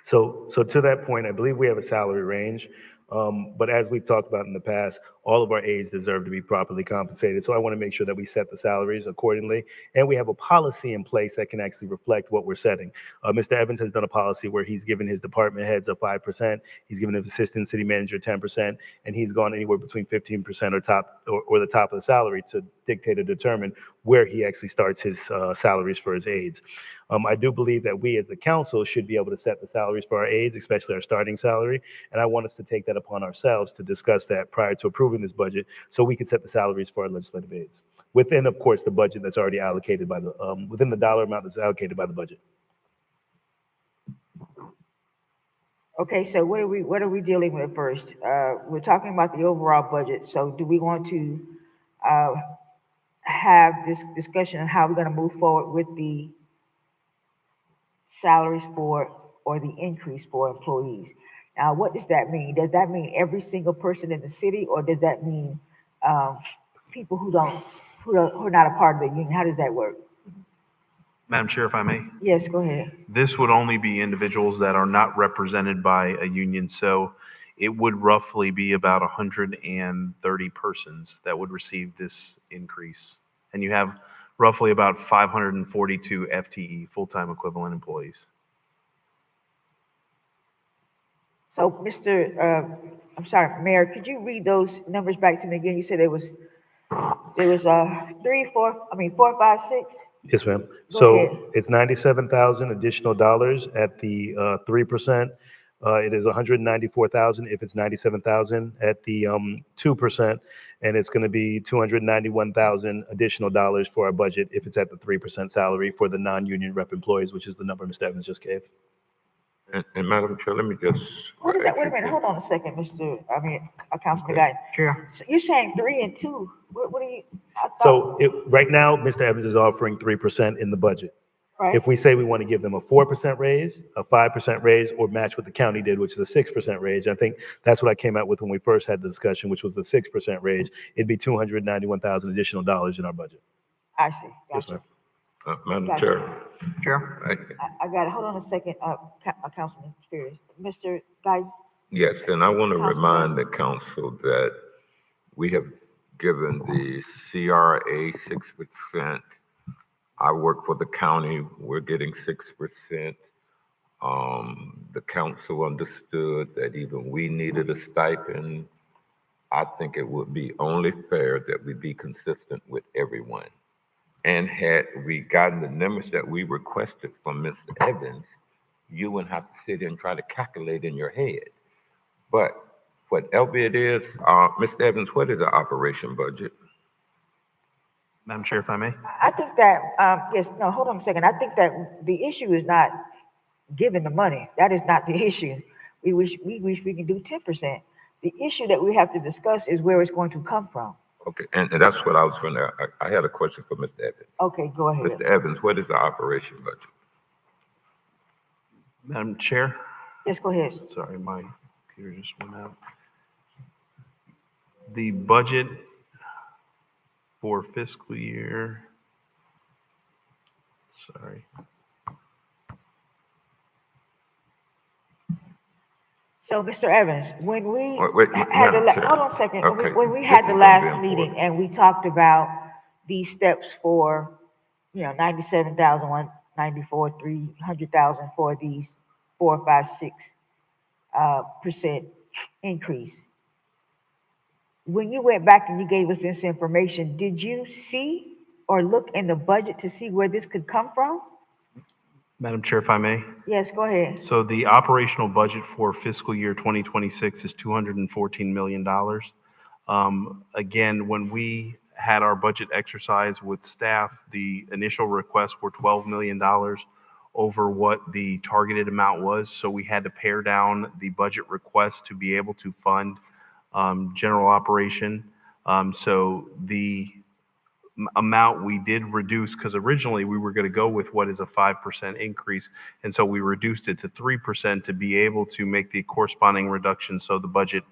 So to that point, I believe we have a salary range. But as we've talked about in the past, all of our aides deserve to be properly compensated. So I want to make sure that we set the salaries accordingly. And we have a policy in place that can actually reflect what we're setting. Mr. Evans has done a policy where he's given his department heads a 5%, he's given his assistant city manager 10%, and he's gone anywhere between 15% or the top of the salary to dictate or determine where he actually starts his salaries for his aides. I do believe that we as the council should be able to set the salaries for our aides, especially our starting salary. And I want us to take that upon ourselves to discuss that prior to approving this budget so we can set the salaries for our legislative aides within, of course, the budget that's already allocated by the, within the dollar amount that's allocated by the budget. Okay, so what are we dealing with first? We're talking about the overall budget. So do we want to have this discussion on how we're going to move forward with the salaries for or the increase for employees? Now, what does that mean? Does that mean every single person in the city, or does that mean um, people who are not a part of the union? How does that work? Madam Chair, if I may, Yes, go ahead. this would only be individuals that are not represented by a union. So it would roughly be about 130 persons that would receive this increase. And you have roughly about 542 FTE, full-time equivalent employees. So, I'm sorry, Mayor, could you read those numbers back to me again? You said there was 4, 5, 6. Yes, ma'am. Go So ahead. it's 97,000 additional dollars at the 3%. It is 194,000 if it's 97,000 at the 2%, and it's going to be 291,000 additional dollars for our budget if it's at the 3% salary for the non-union rep employees, which is the number Mr. Evans just gave. And Madam Chair, let me just. What is that? Wait a minute, hold on a second, Councilman Guy. Chair. So you're saying 3 and 2? What are you? I thought- So right now, Mr. Evans is offering 3% in the budget. Right. If we say we want to give them a 4% raise, a 5% raise, or match what the county did, which is a 6% raise, I think that's what I came out with when we first had the discussion, which was the 6% raise. It'd be 291,000 additional dollars in our budget. I see. Yes, Gotcha. ma'am. Madam Gotcha. Chair. Chair. I got it. Hold on a second, Councilman Spears. Mr. Guy, Yes, and I want to Councilman. remind the council that we have given the CRA 6%. I work for the county, we're getting 6%. The council understood that even we needed a stipend. I think it would be only fair that we be consistent with everyone. And had we gotten the numbers that we requested from Mr. Evans, you wouldn't have to sit here and try to calculate in your head. But whatever it is, Mr. Evans, what is the operation budget? Madam Chair, if I may. I think that, yes, no, hold on a second. I think that the issue is not giving the money. That is not the issue. We wish we can do 10%. The issue that we have to discuss is where it's going to come from. Okay, and that's what I was going to, I had a question for Mr. Evans. Okay, go ahead. Mr. Evans, what is the operation budget? Madam Chair? Yes, go ahead. Sorry, my computer just went out. The budget for fiscal year, sorry. So, Mr. Evans, when we Wait, had the, Madam Chair. hold on a second. Okay, When we this had is the gonna last be important. meeting and we talked about these steps for, 97,000, 194, 300,000 for these 4, 5, 6% increase. When you went back and you gave us this information, did you see or look in the budget to see where this could come from? Madam Chair, if I may. Yes, go ahead. So the operational budget for fiscal year 2026 is $214 million. Again, when we had our budget exercise with staff, the initial requests were $12 million over what the targeted amount was. So we had to pare down the budget request to be able to fund general operation. So the amount we did reduce, because originally we were going to go with what is a 5% increase. And so we reduced it to 3% to be able to make the corresponding reduction so the budget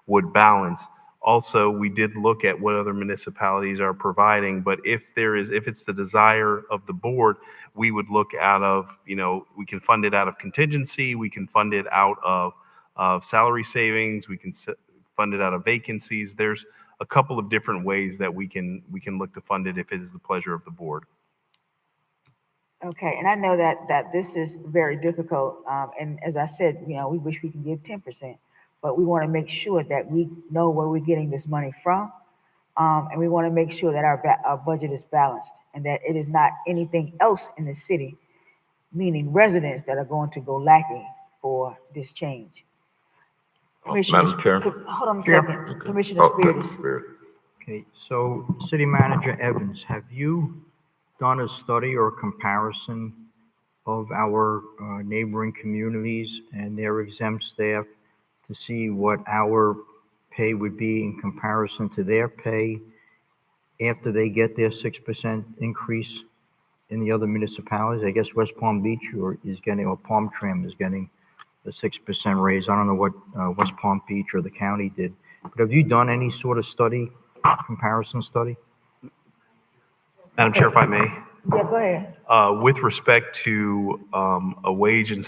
would balance. Also, we did look at what other municipalities are providing, but if it's the desire of the board, we would look out of, we can fund it out of contingency, we can fund it out of salary savings, we can fund it out of vacancies. There's a couple of different ways that we can look to fund it if it is the pleasure of the board. Okay, and I know that this is very difficult. And as I said, we wish we could give 10%, but we want to make sure that we know where we're getting this money from. And we want to make sure that our budget is balanced and that it is not anything else in the city, meaning residents that are going to go lacking for this change. Madam Chair. Hold on a Chair. second. Commissioner Spears. Okay, so City Manager Evans, have you done a study or comparison of our neighboring communities and their exempt staff to see what our pay would be in comparison to their pay after they get their 6% increase in the other municipalities? I guess West Palm Beach or Palm Tram is getting the 6% raise. I don't know what West Palm Beach or the county did, but have you done any sort of study, comparison study? Madam Chair, if I may. Yeah, go ahead. With respect to a wage and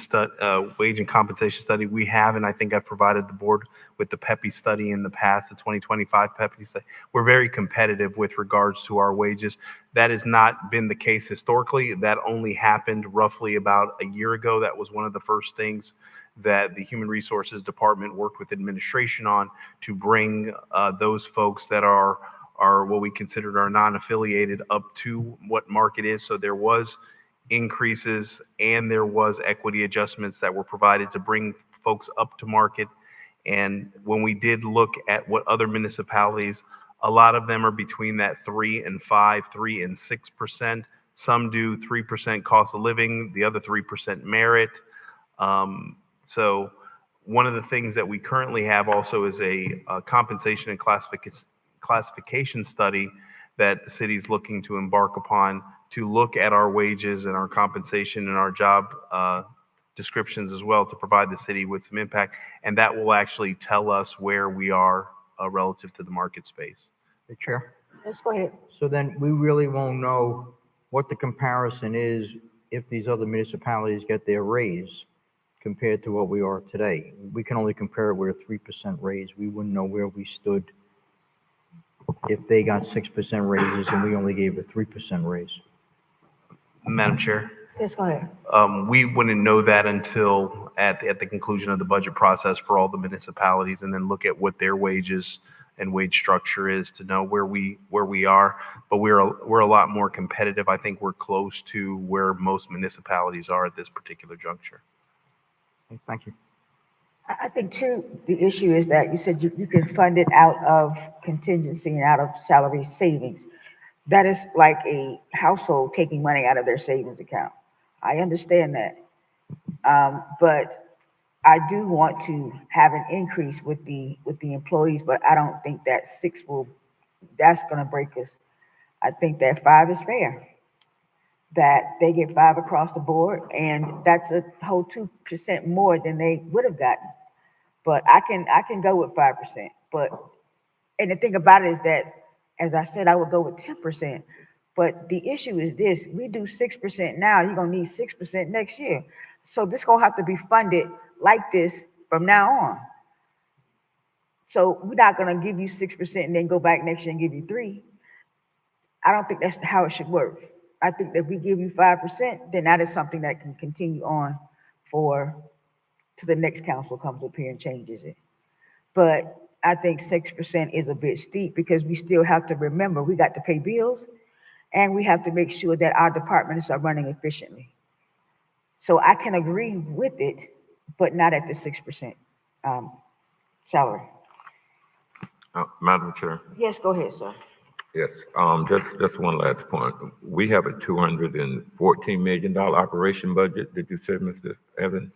compensation study, we have, and I think I've provided the board with the PEPI study in the past, the 2025 PEPI study. We're very competitive with regards to our wages. That has not been the case historically. That only happened roughly about a year ago. That was one of the first things that the Human Resources Department worked with administration on to bring those folks that are what we considered our non-affiliated up to what market is. So there was increases and there was equity adjustments that were provided to bring folks up to market. And when we did look at what other municipalities, a lot of them are between that 3 and 5, 3 and 6%. Some do 3% cost of living, the other 3% merit. So one of the things that we currently have also is a compensation and classification study that the city is looking to embark upon to look at our wages and our compensation and our job descriptions as well to provide the city with some impact. And that will actually tell us where we are relative to the market space. Hey, Chair? Let's go ahead. So then we really won't know what the comparison is if these other municipalities get their raise compared to what we are today. We can only compare it with a 3% raise. We wouldn't know where we stood if they got 6% raises and we only gave a 3% raise. Madam Chair? Yes, go ahead. We wouldn't know that until at the conclusion of the budget process for all the municipalities, and then look at what their wages and wage structure is to know where we are. But we're a lot more competitive. I think we're close to where most municipalities are at this particular juncture. Okay, thank you. I think too, the issue is that you said you can fund it out of contingency and out of salary savings. That is like a household taking money out of their savings account. I understand that. But I do want to have an increase with the employees, but I don't think that that's gonna break us. I think that 5 is fair. That they get 5 across the board, and that's a whole 2% more than they would have gotten. But I can go with 5%. But and the thing about it is that, as I said, I would go with 10%. But the issue is this: we do 6% now, you're gonna need 6% next year. So this gonna have to be funded like this from now on. So we're not gonna give you 6% and then go back next year and give you 3. I don't think that's how it should work. I think that if we give you 5%, then that is something that can continue on to the next council comes up here and changes it. But I think 6% is a bit steep because we still have to remember we got to pay bills and we have to make sure that our departments are running efficiently. So I can agree with it, but not at the 6% salary. Madam Chair? Yes, go ahead, sir. Yes, just one last point. We have a $214 million operation budget. Did you say, Mr. Evans?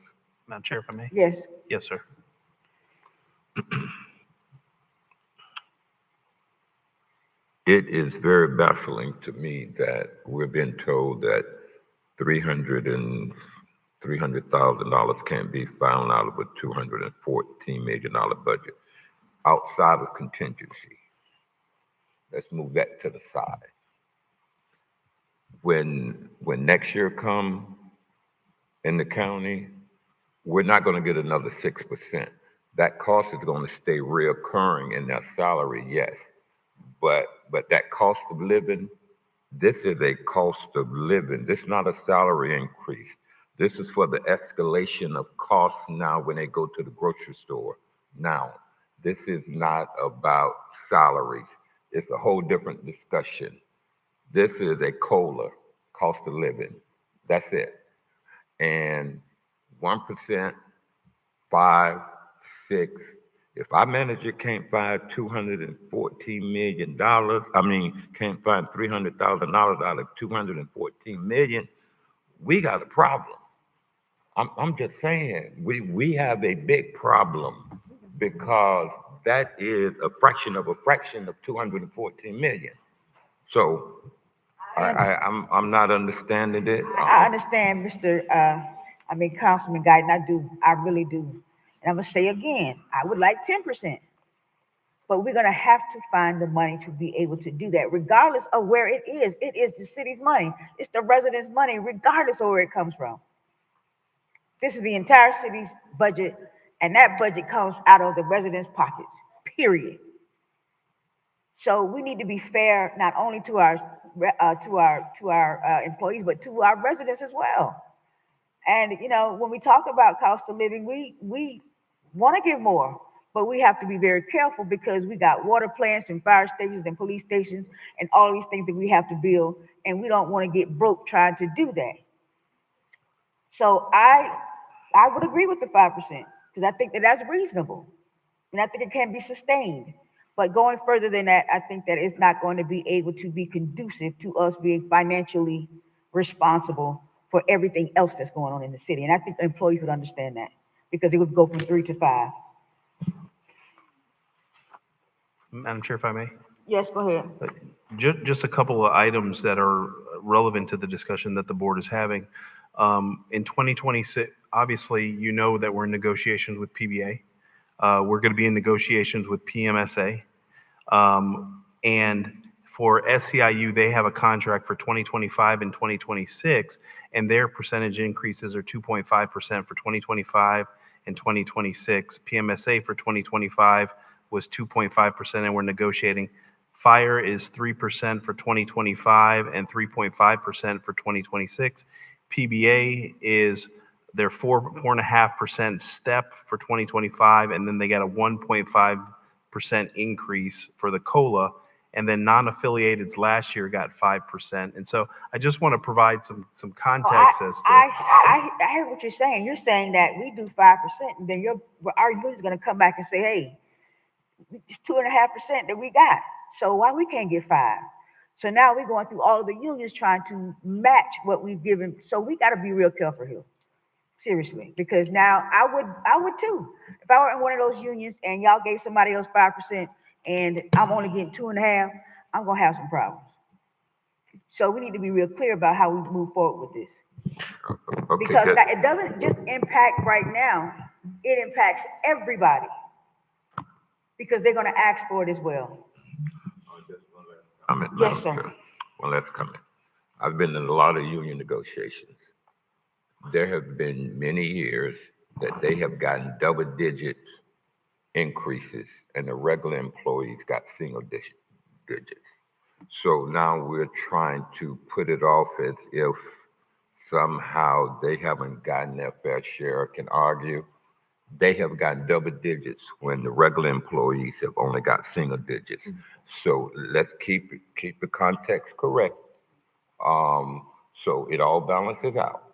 Madam Chair, if I may? Yes. Yes, sir. It is very baffling to me that we're being told that $300,000 can't be found out of a $214 million budget outside of contingency. Let's move that to the side. When next year come in the county, we're not going to get another 6%. That cost is going to stay reoccurring in their salary, yes. But that cost of living, this is a cost of living. This is not a salary increase. This is for the escalation of costs now when they go to the grocery store. Now, this is not about salaries. It's a whole different discussion. This is a COLA, cost of living. That's it. And 1%, 5, 6. If our manager can't find $214 million, can't find $300,000 out of $214 million, we got a problem. I'm just saying, we have a big problem because that is a fraction of $214 million. So I'm not understanding it. I understand, Mr. I mean, Councilman Guyton, I really do. And I'm gonna say again, I would like 10%. But we're gonna have to find the money to be able to do that, regardless of where it is. It is the city's money. It's the residents' money, regardless of where it comes from. This is the entire city's budget, and that budget comes out of the residents' pockets, period. So we need to be fair not only to our employees, but to our residents as well. And when we talk about cost of living, we want to give more, but we have to be very careful because we got water plants and fire stations and police stations and all these things that we have to build, and we don't want to get broke trying to do that. So I would agree with the 5% because I think that that's reasonable, and I think it can be sustained. But going further than that, I think that it's not going to be able to be conducive to us being financially responsible for everything else that's going on in the city. And I think employees would understand that because it would go from 3 to 5. Madam Chair, if I may. Yes, go ahead. Just a couple of items that are relevant to the discussion that the board is having. In 2026, obviously, you know that we're in negotiations with PBA. We're going to be in negotiations with PMSA. And for SCIU, they have a contract for 2025 and 2026, and their percentage increases are 2.5% for 2025 and 2026. PMSA for 2025 was 2.5%, and we're negotiating. Fire is 3% for 2025 and 3.5% for 2026. PBA is their 4.5% step for 2025, and then they got a 1.5% increase for the COLA, and then non-affiliateds last year got 5%. And so I just want to provide some context as to. I hear what you're saying. You're saying that we do 5%, and then our union is going to come back and say, hey, it's 2.5% that we got. So why we can't get 5? So now we're going through all of the unions trying to match what we've given. So we got to be real careful here. Seriously, because now I would too. If I were in one of those unions and y'all gave somebody else 5% and I'm only getting 2.5%, I'm gonna have some problems. So we need to be real clear about how we move forward with this. Okay, Because it doesn't just impact right now, it impacts everybody. Because they're gonna ask for it as well. Comment, Yes, Madam sir. Chair. Well, let's comment. I've been in a lot of union negotiations. There have been many years that they have gotten double-digit increases, and the regular employees got single digits. So now we're trying to put it off as if somehow they haven't gotten their fair share. Can argue they have gotten double digits when the regular employees have only got single digits. So let's keep the context correct. So it all balances out.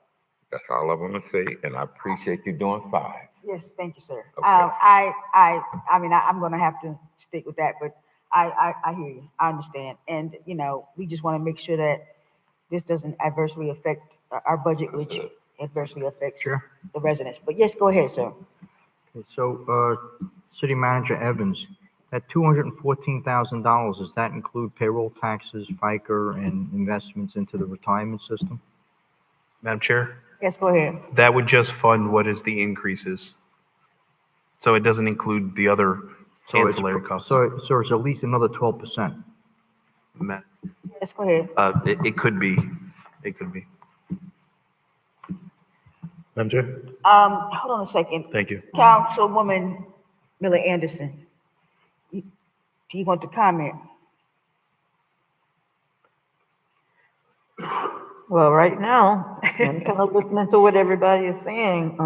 That's all I want to say, and I appreciate you doing 5. Yes, thank you, sir. Okay. I mean, I'm gonna have to stick with that, but I hear you. I understand, and we just want to make sure that this doesn't adversely affect our budget, which adversely affects the residents. But yes, go ahead, sir. Okay, so, City Manager Evans, that $214,000, does that include payroll taxes, FICA, and investments into the retirement system? Madam Chair? Yes, go ahead. That would just fund what is the increases. So it doesn't include the other ancillary costs. So it's at least another 12%. Yes, go ahead. It could be. It could be. Madam Chair? Hold on a second. Thank you. Councilwoman Miller Anderson, do you want to comment? Well, right now, I'm kind of listening to what everybody is saying,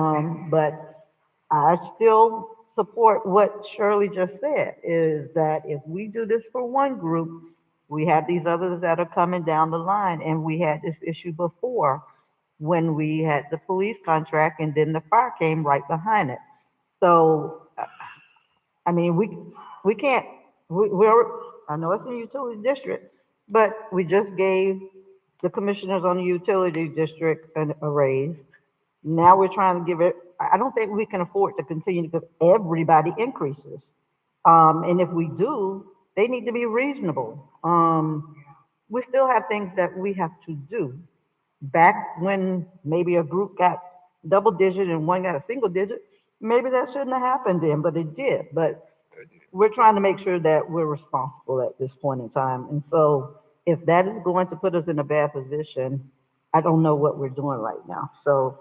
but I still support what Shirley just said, is that if we do this for one group, we have these others that are coming down the line, and we had this issue before when we had the police contract, and then the fire came right behind it. So, I mean, we can't, I know it's in the utility district, but we just gave the commissioners on the utility district a raise. Now we're trying to give it, I don't think we can afford to continue to give everybody increases. And if we do, they need to be reasonable. We still have things that we have to do. Back when maybe a group got double digit and one got a single digit, maybe that shouldn't have happened then, but it did. But we're trying to make sure that we're responsible at this point in time. And so if that is going to put us in a bad position, I don't know what we're doing right now. So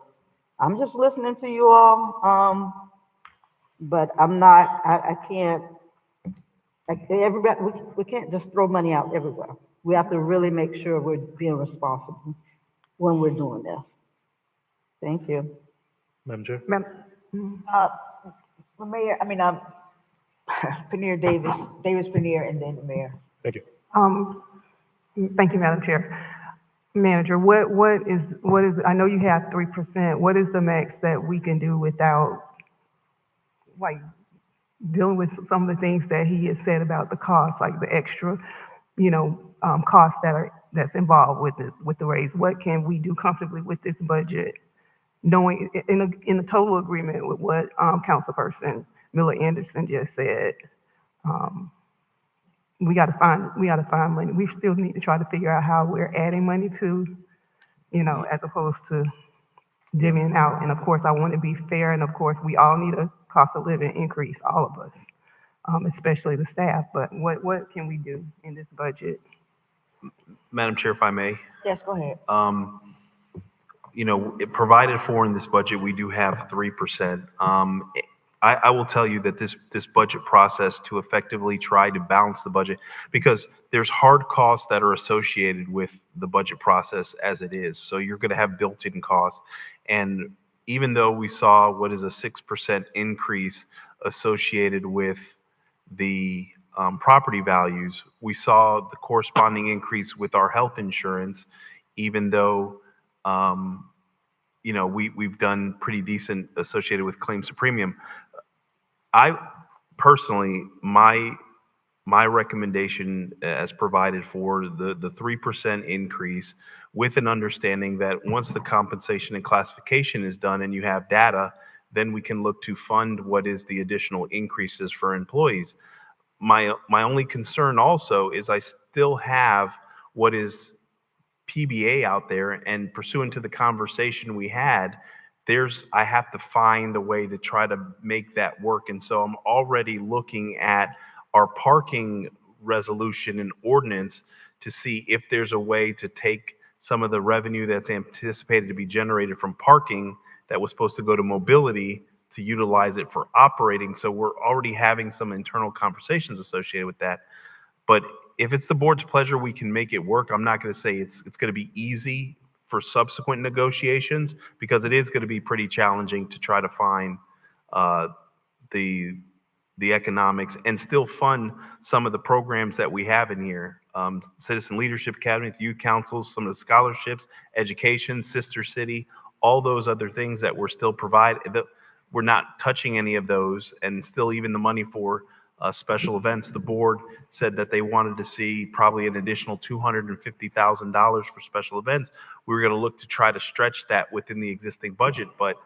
I'm just listening to you all. But I'm not, I can't, everybody, we can't just throw money out everywhere. We have to really make sure we're being responsible when we're doing this. Thank you. Madam Chair? Uh, Mayor, Paneer Davis Paneer, and then the mayor. Thank you. Thank you, Madam Chair. Manager, what is, I know you have 3%. What is the max that we can do without, like, dealing with some of the things that he has said about the cost, like the extra, costs that's involved with the raise? What can we do comfortably with this budget, knowing in a total agreement with what Councilperson Miller Anderson just said? We got to find money. We still need to try to figure out how we're adding money to, as opposed to divvying out. And of course, I want to be fair. And of course, we all need a cost of living increase, all of us, especially the staff. But what can we do in this budget? Madam Chair, if I may. Yes, go ahead. Provided for in this budget, we do have 3%. I will tell you that this budget process to effectively try to balance the budget, because there's hard costs that are associated with the budget process as it is. So you're going to have built-in costs. And even though we saw what is a 6% increase associated with the property values, we saw the corresponding increase with our health insurance, even though we've done pretty decent associated with claims to premium. I personally, my recommendation as provided for the 3% increase, with an understanding that once the compensation and classification is done and you have data, then we can look to fund what is the additional increases for employees. My only concern also is I still have what is PBA out there, and pursuant to the conversation we had, I have to find a way to try to make that work. And so I'm already looking at our parking resolution and ordinance to see if there's a way to take some of the revenue that's anticipated to be generated from parking that was supposed to go to mobility to utilize it for operating. So we're already having some internal conversations associated with that. But if it's the board's pleasure, we can make it work. I'm not going to say it's going to be easy for subsequent negotiations, because it is going to be pretty challenging to try to find the economics and still fund some of the programs that we have in here. Citizen Leadership Academy, youth councils, some of the scholarships, education, Sister City, all those other things that we're still providing. We're not touching any of those, and still even the money for special events. The board said that they wanted to see probably an additional $250,000 for special events. We were going to look to try to stretch that within the existing budget, but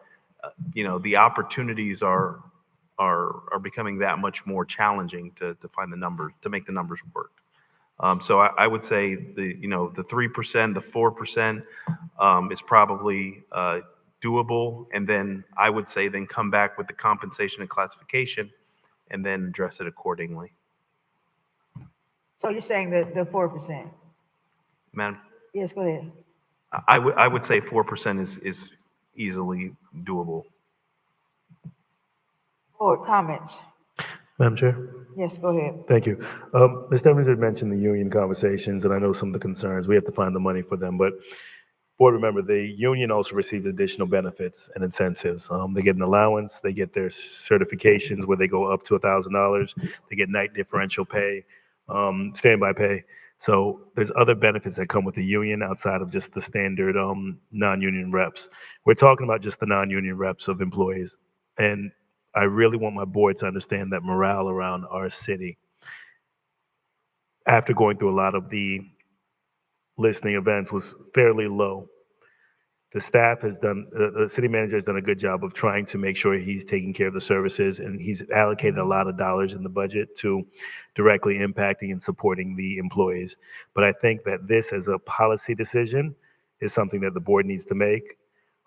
the opportunities are becoming that much more challenging to find the numbers, to make the numbers work. So I would say the 3%, the 4% is probably doable, and then I would say then come back with the compensation and classification, and then address it accordingly. So you're saying the 4%? Madam? Yes, go ahead. I would say 4% is easily doable. Board comments? Madam Chair? Yes, go ahead. Thank you. Ms. Evans had mentioned the union conversations, and I know some of the concerns. We have to find the money for them, but board, remember, the union also receives additional benefits and incentives. They get an allowance, they get their certifications where they go up to $1,000, they get night differential pay, standby pay. So there's other benefits that come with the union outside of just the standard non-union reps. We're talking about just the non-union reps of employees. And I really want my board to understand that morale around our city, after going through a lot of the listening events, was fairly low. The staff has done, the city manager has done a good job of trying to make sure he's taking care of the services, and he's allocated a lot of dollars in the budget to directly impacting and supporting the employees. But I think that this, as a policy decision, is something that the board needs to make.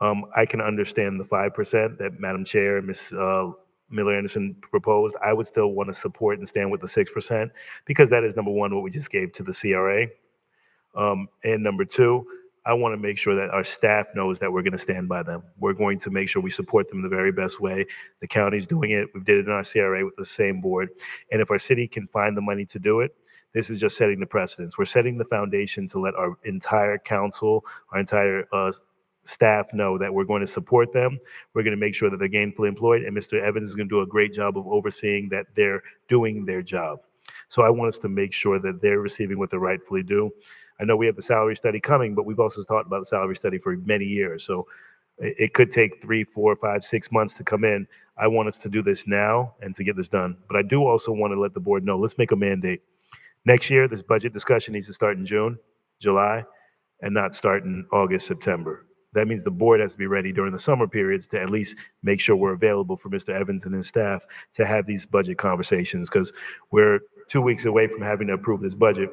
I can understand the 5% that Madam Chair and Ms. Miller Anderson proposed. I would still want to support and stand with the 6% because that is number one, what we just gave to the CRA. And number two, I want to make sure that our staff knows that we're going to stand by them. We're going to make sure we support them the very best way. The county's doing it. We did it in our CRA with the same board. And if our city can find the money to do it, this is just setting the precedence. We're setting the foundation to let our entire council, our entire staff know that we're going to support them. We're going to make sure that they're gainfully employed, and Mr. Evans is going to do a great job of overseeing that they're doing their job. So I want us to make sure that they're receiving what they rightfully do. I know we have the salary study coming, but we've also talked about the salary study for many years. So it could take 3, 4, 5, 6 months to come in. I want us to do this now and to get this done. But I do also want to let the board know, let's make a mandate. Next year, this budget discussion needs to start in June, July, and not start in August, September. That means the board has to be ready during the summer periods to at least make sure we're available for Mr. Evans and his staff to have these budget conversations, because we're 2 weeks away from having to approve this budget.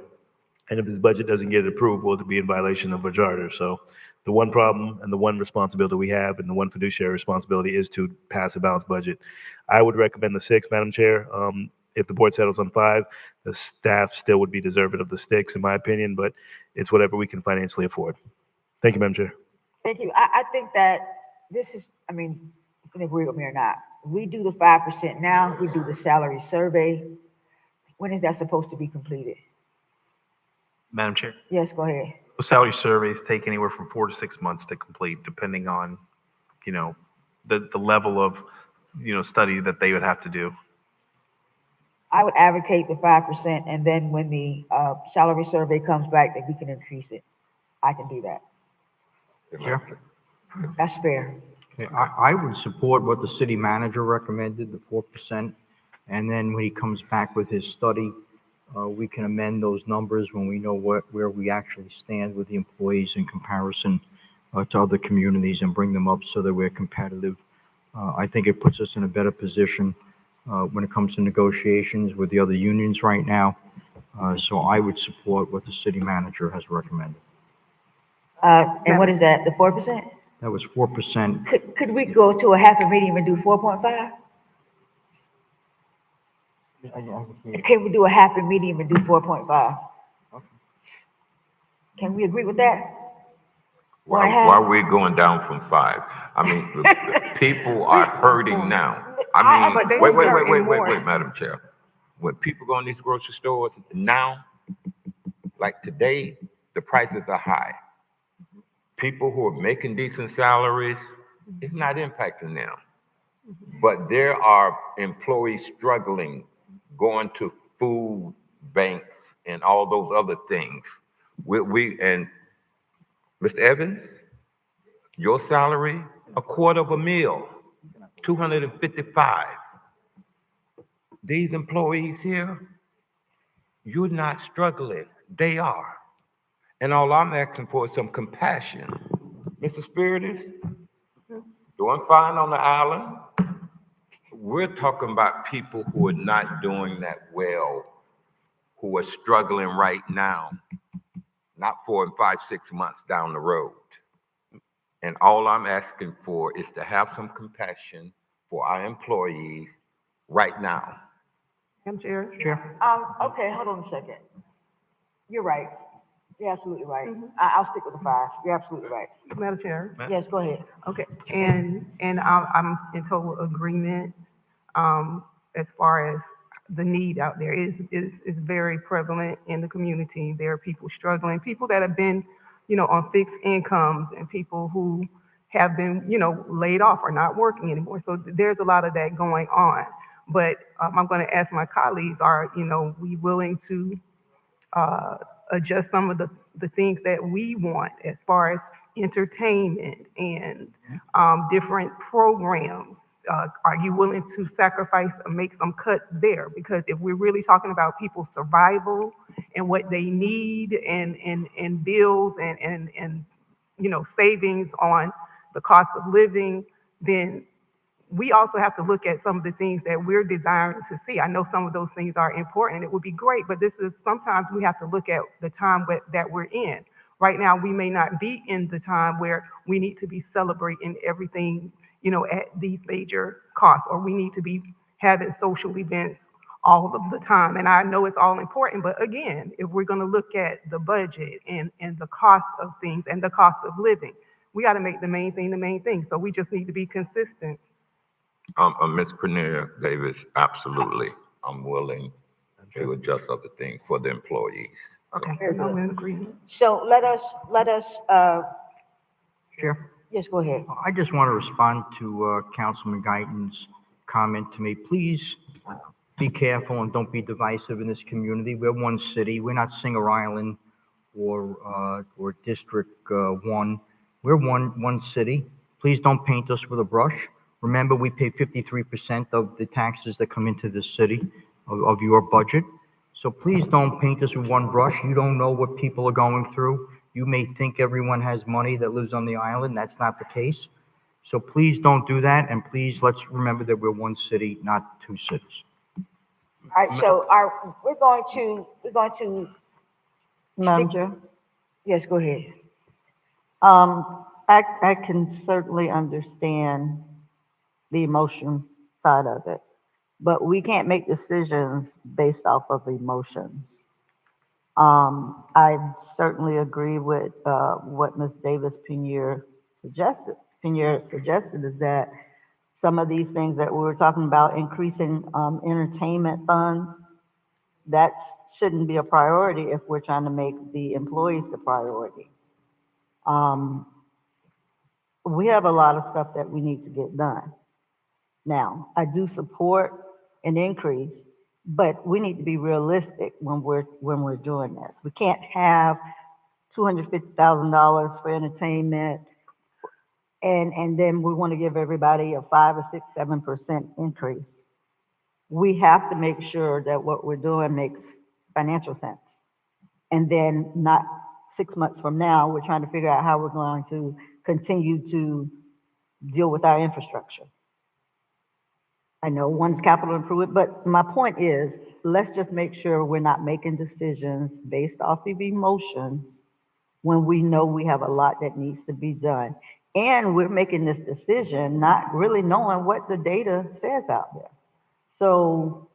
And if this budget doesn't get approved, we'll be in violation of our charter. So the one problem and the one responsibility we have and the one fiduciary responsibility is to pass a balanced budget. I would recommend the 6, Madam Chair. If the board settles on 5, the staff still would be deserving of the 6, in my opinion, but it's whatever we can financially afford. Thank you, Madam Chair. Thank you. I think that this is, I mean, you can agree with me or not. We do the 5% now, we do the salary survey. When is that supposed to be completed? Madam Chair, Yes, go ahead. the salary surveys take anywhere from 4 to 6 months to complete, depending on, the level of, study that they would have to do. I would advocate the 5%, and then when the salary survey comes back, that we can increase it. I can do that. Chair? That's fair. Okay, I would support what the city manager recommended, the 4%. And then when he comes back with his study, we can amend those numbers when we know where we actually stand with the employees in comparison to other communities and bring them up so that we're competitive. I think it puts us in a better position when it comes to negotiations with the other unions right now. So I would support what the city manager has recommended. And what is that, the 4%? That was 4%. Could we go to a half a medium and do 4.5? Can we do a half a medium and do 4.5? Can we agree with that? Why are we going down from 5? I mean, the people are hurting now. I mean, wait, Madam Chair. When people go in these grocery stores now, like today, the prices are high. People who are making decent salaries, it's not impacting them. But there are employees struggling, going to food banks and all those other things. And Mr. Evans, your salary, $250,000, $255. These employees here, you're not struggling. They are. And all I'm asking for is some compassion. Mr. Spirit is doing fine on the island. We're talking about people who are not doing that well, who are struggling right now, not 4 and 5, 6 months down the road. And all I'm asking for is to have some compassion for our employees right now. Madam Chair? Chair? Okay, hold on a second. You're right. You're absolutely right. I'll stick with the 5. You're absolutely right. Madam Chair? Yes, go ahead. Okay, and I'm in total agreement as far as the need out there is very prevalent in the community. There are people struggling, people that have been, on fixed incomes, and people who have been, laid off or not working anymore. So there's a lot of that going on. But I'm going to ask my colleagues, are we willing to adjust some of the things that we want as far as entertainment and different programs? Are you willing to sacrifice or make some cuts there? Because if we're really talking about people's survival and what they need and bills and savings on the cost of living, then we also have to look at some of the things that we're desiring to see. I know some of those things are important and it would be great, but sometimes we have to look at the time that we're in. Right now, we may not be in the time where we need to be celebrating everything, at these major costs, or we need to be having social events all of the time. And I know it's all important, but again, if we're gonna look at the budget and the cost of things and the cost of living, we gotta make the main thing the main thing. So we just need to be consistent. Ms. Cornelia Davis, absolutely. I'm willing to adjust other things for the employees. Okay, Very I'm good. in agreement. So let us, Chair, yes, go ahead. I just want to respond to Councilman Guyton's comment to me. Please be careful and don't be divisive in this community. We're one city. We're not Singer Island or District 1. We're one city. Please don't paint us with a brush. Remember, we pay 53% of the taxes that come into this city of your budget. So please don't paint us with one brush. You don't know what people are going through. You may think everyone has money that lives on the island. That's not the case. So please don't do that. And please, let's remember that we're one city, not two cities. All right, so we're going to, Madam Chair? yes, go ahead. I can certainly understand the emotion side of it, but we can't make decisions based off of emotions. I certainly agree with what Ms. Davis Pinheiro suggested is that some of these things that we were talking about, increasing entertainment funds, that shouldn't be a priority if we're trying to make the employees the priority. We have a lot of stuff that we need to get done. Now, I do support an increase, but we need to be realistic when we're doing this. We can't have $250,000 for entertainment and then we want to give everybody a 5 or 6, 7% increase. We have to make sure that what we're doing makes financial sense. And then not 6 months from now, we're trying to figure out how we're going to continue to deal with our infrastructure. I know one's capital improvement, but my point is, let's just make sure we're not making decisions based off of emotions when we know we have a lot that needs to be done. And we're making this decision not really knowing what the data says out there. So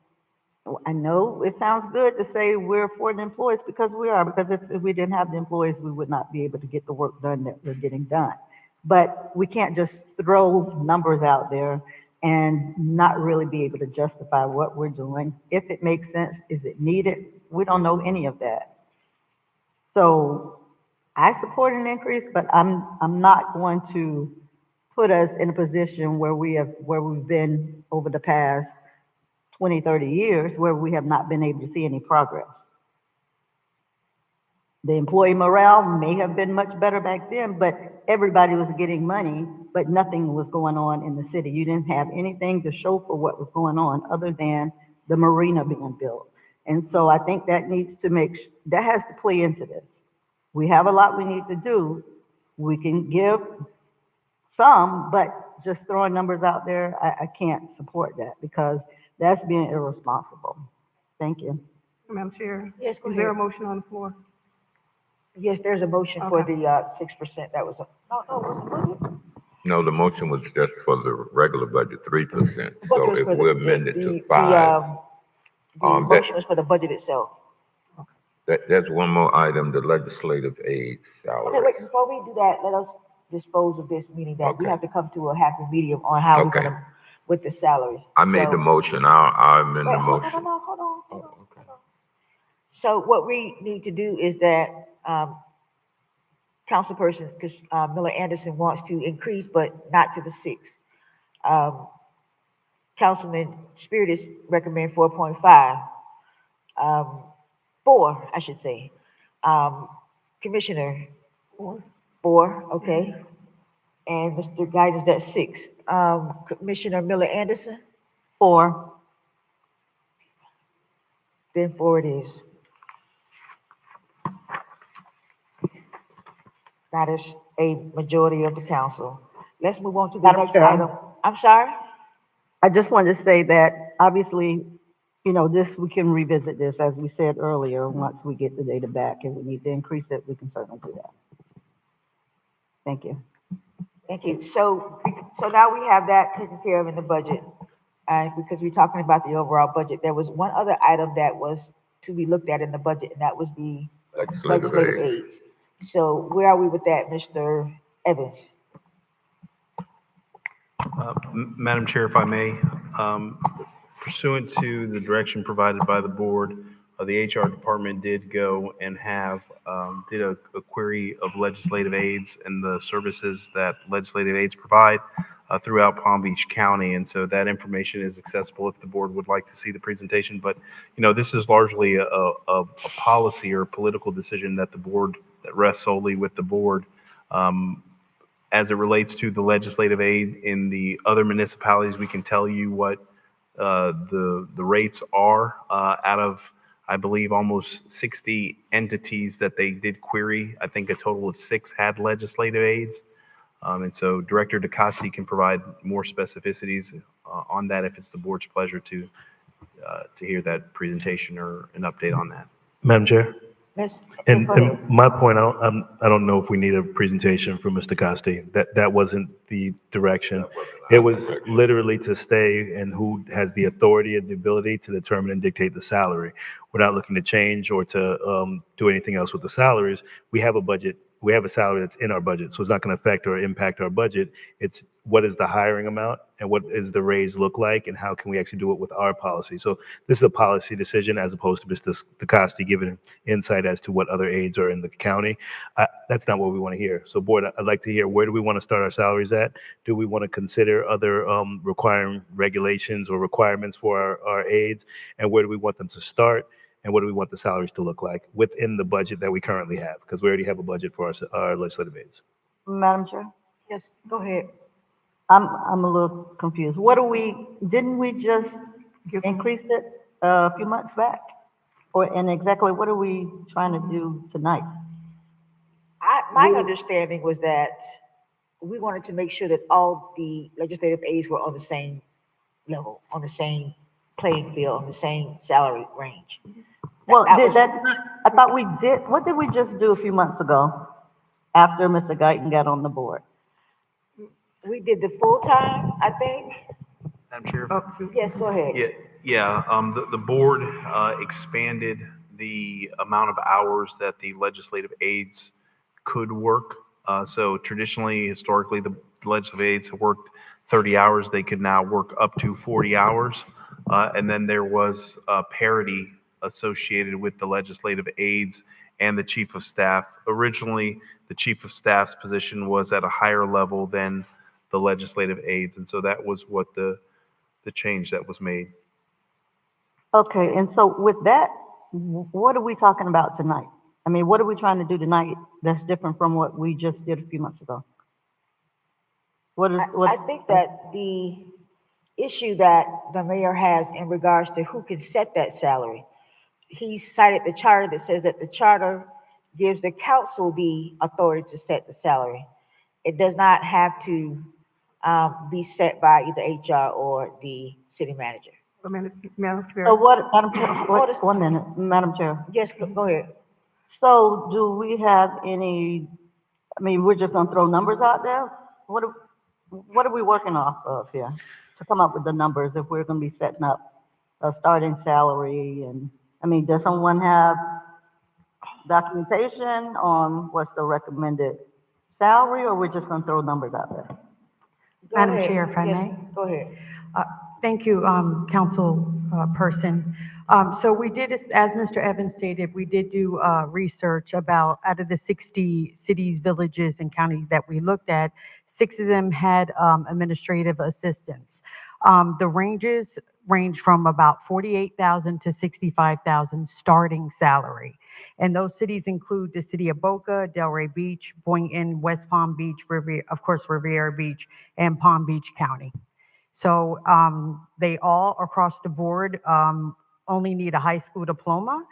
I know it sounds good to say we're for the employees because we are, because if we didn't have the employees, we would not be able to get the work done that we're getting done. But we can't just throw numbers out there and not really be able to justify what we're doing. If it makes sense, is it needed? We don't know any of that. So I support an increase, but I'm not going to put us in a position where we've been over the past 20, 30 years where we have not been able to see any progress. The employee morale may have been much better back then, but everybody was getting money, but nothing was going on in the city. You didn't have anything to show for what was going on other than the marina being built. And so I think that needs to that has to play into this. We have a lot we need to do. We can give some, but just throwing numbers out there, I can't support that because that's being irresponsible. Thank you. Madam Chair, Yes, go is there a ahead. motion on the floor? Yes, there's a motion for Okay. the 6%. That was, was it? No, the motion was just for the regular budget, 3%. Budget So was if for we amend it to the 5, motion was for the budget itself. there's one more item, the legislative aid Okay, salary. wait, before we do that, let us dispose of this, meaning that we Okay. have to come to a happy medium on how we're Okay. gonna, with the salaries. I made the So- motion, I'll amend the Wait, hold motion. on. So what we need to do is that, councilperson, because Miller Anderson wants to increase, but not to the 6. Councilman Spirit is recommend 4.5, 4, I should say. Commissioner, 4, okay. And Mr. Guidance, that's 6. Commissioner Miller Anderson, 4. then 4 it is. That is a majority of the council. Let's move on to the Madam next Chair. item. I'm sorry? I just wanted to say that obviously, you know, we can revisit this, as we said earlier, once we get the data back. If we need to increase it, we can certainly do that. Thank you. Thank you. So now we have that taken care of in the budget. Because we're talking about the overall budget, there was one other item that was to be looked at in the budget, and that was the legislative aids. So where are we with that, Mr. Evans? Madam Chair, if I may, pursuant to the direction provided by the board, the HR department did go and did a query of legislative aids and the services that legislative aids provide throughout Palm Beach County. And so that information is accessible if the board would like to see the presentation. But, this is largely a policy or political decision that rests solely with the board. As it relates to the legislative aid in the other municipalities, we can tell you what the rates are out of, I believe, almost 60 entities that they did query. I think a total of 6 had legislative aids. And so Director DeCoste can provide more specificities on that if it's the board's pleasure to hear that presentation or an update on that. Madam Chair? Yes. And my point, I don't know if we need a presentation from Mr. Costi. That wasn't the direction. It was literally to stay and who has the authority and the ability to determine and dictate the salary. We're not looking to change or to do anything else with the salaries. We have a budget. We have a salary that's in our budget, so it's not going to affect or impact our budget. It's what is the hiring amount and what is the raise look like and how can we actually do it with our policy. So this is a policy decision as opposed to Mr. DeCoste giving insight as to what other aides are in the county. That's not what we want to hear. So board, I'd like to hear, where do we want to start our salaries at? Do we want to consider other requiring regulations or requirements for our aides? And where do we want them to start? And what do we want the salaries to look like within the budget that we currently have? Because we already have a budget for our legislative aides. Madam Chair? Yes, go ahead. I'm a little confused. Didn't we just increase it a few months back? And exactly what are we trying to do tonight? My understanding was that we wanted to make sure that all the legislative aides were on the same level, on the same playing field, on the same salary range. Well, I thought we did, what did we just do a few months ago after Mr. Guyton got on the board? We did the full-time, I think. Madam Chair? Yes, go ahead. Yeah. The board expanded the amount of hours that the legislative aides could work. So traditionally, historically, the legislative aides have worked 30 hours. They could now work up to 40 hours. And then there was parity associated with the legislative aides and the chief of staff. Originally, the chief of staff's position was at a higher level than the legislative aides. And so that was what the change that was made. Okay, and so with that, what are we talking about tonight? I mean, what are we trying to do tonight that's different from what we just did a few months ago? I think that the issue that the mayor has in regards to who can set that salary, he cited the charter that says that the charter gives the council the authority to set the salary. It does not have to be set by either HR or the city manager. Madam Chair. So Madam Chair, 1 minute, Madam Chair. Yes, go ahead. So do we have any, I mean, we're just gonna throw numbers out there? What are we working off of here to come up with the numbers if we're gonna be setting up a starting salary? And, I mean, does someone have documentation on what's the recommended salary, or we're just gonna throw numbers out there? Madam Chair, if I may. Go ahead. Thank you, council person. So we did, as Mr. Evans stated, we did do research about, out of the 60 cities, villages, and counties that we looked at, 6 of them had administrative assistants. The ranges range from about $48,000 to $65,000 starting salary. And those cities include the city of Boca, Delray Beach, Boynton, West Palm Beach, Riviera Beach, and Palm Beach County. So they all across the board only need a high school diploma.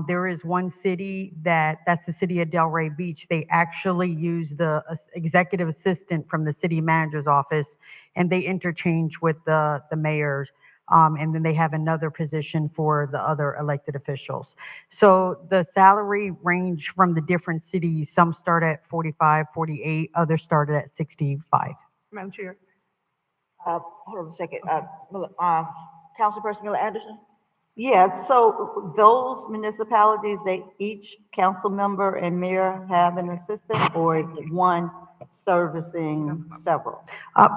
There is one city that's the city of Delray Beach. They actually use the executive assistant from the city manager's office, and they interchange with the mayor's And then they have another position for the other elected officials. So the salary range from the different cities, some start at 45, 48, others started at 65. Madam Chair. Hold on a second. Councilperson Miller Anderson? Yeah, so those municipalities, they each council member and mayor have an assistant, or it's one servicing several? Uh,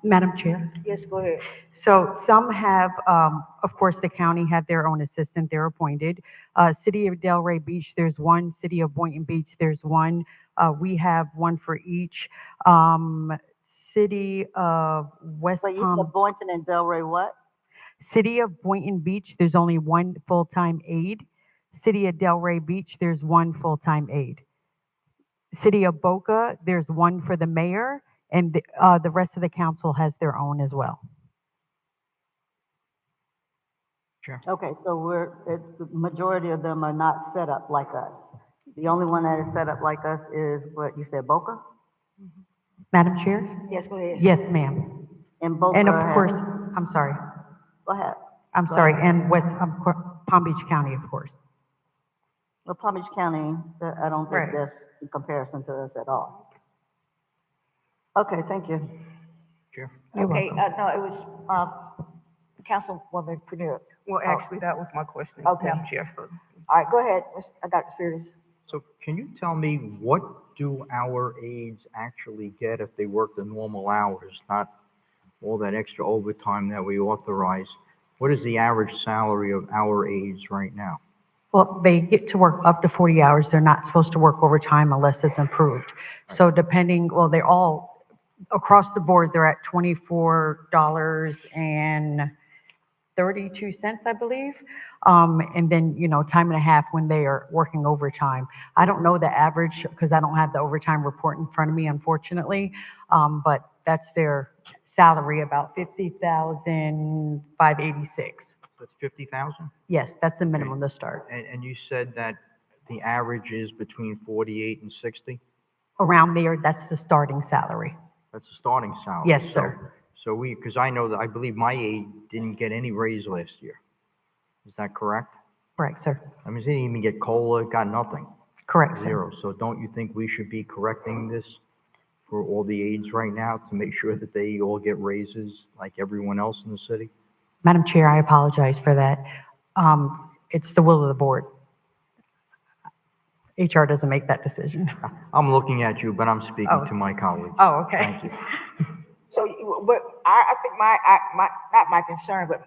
Madam Chair. Yes, go ahead. So some have, of course, the county have their own assistant, they're appointed. City of Delray Beach, there's one. City of Boynton Beach, there's one. We have one for each. City of West So you Palm. said Boynton and Delray what? City of Boynton Beach, there's only one full-time aide. City of Delray Beach, there's one full-time aide. City of Boca, there's one for the mayor, and the rest of the council has their own as well. Sure. Okay, so the majority of them are not set up like us. The only one that is set up like us is what you said, Boca? Madam Chair? Yes, go ahead. Yes, ma'am. And Boca And of has- course, I'm sorry. Go ahead. I'm Go sorry, ahead. and Palm Beach County, of course. Well, Palm Beach County, I don't think Right. that's in comparison to us at all. Okay, thank you. Sure. You're Okay, welcome. no, it was, Councilwoman Premier. Well, actually, that was my question, Okay. Madam Chair, so. All right, go ahead, Dr. Spears. So can you tell me what do our aides actually get if they work the normal hours, not all that extra overtime that we authorize? What is the average salary of our aides right now? Well, they get to work up to 40 hours. They're not supposed to work overtime unless it's improved. So depending, well, they're all, across the board, they're at $24.32, I believe. And then, time and a half when they are working overtime. I don't know the average because I don't have the overtime report in front of me, unfortunately. But that's their salary, about $50,586. That's 50,000? Yes, that's the minimum to start. And you said that the average is between 48 and 60? Around there, that's the starting salary. That's the starting salary? Yes, So- sir. So because I know that, I believe my aide didn't get any raise last year. Is that correct? Correct, sir. I mean, she didn't even get COLA, got nothing. Correct, sir. Zero. So don't you think we should be correcting this for all the aides right now to make sure that they all get raises like everyone else in the city? Madam Chair, I apologize for that. It's the will of the board. HR doesn't make that decision. I'm looking at you, but I'm speaking to my colleagues. Oh, okay. Thank you. So, but I think not my concern, but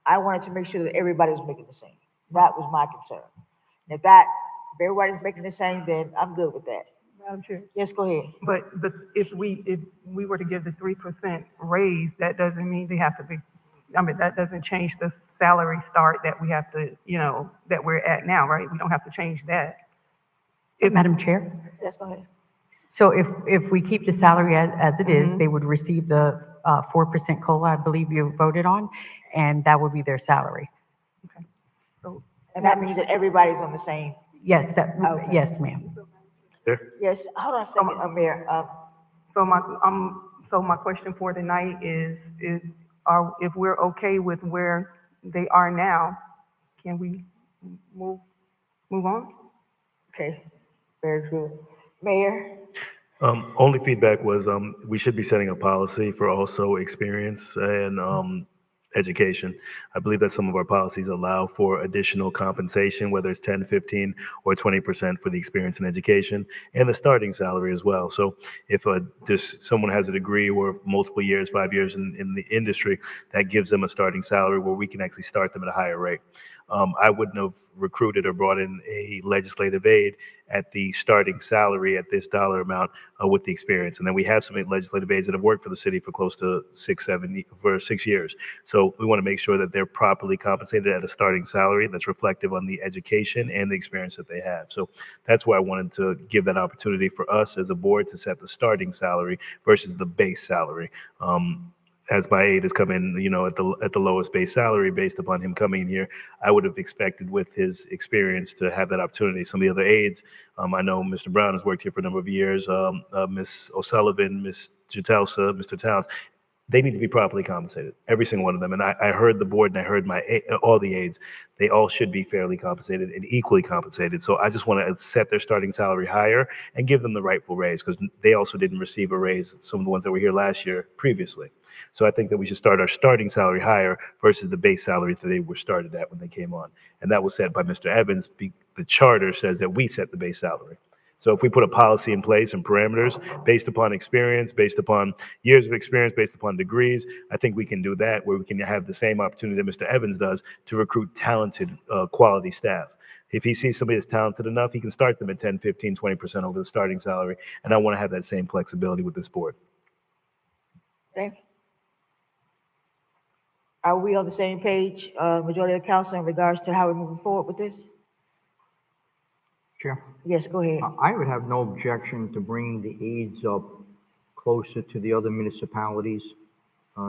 I wanted to make sure that everybody was making the same. That was my concern. And if everybody's making the same, then I'm good with that. Madam Chair. Yes, go ahead. But if we were to give the 3% raise, that doesn't mean they have to be, that doesn't change the salary start that we have to, that we're at now, right? We don't have to change that. Madam Chair? Yes, go ahead. So if we keep the salary as it is, they would receive the 4% COLA, I believe you voted on, and that would be their salary. And that means that everybody's on the same. Yes, Okay. yes, ma'am. Yes, hold on a second, Mayor. So my question for tonight is if we're okay with where they are now, can we move on? Okay, very good. Mayor? Only feedback was, we should be setting a policy for also experience and, education. I believe that some of our policies allow for additional compensation, whether it's 10, 15, or 20% for the experience and education, and the starting salary as well. So if someone has a degree or multiple years, 5 years in the industry, that gives them a starting salary where we can actually start them at a higher rate. I wouldn't have recruited or brought in a legislative aide at the starting salary at this dollar amount with the experience. And then we have some legislative aides that have worked for the city for close to 6 years. So we want to make sure that they're properly compensated at a starting salary that's reflective on the education and the experience that they have. So that's why I wanted to give that opportunity for us as a board to set the starting salary versus the base salary. As my aide has come in, at the lowest base salary based upon him coming in here, I would have expected with his experience to have that opportunity. Some of the other aides, I know Mr. Brown has worked here for a number of years, Ms. O'Sullivan, Ms. Jutelsa, Mr. Towns, they need to be properly compensated, every single one of them. And I heard the board and I heard all the aides. They all should be fairly compensated and equally compensated. So I just want to set their starting salary higher and give them the rightful raise, because they also didn't receive a raise, some of the ones that were here last year previously. So I think that we should start our starting salary higher versus the base salary that they were started at when they came on. And that was set by Mr. Evans. The charter says that we set the base salary. So if we put a policy in place and parameters based upon experience, based upon years of experience, based upon degrees, I think we can do that, where we can have the same opportunity that Mr. Evans does to recruit talented, quality staff. If he sees somebody that's talented enough, he can start them at 10, 15, 20% over the starting salary. And I want to have that same flexibility with this board. Okay. Are we on the same page, majority of the council, in regards to how we're moving forward with this? Chair, Yes, go ahead. I would have no objection to bringing the aides up closer to the other municipalities.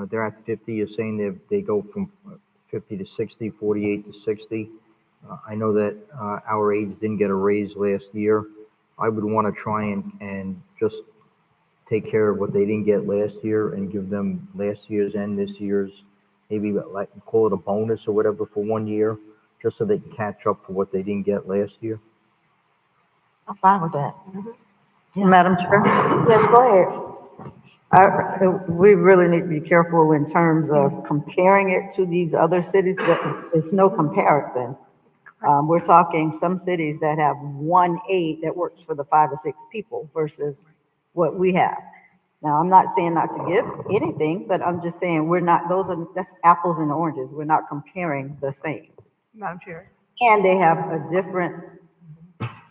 They're at 50, you're saying they go from 50 to 60, 48 to 60. I know that our aides didn't get a raise last year. I would want to try and just take care of what they didn't get last year and give them last year's and this year's, maybe like call it a bonus or whatever for 1 year, just so they can catch up for what they didn't get last year. I'm fine with that. Madam Chair? Yes, go ahead. We really need to be careful in terms of comparing it to these other cities. It's no comparison. We're talking some cities that have one aide that works for the 5 or 6 people versus what we have. Now, I'm not saying not to give anything, but I'm just saying that's apples and oranges. We're not comparing the same. Madam Chair. And they have a different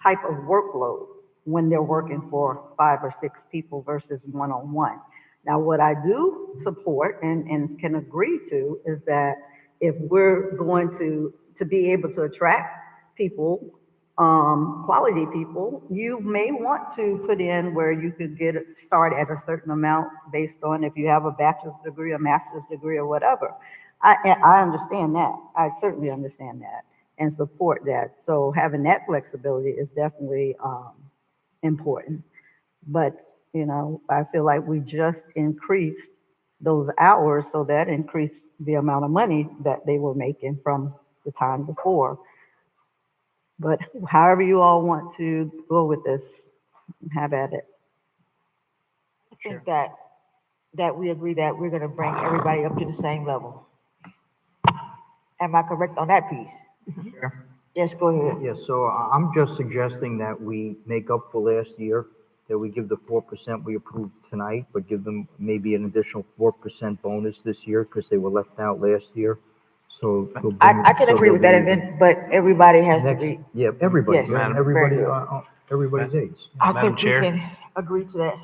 type of workload when they're working for 5 or 6 people versus one-on-one. Now, what I do support and can agree to is that if we're going to be able to attract people, quality people, you may want to put in where you could start at a certain amount based on if you have a bachelor's degree, a master's degree, or whatever. I understand that. I certainly understand that and support that. So having that flexibility is definitely important. But, I feel like we just increased those hours, so that increased the amount of money that they were making from the time before. But however you all want to go with this, have at it. I think that we agree that we're going to bring everybody up to the same level. Am I correct on that piece? Chair? Yes, go ahead. Yes, so I'm just suggesting that we make up for last year, that we give the 4% we approved tonight, but give them maybe an additional 4% bonus this year because they were left out last year. So I can agree with that, and then, but everybody has to be. Yeah, everybody, Yes, yeah, very good. everybody's aides. I Madam think we Chair. can agree to that.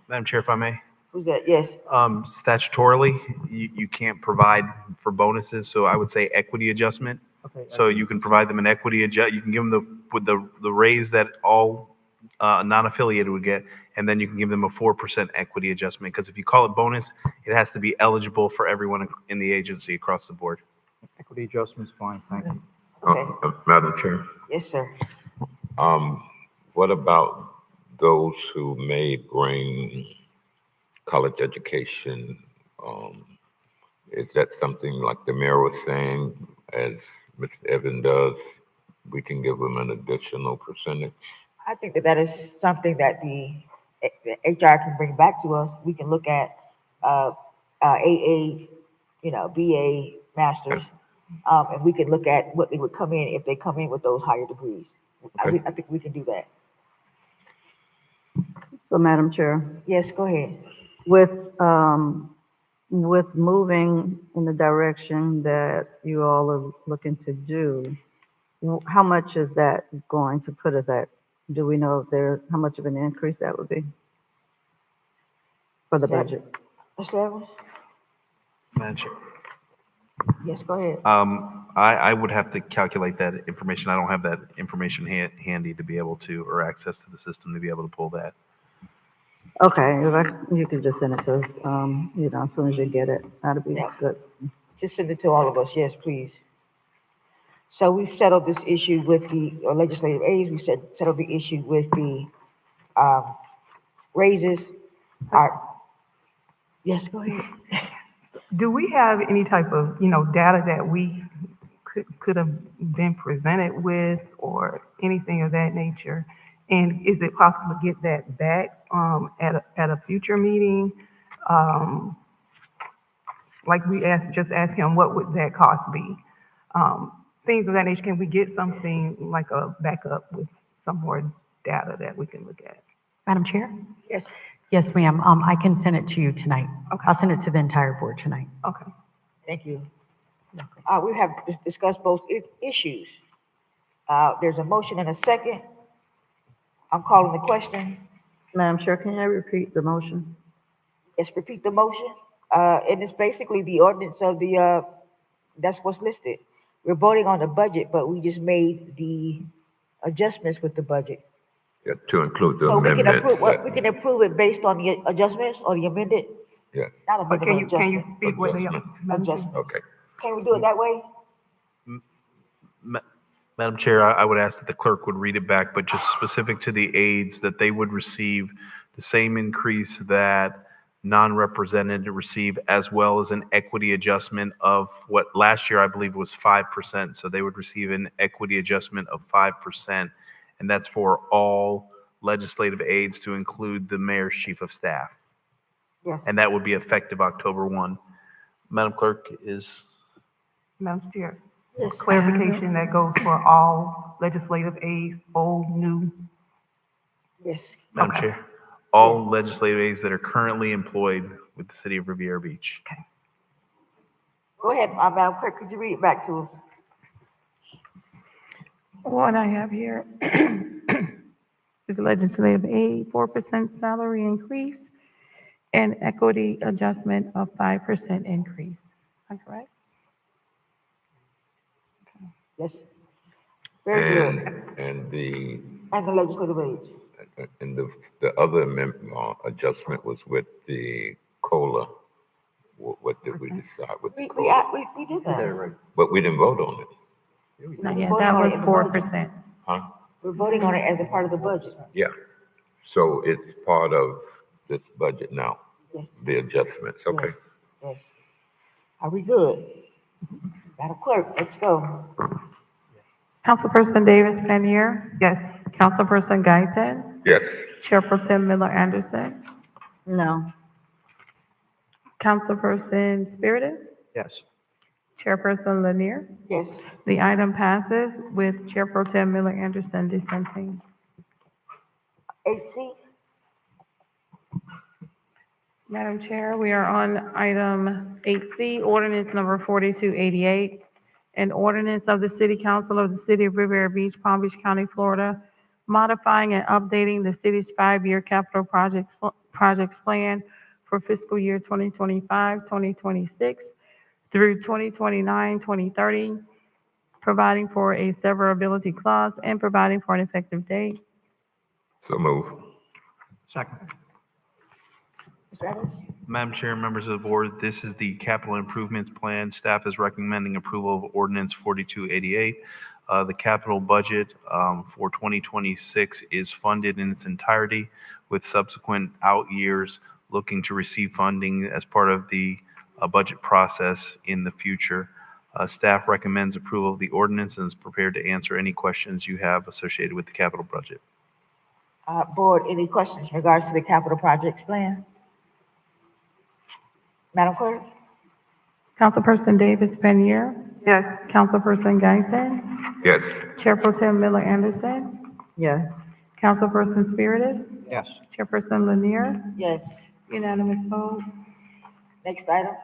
Madam Chair, if I may. Who's that? Yes. Statutorily, you can't provide for bonuses, so I would say equity adjustment. Okay. So you can provide them an equity you can give them the raise that all non-affiliated would get, and then you can give them a 4% equity adjustment, because if you call it bonus, it has to be eligible for everyone in the agency across the board. Equity adjustment's fine, thank you. Okay. Madam Chair, Yes, sir. what about those who may bring college education? Is that something like the mayor was saying, as Mr. Evans does, we can give them an additional percentage? I think that is something that the HR can bring back to us. We can look at AA, BA, masters, and we can look at what they would come in if they come in with those higher degrees. Okay. I think we can do that. So, Madam Chair, Yes, go ahead. with moving in the direction that you all are looking to do, how much is that going to put us at? Do we know how much of an increase that would be for the budget? Mr. Evans? Madam Chair. Yes, go ahead. I would have to calculate that information. I don't have that information handy to be able to, or access to the system to be able to pull that. Okay, you can just send it to us, as soon as you get it. That'd be good. Just send it to all of us, yes, please. So we've settled this issue with the legislative aides. We settled the issue with the raises. Yes, go ahead. Do we have any type of, data that we could have been presented with or anything of that nature? And is it possible to get that back, at a future meeting? Um, like we just asked him, what would that cost be? Things of that nature. Can we get something like a backup with some more data that we can look at? Madam Chair? Yes. Yes, ma'am. I can send it to you tonight. Okay. I'll send it to the entire board tonight. Okay. Thank you. We have discussed both issues. There's a motion and a second. I'm calling the question. Madam Chair, can you repeat the motion? Yes, repeat the motion. And it's basically the ordinance of the, that's what's listed. We're voting on the budget, but we just made the adjustments with the budget. Yeah, to include the So we can amendments. approve, we can approve it based on the adjustments or the amended? Yeah. Not But amended, can you adjustment. speak what they are? Adjustment. Okay. Can we do it that way? Madam Chair, I would ask that the clerk would read it back, but just specific to the aides, that they would receive the same increase that non-represented receive, as well as an equity adjustment of what last year I believe was 5%. So they would receive an equity adjustment of 5%, and that's for all legislative aides to include the mayor's chief of staff. Yes. And that would be effective October 1. Madam Clerk is. Madam Chair, Yes. clarification that goes for all legislative aides, old, new. Yes. Madam Okay. Chair, all legislative aides that are currently employed with the city of Riviera Beach. Go ahead, Madam Clerk, could you read it back to us? What I have here is legislative aid, 4% salary increase, and equity adjustment of 5% increase. Is that correct? Yes. Very good. And the, And the legislative age. and the other amendment, adjustment was with the COLA. What did we decide with the COLA? We did that. But we didn't vote on it. Not yet, that was 4%. Huh? We're voting on it as a part of the budget. Yeah. So it's part of this budget now, Yes. the adjustments, okay. Yes. Are we good? Madam Clerk, let's go. Councilperson Davis Panier, Yes. Councilperson Guyton, Yes. Chair Pro Tem Miller Anderson, No. Councilperson Spiritus, Yes. Chairperson Lanier. Yes. The item passes with Chair Pro Tem Miller Anderson dissenting. 8C. Madam Chair, we are on item 8C, ordinance number 4288, an ordinance of the City Council of the City of Riviera Beach, Palm Beach County, Florida, modifying and updating the city's 5-year capital projects plan for fiscal year 2025, 2026 through 2029, 2030, providing for a severability clause and providing for an effective date. So move. Second. Mr. Evans? Madam Chair, members of the board, this is the capital improvements plan. Staff is recommending approval of ordinance 4288. The capital budget for 2026 is funded in its entirety, with subsequent out years looking to receive funding as part of the budget process in the future. Staff recommends approval of the ordinance and is prepared to answer any questions you have associated with the capital budget. Board, any questions in regards to the capital projects plan? Madam Clerk? Councilperson Davis Panier, Yes. Councilperson Guyton, Yes. Chair Pro Tem Miller Anderson, Yes. Councilperson Spiritus, Yes. Chairperson Lanier, Yes. unanimous vote. Next item.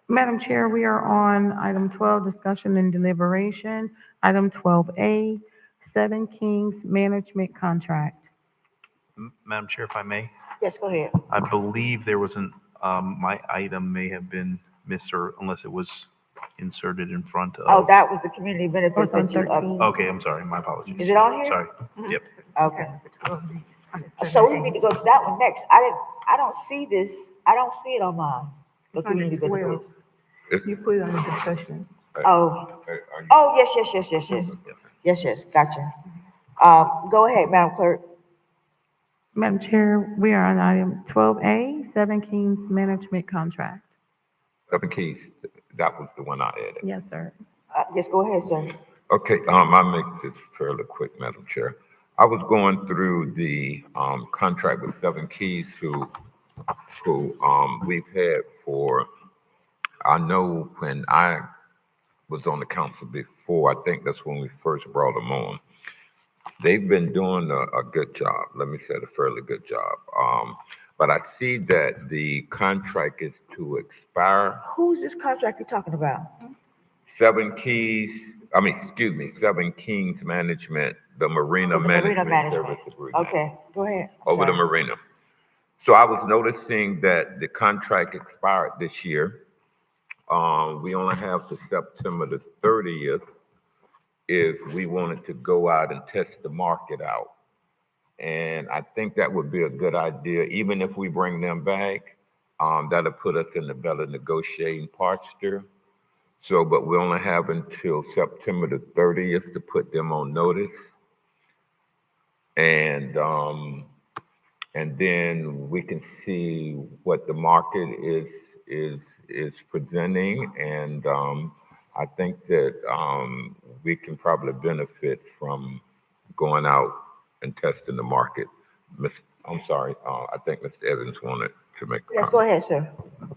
Madam Chair, we are on item 12, discussion and deliberation. Item 12A, Seven Kings Management Contract. Madam Chair, if I may, Yes, go ahead. I believe there was my item may have been missed, or unless it was inserted in front of. Oh, that was the community benefits It's on that you, 13. Okay, I'm sorry, my apologies. Is it on here? Sorry, yep. Okay. So we need to go to that one next. I don't see this, I don't see it on mine. The It's on community the 12. benefits. You put it on the discussion. Oh, yes. Yes, gotcha. Go ahead, Madam Clerk. Madam Chair, we are on item 12A, Seven Kings Management Contract. Seven Keys, that was the one I added. Yes, sir. Yes, go ahead, sir. Okay, I'll make this fairly quick, Madam Chair. I was going through the contract with Seven Keys, who we've had for, I know when I was on the council before, I think that's when we first brought them on. They've been doing a good job. Let me say a fairly good job. But I see that the contract is to expire. Who's this contract you're talking about? Seven Kings Management, the Marina Oh, the Marina Management Management. Service Agreement. Okay, go ahead. Over the Sorry. marina. So I was noticing that the contract expired this year. We only have to September the 30th if we wanted to go out and test the market out. And I think that would be a good idea, even if we bring them back, that'll put us in a better negotiating posture. So, but we only have until September the 30th to put them on notice. And then we can see what the market is presenting. And I think that we can probably benefit from going out and testing the market. I'm sorry, I think Mr. Evans wanted to make a Yes, comment. go ahead, sir.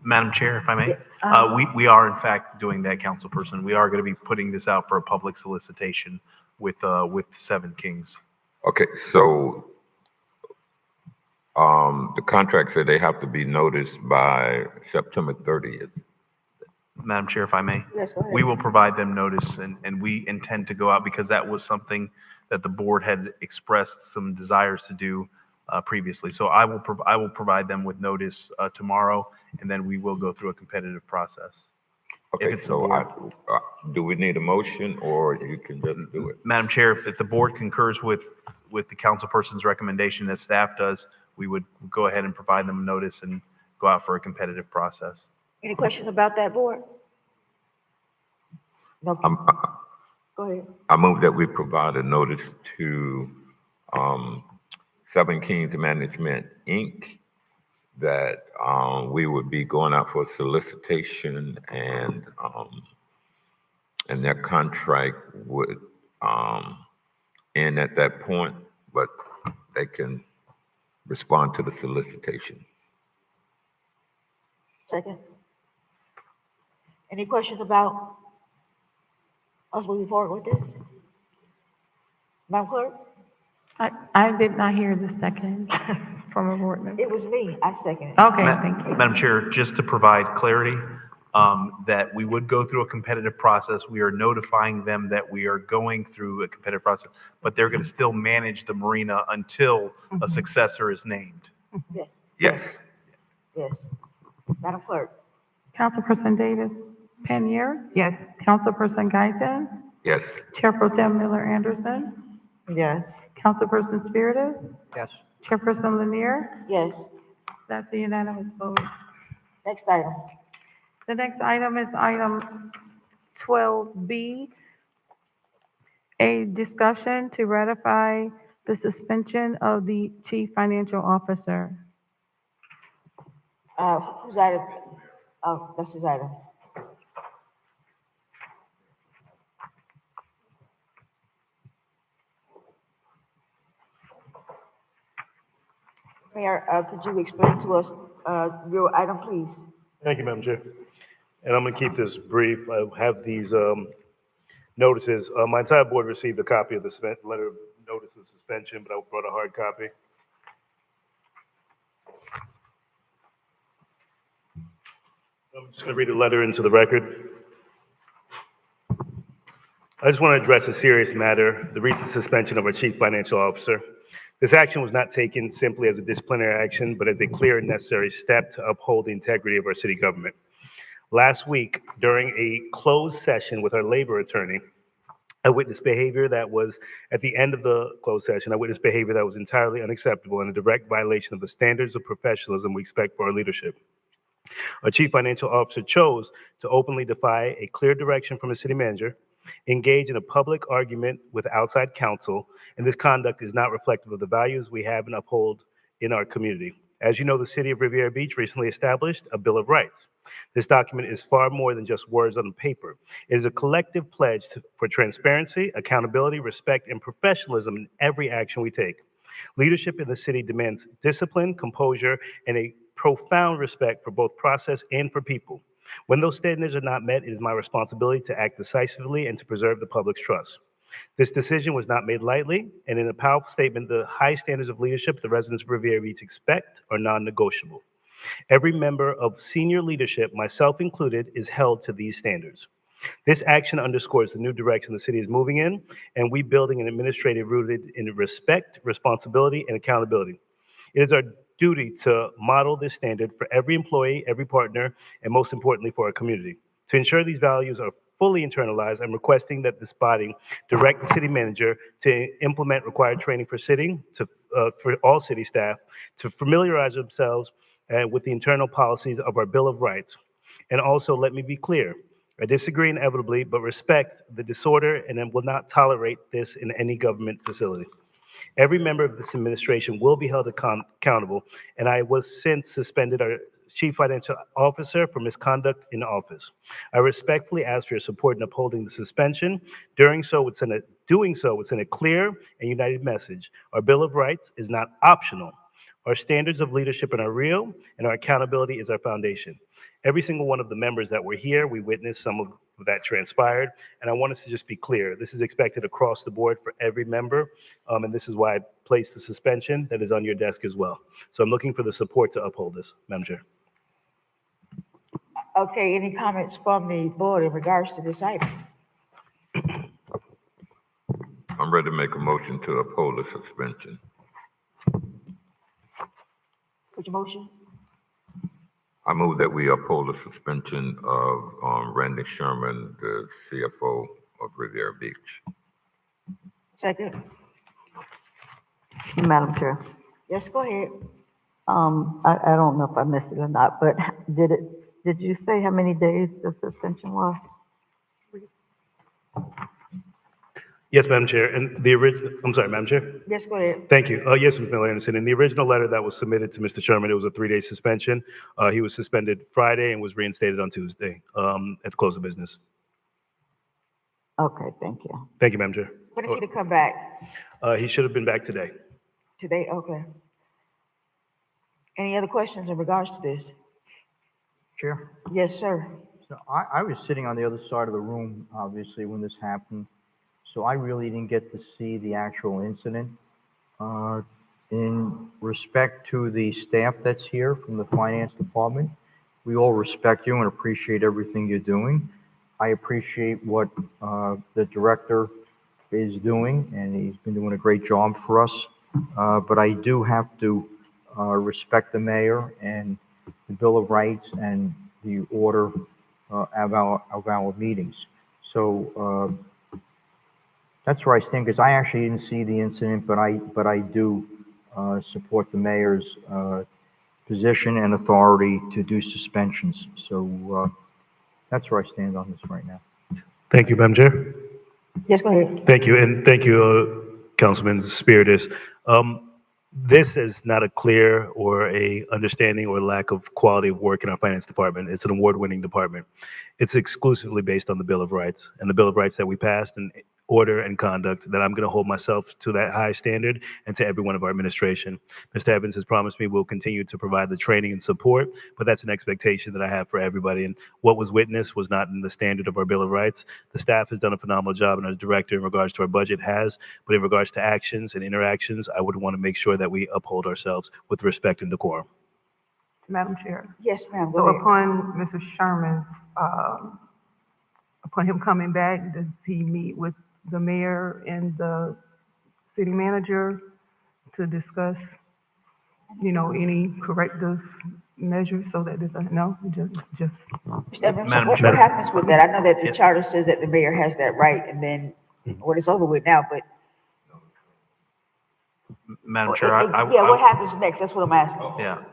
Madam Chair, if I may, Yeah, we are in fact doing that, councilperson. We are going to be putting this out for a public solicitation with Seven Kings. Okay, so the contract said they have to be noticed by September 30th. Madam Chair, if I may, Yes, go ahead. we will provide them notice, and we intend to go out because that was something that the board had expressed some desires to do previously. So I will provide them with notice tomorrow, and then we will go through a competitive process. Okay, so do we need a motion, or you can just do it? Madam Chair, if the board concurs with the councilperson's recommendation as staff does, we would go ahead and provide them a notice and go out for a competitive process. Any questions about that, board? No. Go ahead. I move that we provide a notice to Seven Kings Management, Inc., that we would be going out for solicitation, and their contract would end at that point, but they can respond to the solicitation. Second. Any questions about us moving forward with this? Madam Clerk? I did not hear the second from a board member. It was me. I seconded. Okay, thank you. Madam Chair, just to provide clarity, that we would go through a competitive process. We are notifying them that we are going through a competitive process, but they're going to still manage the marina until a successor is named. Yes. Yes. Yes. Madam Clerk? Councilperson Davis Panier, Yes. Councilperson Guyton, Yes. Chair Pro Tem Miller Anderson, Yes. Councilperson Spiritus, Yes. Chairperson Lanier. Yes. That's a unanimous vote. Next item. The next item is item 12B, a discussion to ratify the suspension of the chief financial officer. Whose item? Oh, that's his item. Mayor, could you explain to us your item, please? Thank you, Madam Chair. And I'm going to keep this brief. I have these notices. My entire board received a copy of the letter of notice of suspension, but I brought a hard copy. I'm just going to read a letter into the record. I just want to address a serious matter, the recent suspension of our chief financial officer. This action was not taken simply as a disciplinary action, but as a clear and necessary step to uphold the integrity of our city government. Last week, during a closed session with our labor attorney, I witnessed behavior that was, at the end of the closed session, I witnessed behavior that was entirely unacceptable and a direct violation of the standards of professionalism we expect for our leadership. Our chief financial officer chose to openly defy a clear direction from a city manager, engage in a public argument with outside counsel, and this conduct is not reflective of the values we have and uphold in our community. As you know, the city of Riviera Beach recently established a Bill of Rights. This document is far more than just words on paper. It is a collective pledge for transparency, accountability, respect, and professionalism in every action we take. Leadership in the city demands discipline, composure, and a profound respect for both process and for people. When those standards are not met, it is my responsibility to act decisively and to preserve the public's trust. This decision was not made lightly, and in a powerful statement, the high standards of leadership the residents of Riviera Beach expect are non-negotiable. Every member of senior leadership, myself included, is held to these standards. This action underscores the new direction the city is moving in, and we building an administrative rooted in respect, responsibility, and accountability. It is our duty to model this standard for every employee, every partner, and most importantly for our community. To ensure these values are fully internalized, I'm requesting that this body direct the city manager to implement required training for all city staff to familiarize themselves with the internal policies of our Bill of Rights. And also, let me be clear, I disagree inevitably, but respect the disorder and will not tolerate this in any government facility. Every member of this administration will be held accountable, and I was since suspended our Chief Financial Officer for misconduct in office. I respectfully ask for your support in upholding the suspension. Doing so would send a clear and united message. Our Bill of Rights is not optional. Our standards of leadership are real, and our accountability is our foundation. Every single one of the members that were here, we witnessed some of that transpired, and I want us to just be clear. This is expected across the board for every member, and this is why I placed the suspension that is on your desk as well. So I'm looking for the support to uphold this, Madam Chair. Okay, any comments from the board in regards to this item? I'm ready to make a motion to uphold the suspension. Put your motion. I move that we uphold the suspension of Randy Sherman, the CFO of Riviera Beach. Second. Madam Chair, Yes, go ahead. I don't know if I missed it or not, but did you say how many days the suspension was? Yes, Madam Chair, and the original, I'm sorry, Madam Chair? Yes, go ahead. Thank you. Yes, Ms. Miller Anderson. In the original letter that was submitted to Mr. Sherman, it was a 3-day suspension. He was suspended Friday and was reinstated on Tuesday at the close of business. Okay, thank you. Thank you, Madam Chair. When is he to come back? He should have been back today. Today, okay. Any other questions in regards to this? Chair? Yes, sir. So I was sitting on the other side of the room, obviously, when this happened. So I really didn't get to see the actual incident. In respect to the staff that's here from the finance department, we all respect you and appreciate everything you're doing. I appreciate what the director is doing, and he's been doing a great job for us. But I do have to respect the mayor and the Bill of Rights and the order of our meetings. So that's where I stand, because I actually didn't see the incident, but I do support the mayor's position and authority to do suspensions. So that's where I stand on this right now. Thank you, Madam Chair. Yes, go ahead. Thank you, and thank you, Councilman Spiritus. This is not a clear or a understanding or lack of quality of work in our finance department. It's an award-winning department. It's exclusively based on the Bill of Rights and the Bill of Rights that we passed and order and conduct that I'm going to hold myself to that high standard and to every one of our administration. Mr. Evans has promised me we'll continue to provide the training and support, but that's an expectation that I have for everybody. And what was witnessed was not in the standard of our Bill of Rights. The staff has done a phenomenal job, and our director in regards to our budget has, but in regards to actions and interactions, I would want to make sure that we uphold ourselves with respect and decorum. Madam Chair. Yes, ma'am. So upon Mr. Sherman's, upon him coming back, does he meet with the mayor and the city manager to discuss, any corrective measures so that this, no, just. Mr. Evans, what happens with that? I know that the charter says that the mayor has that right, and then, well, it's over with now, but. Madam Chair, what happens next? That's what I'm asking. Yeah.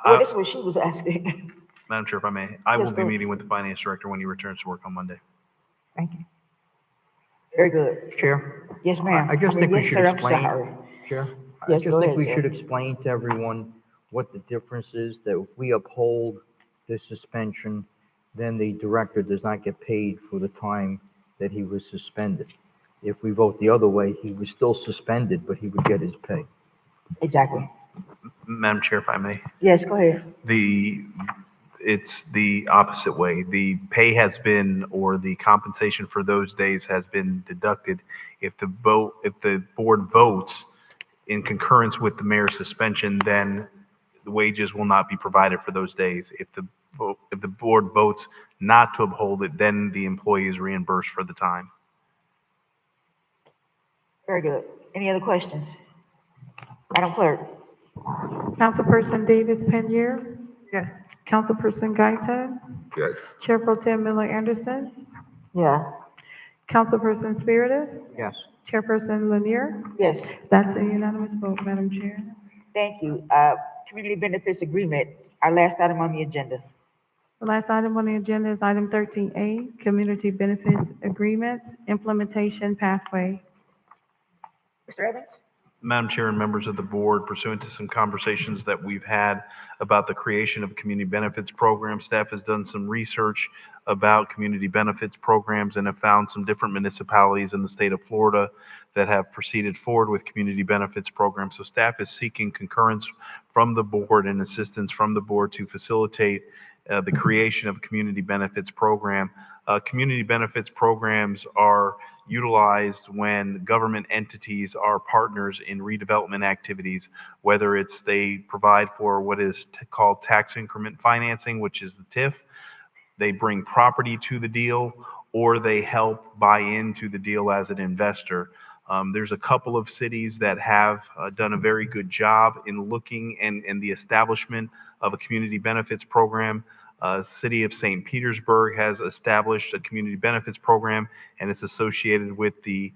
Well, this is what she was asking. Madam Chair, if I may, I Yes, will be go. meeting with the finance director when he returns to work on Monday. Thank you. Very good. Chair? Yes, ma'am. I just think we yes, should sir, explain. I'm sorry. Chair, I Yes, just go think ahead, we sir. should explain to everyone what the difference is, that if we uphold the suspension, then the director does not get paid for the time that he was suspended. If we vote the other way, he was still suspended, but he would get his pay. Exactly. Madam Chair, if I may. Yes, go ahead. It's the opposite way. The pay has been, or the compensation for those days has been deducted. If the board votes in concurrence with the mayor's suspension, then the wages will not be provided for those days. If the board votes not to uphold it, then the employee is reimbursed for the time. Very good. Any other questions? Madam Clerk? Councilperson Davis Penier, Yes. Councilperson Guyton, Yes. Chair Pro Tem Miller Anderson, Yes. Councilperson Spiritus, Yes. Chairperson Lanier. Yes. That's a unanimous vote, Madam Chair. Thank you. Community benefits agreement, our last item on the agenda. The last item on the agenda is item 13A, Community Benefits Agreements, Implementation Pathway. Mr. Evans? Madam Chair and members of the board, pursuant to some conversations that we've had about the creation of a community benefits program, staff has done some research about community benefits programs and have found some different municipalities in the state of Florida that have proceeded forward with community benefits programs. So staff is seeking concurrence from the board and assistance from the board to facilitate the creation of a community benefits program. Community benefits programs are utilized when government entities are partners in redevelopment activities, whether it's they provide for what is called tax increment financing, which is the TIF, they bring property to the deal, or they help buy into the deal as an investor. There's a couple of cities that have done a very good job in looking and the establishment of a community benefits program. City of St. Petersburg has established a community benefits program, and it's associated with the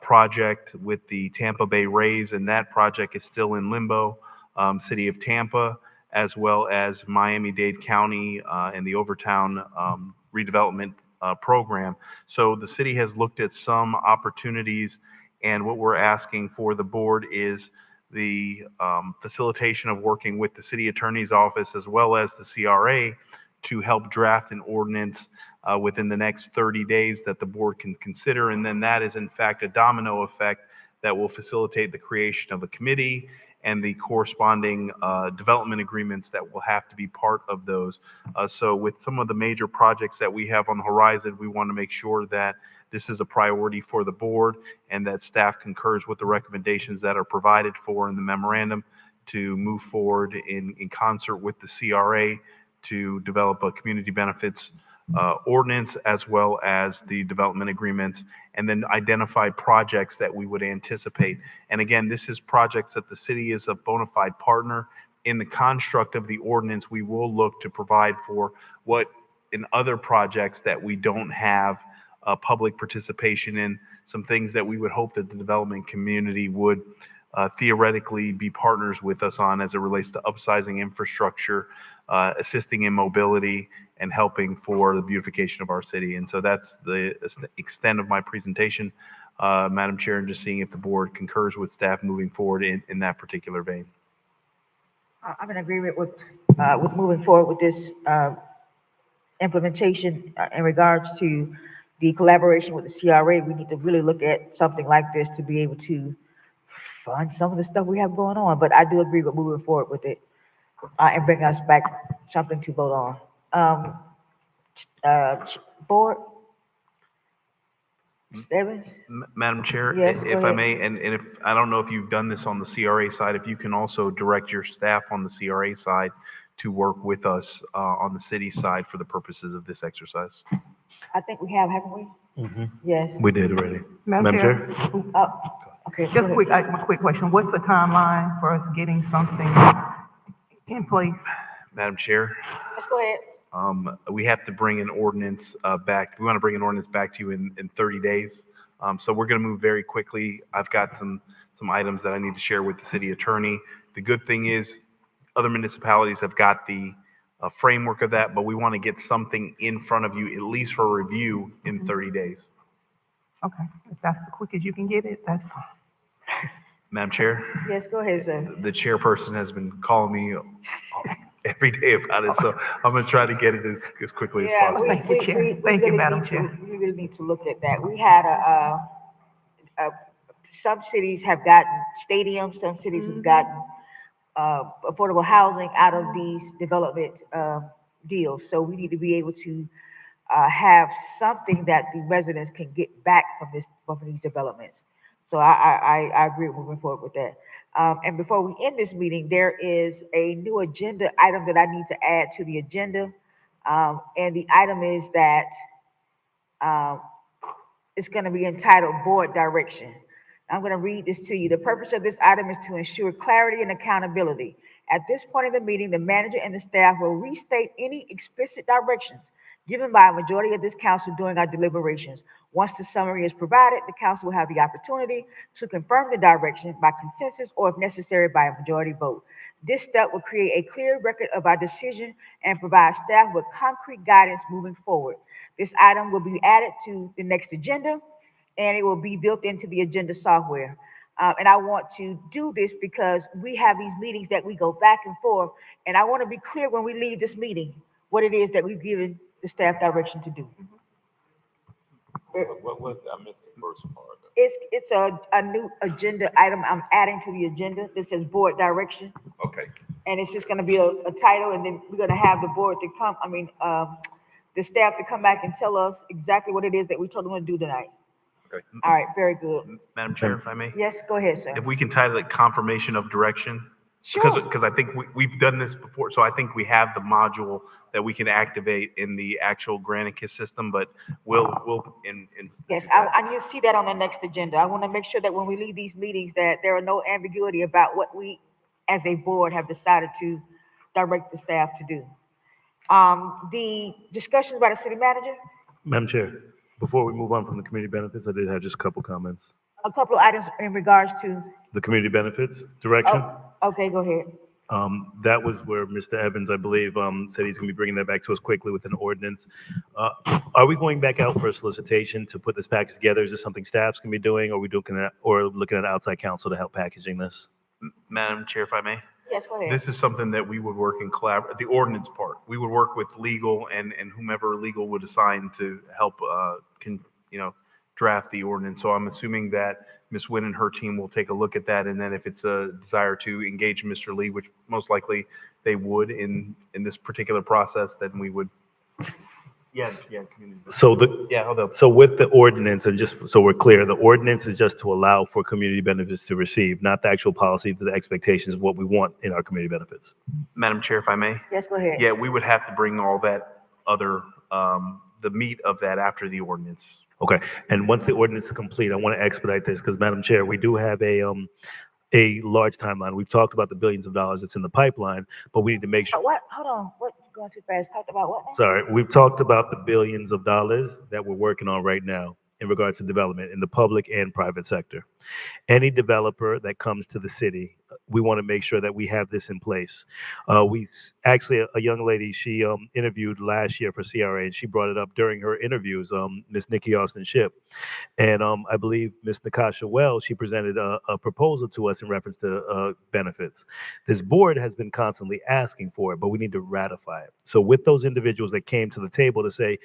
project with the Tampa Bay Rays, and that project is still in limbo. City of Tampa, as well as Miami-Dade County and the Overtown redevelopment program. So the city has looked at some opportunities, and what we're asking for the board is the facilitation of working with the city attorney's office as well as the CRA to help draft an ordinance within the next 30 days that the board can consider. And then that is in fact a domino effect that will facilitate the creation of a committee and the corresponding development agreements that will have to be part of those. So with some of the major projects that we have on the horizon, we want to make sure that this is a priority for the board and that staff concurs with the recommendations that are provided for in the memorandum to move forward in concert with the CRA to develop a community benefits ordinance as well as the development agreements, and then identify projects that we would anticipate. And again, this is projects that the city is a bona fide partner. In the construct of the ordinance, we will look to provide for what in other projects that we don't have public participation in, some things that we would hope that the development community would theoretically be partners with us on as it relates to upsizing infrastructure, assisting in mobility, and helping for the beautification of our city. And so that's the extent of my presentation, Madam Chair, and just seeing if the board concurs with staff moving forward in that particular vein. I'm in agreement with moving forward with this implementation in regards to the collaboration with the CRA. We need to really look at something like this to be able to fund some of the stuff we have going on. But I do agree with moving forward with it and bring us back something to vote on. Board? Mr. Evans? Madam Chair, Yes, go if I ahead. may, and if, I don't know if you've done this on the CRA side, if you can also direct your staff on the CRA side to work with us on the city side for the purposes of this exercise. I think we have, haven't we? Yes. We did already. Madam Chair? Okay. Just quick, a quick question. What's the timeline for us getting something in place? Madam Chair, Let's go ahead. we have to bring an ordinance back. We want to bring an ordinance back to you in 30 days. So we're going to move very quickly. I've got some items that I need to share with the city attorney. The good thing is other municipalities have got the framework of that, but we want to get something in front of you, at least for review, in 30 days. Okay, if that's as quick as you can get it, that's fine. Madam Chair, Yes, go ahead, sir. the chairperson has been calling me every day about it, so I'm gonna try to get it as quickly as Yeah, possible. Thank you, Chair. Thank you, really Madam need to- Chair. We really need to look at that. We had some cities have gotten stadiums, some cities have gotten affordable housing out of these development deals. So we need to be able to have something that the residents can get back from these developments. So I agree with moving forward with that. And before we end this meeting, there is a new agenda item that I need to add to the agenda. And the item is that um, it's going to be entitled Board Direction. I'm going to read this to you. The purpose of this item is to ensure clarity and accountability. At this point in the meeting, the manager and the staff will restate any explicit directions given by a majority of this council during our deliberations. Once the summary is provided, the council will have the opportunity to confirm the direction by consensus or, if necessary, by a majority vote. This step will create a clear record of our decision and provide staff with concrete guidance moving forward. This item will be added to the next agenda, and it will be built into the agenda software. And I want to do this because we have these meetings that we go back and forth, and I want to be clear when we leave this meeting what it is that we've given the staff direction to do. What was, I missed the first part. It's a new agenda item I'm adding to the agenda. This says board direction, Okay. and it's just going to be a title, and then we're going to have the board to come, the staff to come back and tell us exactly what it is that we told them to do tonight. Okay. All right, very good. Madam Chair, if I may? Yes, go ahead, sir. If we can title it confirmation of direction? Sure. Because I think we've done this before, so I think we have the module that we can activate in the actual Granicus system, but we'll Yes, I need to see that on the next agenda. I want to make sure that when we leave these meetings, that there are no ambiguity about what we, as a board, have decided to direct the staff to do. The discussions by the city manager, Madam Chair, before we move on from the community benefits, I did have just a couple comments. a couple of items in regards to, The community benefits direction. okay, go ahead. That was where Mr. Evans, I believe, said he's going to be bringing that back to us quickly with an ordinance. Are we going back out for a solicitation to put this package together? Is this something staff's going to be doing, or are we looking at outside counsel to help packaging this? Madam Chair, if I may? Yes, go ahead. This is something that we would work in the ordinance part. We would work with legal and whomever legal would assign to help, draft the ordinance. So I'm assuming that Ms. Wynn and her team will take a look at that, and then if it's a desire to engage Mr. Lee, which most likely they would in this particular process, then we would. So with the ordinance, and just so we're clear, the ordinance is just to allow for community benefits to receive, not the actual policy, the expectations of what we want in our community benefits. Madam Chair, if I may? Yes, go ahead. Yeah, we would have to bring all that other, the meat of that after the ordinance. Okay, and once the ordinance is complete, I want to expedite this because, Madam Chair, we do have a large timeline. We've talked about the billions of dollars that's in the pipeline, but we need to make sure. What? Hold on. What? You're going too fast. Talked about what now? Sorry, we've talked about the billions of dollars that we're working on right now in regards to development in the public and private sector. Any developer that comes to the city, we want to make sure that we have this in place. Actually, a young lady, she interviewed last year for CRA, and she brought it up during her interviews, Miss Nikki Austin Ship. And I believe Miss Nakasha Wells, she presented a proposal to us in reference to benefits. This board has been constantly asking for it, but we need to ratify it. So with those individuals that came to the table to say,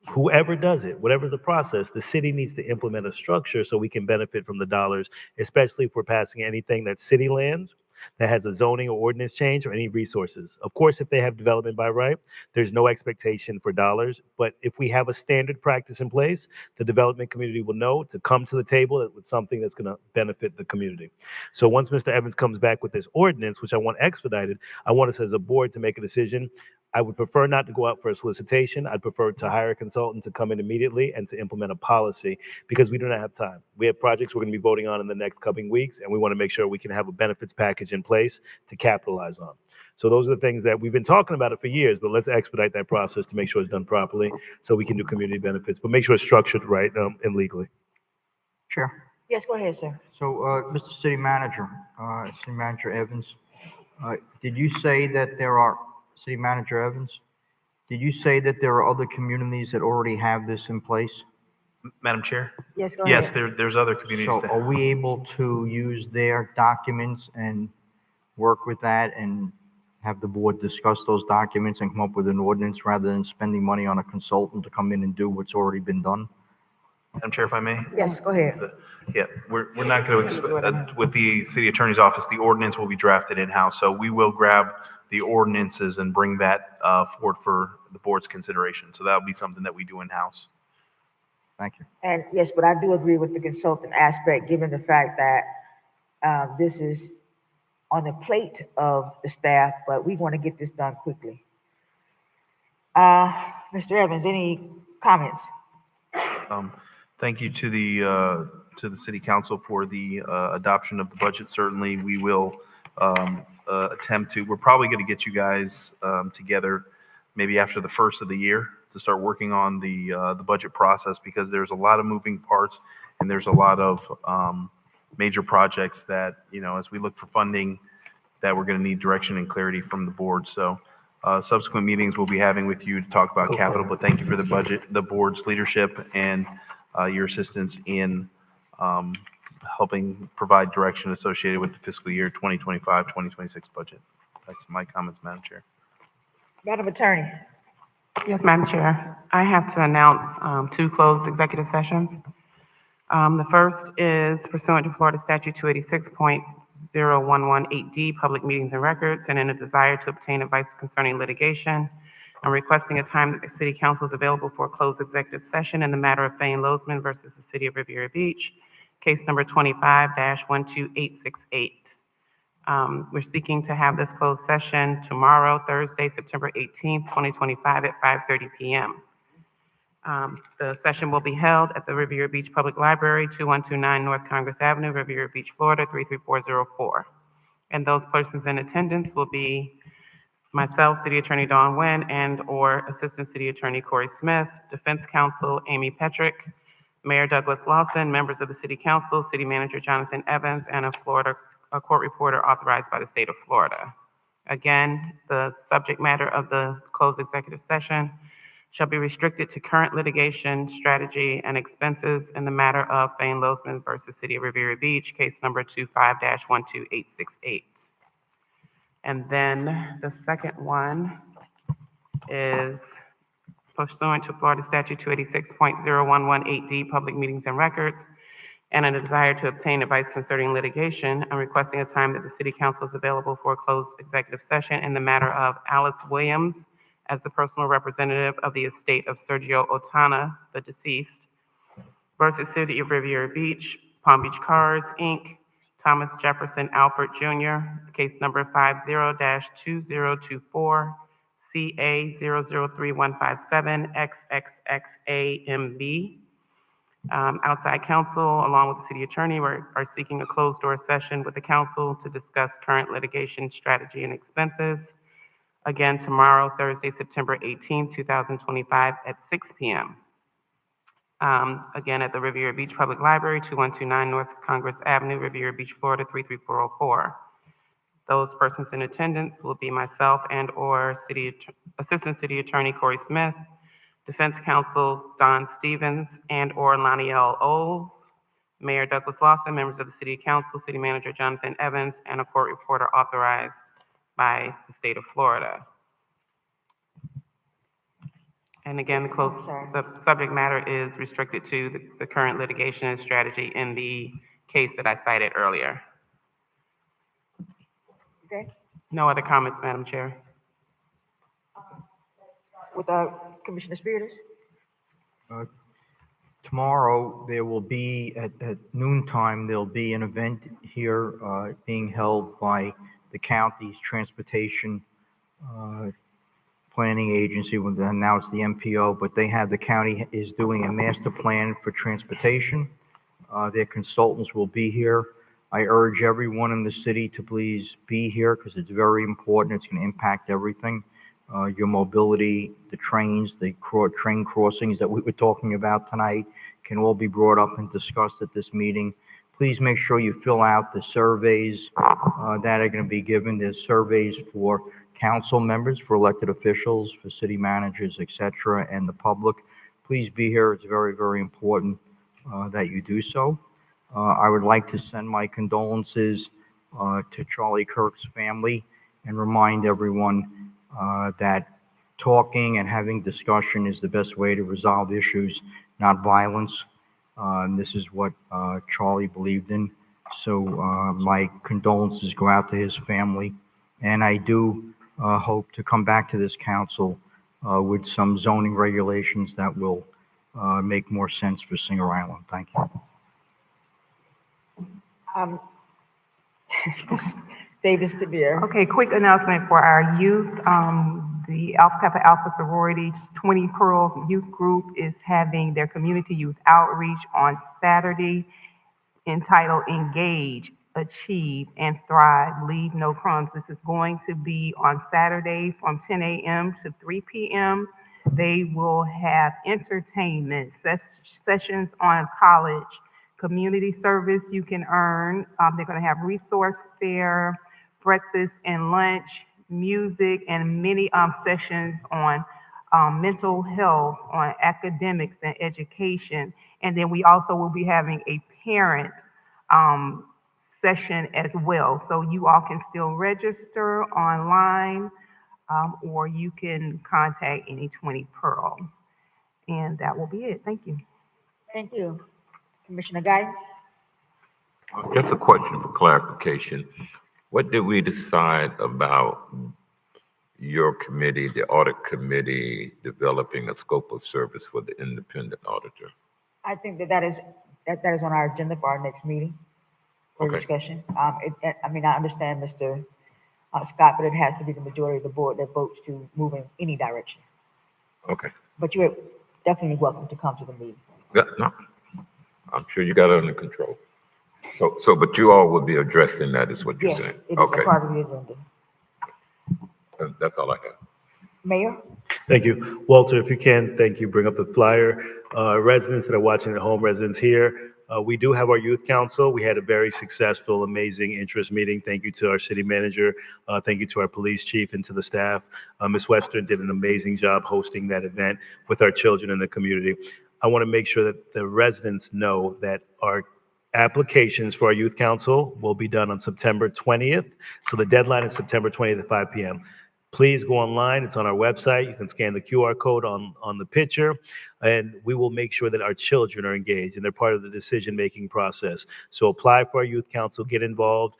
whoever does it, whatever the process, the city needs to implement a structure so we can benefit from the dollars, especially if we're passing anything that's city lands that has a zoning or ordinance change or any resources. Of course, if they have development by right, there's no expectation for dollars. But if we have a standard practice in place, the development community will know to come to the table with something that's going to benefit the community. So once Mr. Evans comes back with this ordinance, which I want expedited, I want us as a board to make a decision. I would prefer not to go out for a solicitation. I'd prefer to hire a consultant to come in immediately and to implement a policy because we do not have time. We have projects we're going to be voting on in the next coming weeks, and we want to make sure we can have a benefits package in place to capitalize on. So those are the things that we've been talking about it for years, but let's expedite that process to make sure it's done properly so we can do community benefits, but make sure it's structured right and legally. Chair. Yes, go ahead, sir. So, Mr. City Manager Evans, did you say that there are, City Manager Evans, did you say that there are other communities that already have this in place? Madam Chair? Yes, go Yes, ahead. there's other communities So that are we able to use their documents and work with that and have the board discuss those documents and come up with an ordinance rather than spending money on a consultant to come in and do what's already been done? Madam Chair, if I may? Yes, go ahead. Yeah, we're not going to, with the city attorney's office, the ordinance will be drafted in-house. So we will grab the ordinances and bring that forward for the board's consideration. So that'll be something that we do in-house. Thank you. And yes, but I do agree with the consultant aspect, given the fact that this is on the plate of the staff, but we want to get this done quickly. Mr. Evans, any comments? Thank you to the city council for the adoption of the budget. Certainly, we will attempt to. We're probably going to get you guys together maybe after the first of the year to start working on the budget process, because there's a lot of moving parts and there's a lot of major projects that, as we look for funding, that we're going to need direction and clarity from the board. So subsequent meetings we'll be having with you to talk about capital, but thank you for the board's leadership and your assistance in helping provide direction associated with the fiscal year 2025-2026 budget. That's my comments, Madam Chair. Madam Attorney. Yes, Madam Chair. I have to announce two closed executive sessions. The first is pursuant to Florida Statute 286.0118D, Public Meetings and Records, and in a desire to obtain advice concerning litigation. I'm requesting a time that the City Council is available for a closed executive session in the matter of Fane Losman versus the City of Riviera Beach, case number 25-12868. We're seeking to have this closed session tomorrow, Thursday, September 18th, 2025 at 5:30 p.m. The session will be held at the Riviera Beach Public Library, 2129 North Congress Avenue, Riviera Beach, Florida, 33404. And those persons in attendance will be myself, City Attorney Dawn Nguyen, and/or Assistant City Attorney Corey Smith, Defense Counsel Amy Petrick, Mayor Douglas Lawson, members of the City Council, City Manager Jonathan Evans, and a court reporter authorized by the state of Florida. Again, the subject matter of the closed executive session shall be restricted to current litigation, strategy, and expenses in the matter of Fane Losman versus City of Riviera Beach, case number 25-12868. And then the second one is pursuant to Florida Statute 286.0118D, Public Meetings and Records, and a desire to obtain advice concerning litigation. I'm requesting a time that the City Council is available for a closed executive session in the matter of Alice Williams as the personal representative of the estate of Sergio Otana, the deceased, versus City of Riviera Beach, Palm Beach Cars, Inc., Thomas Jefferson Alford Jr., case number 50-2024, CA003157XXXAMB. Outside counsel, along with the city attorney, are seeking a closed-door session with the council to discuss current litigation strategy and expenses. Again, tomorrow, Thursday, September 18th, 2025 at 6 p.m. Again, at the Riviera Beach Public Library, 2129 North Congress Avenue, Riviera Beach, Florida, 33404. Those persons in attendance will be myself and/or Assistant City Attorney Corey Smith, Defense Counsel Don Stevens and/or Lanielle Oles, Mayor Douglas Lawson, members of the City Council, City Manager Jonathan Evans, and a court reporter authorized by the state of Florida. And again, the subject matter is restricted to the current litigation and strategy in the case that I cited earlier. Okay. No other comments, Madam Chair. With Commissioner Spiritus? Tomorrow, there will be, at noontime, there'll be an event here being held by the county's transportation planning agency. Now it's the MPO, but the county is doing a master plan for transportation. Their consultants will be here. I urge everyone in the city to please be here because it's very important. It's going to impact everything. Your mobility, the trains, the train crossings that we were talking about tonight can all be brought up and discussed at this meeting. Please make sure you fill out the surveys that are going to be given. There's surveys for council members, for elected officials, for city managers, etc., and the public. please be here. It's very, very important that you do so. I would like to send my condolences to Charlie Kirk's family and remind everyone that talking and having discussion is the best way to resolve issues, not violence. And this is what Charlie believed in. So my condolences go out to his family. And I do hope to come back to this council with some zoning regulations that will make more sense for Singer Island. Thank you. Davis Padilla. Okay, quick announcement for our youth. The Alpha Kappa Alpha Sorority's 20 Pearls Youth Group is having their community youth outreach on Saturday entitled Engage, Achieve, and Thrive, Leave No Crumbs. This is going to be on Saturday from 10 a.m. to 3 p.m. They will have entertainment, sessions on college, community service you can earn. They're going to have resource fair, breakfast and lunch, music, and many sessions on mental health, on academics and education. And then we also will be having a parent session as well. So you all can still register online, or you can contact any 20 Pearl. And that will be it. Thank you. Thank you. Commissioner Guy? Just a question for clarification. What did we decide about your committee, the audit committee, developing a scope of service for the independent auditor? I think that is on our agenda for our next meeting for Okay. discussion. I mean, I understand Mr. Scott, but it has to be the majority of the board that votes to move in any direction. Okay. But you're definitely welcome to come to the meeting. Yeah, no, I'm sure you got it under control. But you all will be addressing that, is what you're Yes, saying? it is Okay. a part of the agenda. That's all I have. Mayor? Thank you. Walter, if you can, thank you. Bring up the flyer. Residents that are watching at home, residents here, we do have our youth council. We had a very successful, amazing interest meeting. Thank you to our city manager. Thank you to our police chief and to the staff. Ms. Western did an amazing job hosting that event with our children in the community. I want to make sure that the residents know that our applications for our youth council will be done on September 20th. So the deadline is September 20th at 5 p.m. Please go online. It's on our website. You can scan the QR code on the picture, and we will make sure that our children are engaged and they're part of the decision-making process. So apply for our youth council, get involved.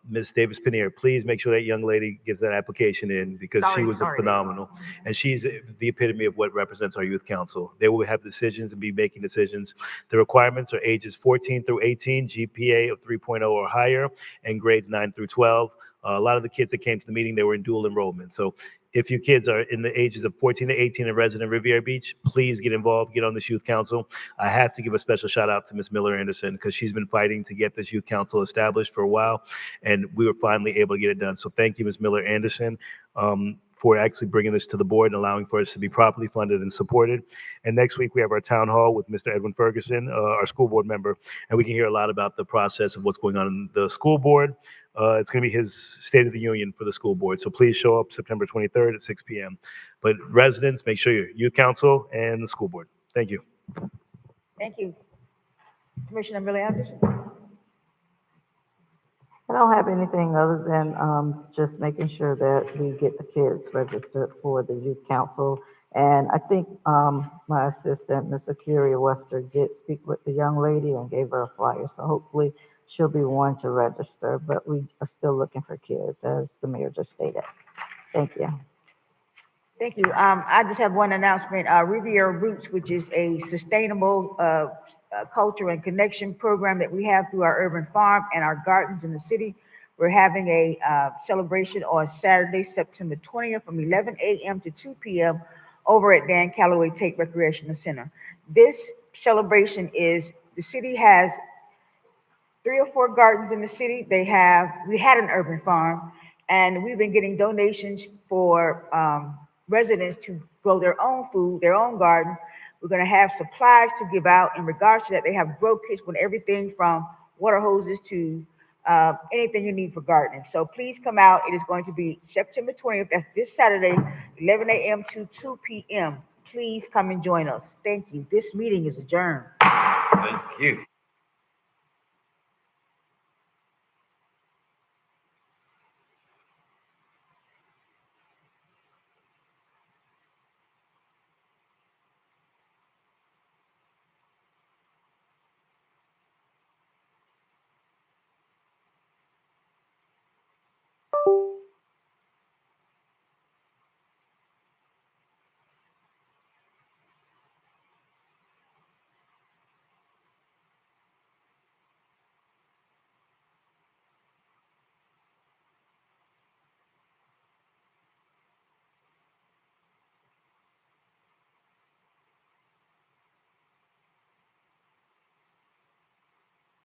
Ms. Davis-Pinier, please make sure that young lady gets that application in because she was phenomenal. And she's the epitome of what represents our youth council. They will have decisions and be making decisions. The requirements are ages 14 through 18, GPA of 3.0 or higher, and grades 9 through 12. A lot of the kids that came to the meeting, they were in dual enrollment. So if your kids are in the ages of 14 to 18 and resident Riviera Beach, please get involved, get on this youth council. I have to give a special shout out to Ms. Miller Anderson because she's been fighting to get this youth council established for a while, and we were finally able to get it done. So thank you, Ms. Miller Anderson, for actually bringing this to the board and allowing for us to be properly funded and supported. And next week, we have our town hall with Mr. Edwin Ferguson, our school board member, and we can hear a lot about the process of what's going on in the school board. It's going to be his State of the Union for the school board. So please show up September 23rd at 6 p.m. But residents, make sure you're youth council and the school board. Thank you. Thank you. Commissioner Millie Anderson? I don't have anything other than just making sure that we get the kids registered for the youth council. And I think my assistant, Ms. Akuria Wester, did speak with the young lady and gave her a flyer. So hopefully she'll be one to register, but we are still looking for kids, as the mayor just stated. Thank you. Thank you. I just have one announcement. Riviera Roots, which is a sustainable culture and connection program that we have through our urban farm and our gardens in the city. We're having a celebration on Saturday, September 20th from 11 a.m. to 2 p.m. over at Dan Calloway Tate Recreational Center. This celebration is, the city has 3 or 4 gardens in the city. We had an urban farm, and we've been getting donations for residents to grow their own food, their own garden. We're going to have supplies to give out in regards to that. They have grow kits with everything from water hoses to anything you need for gardening. So please come out. It is going to be September 20th. That's this Saturday, 11 a.m. to 2 p.m. please come and join us. Thank you. This meeting is adjourned. Thank you.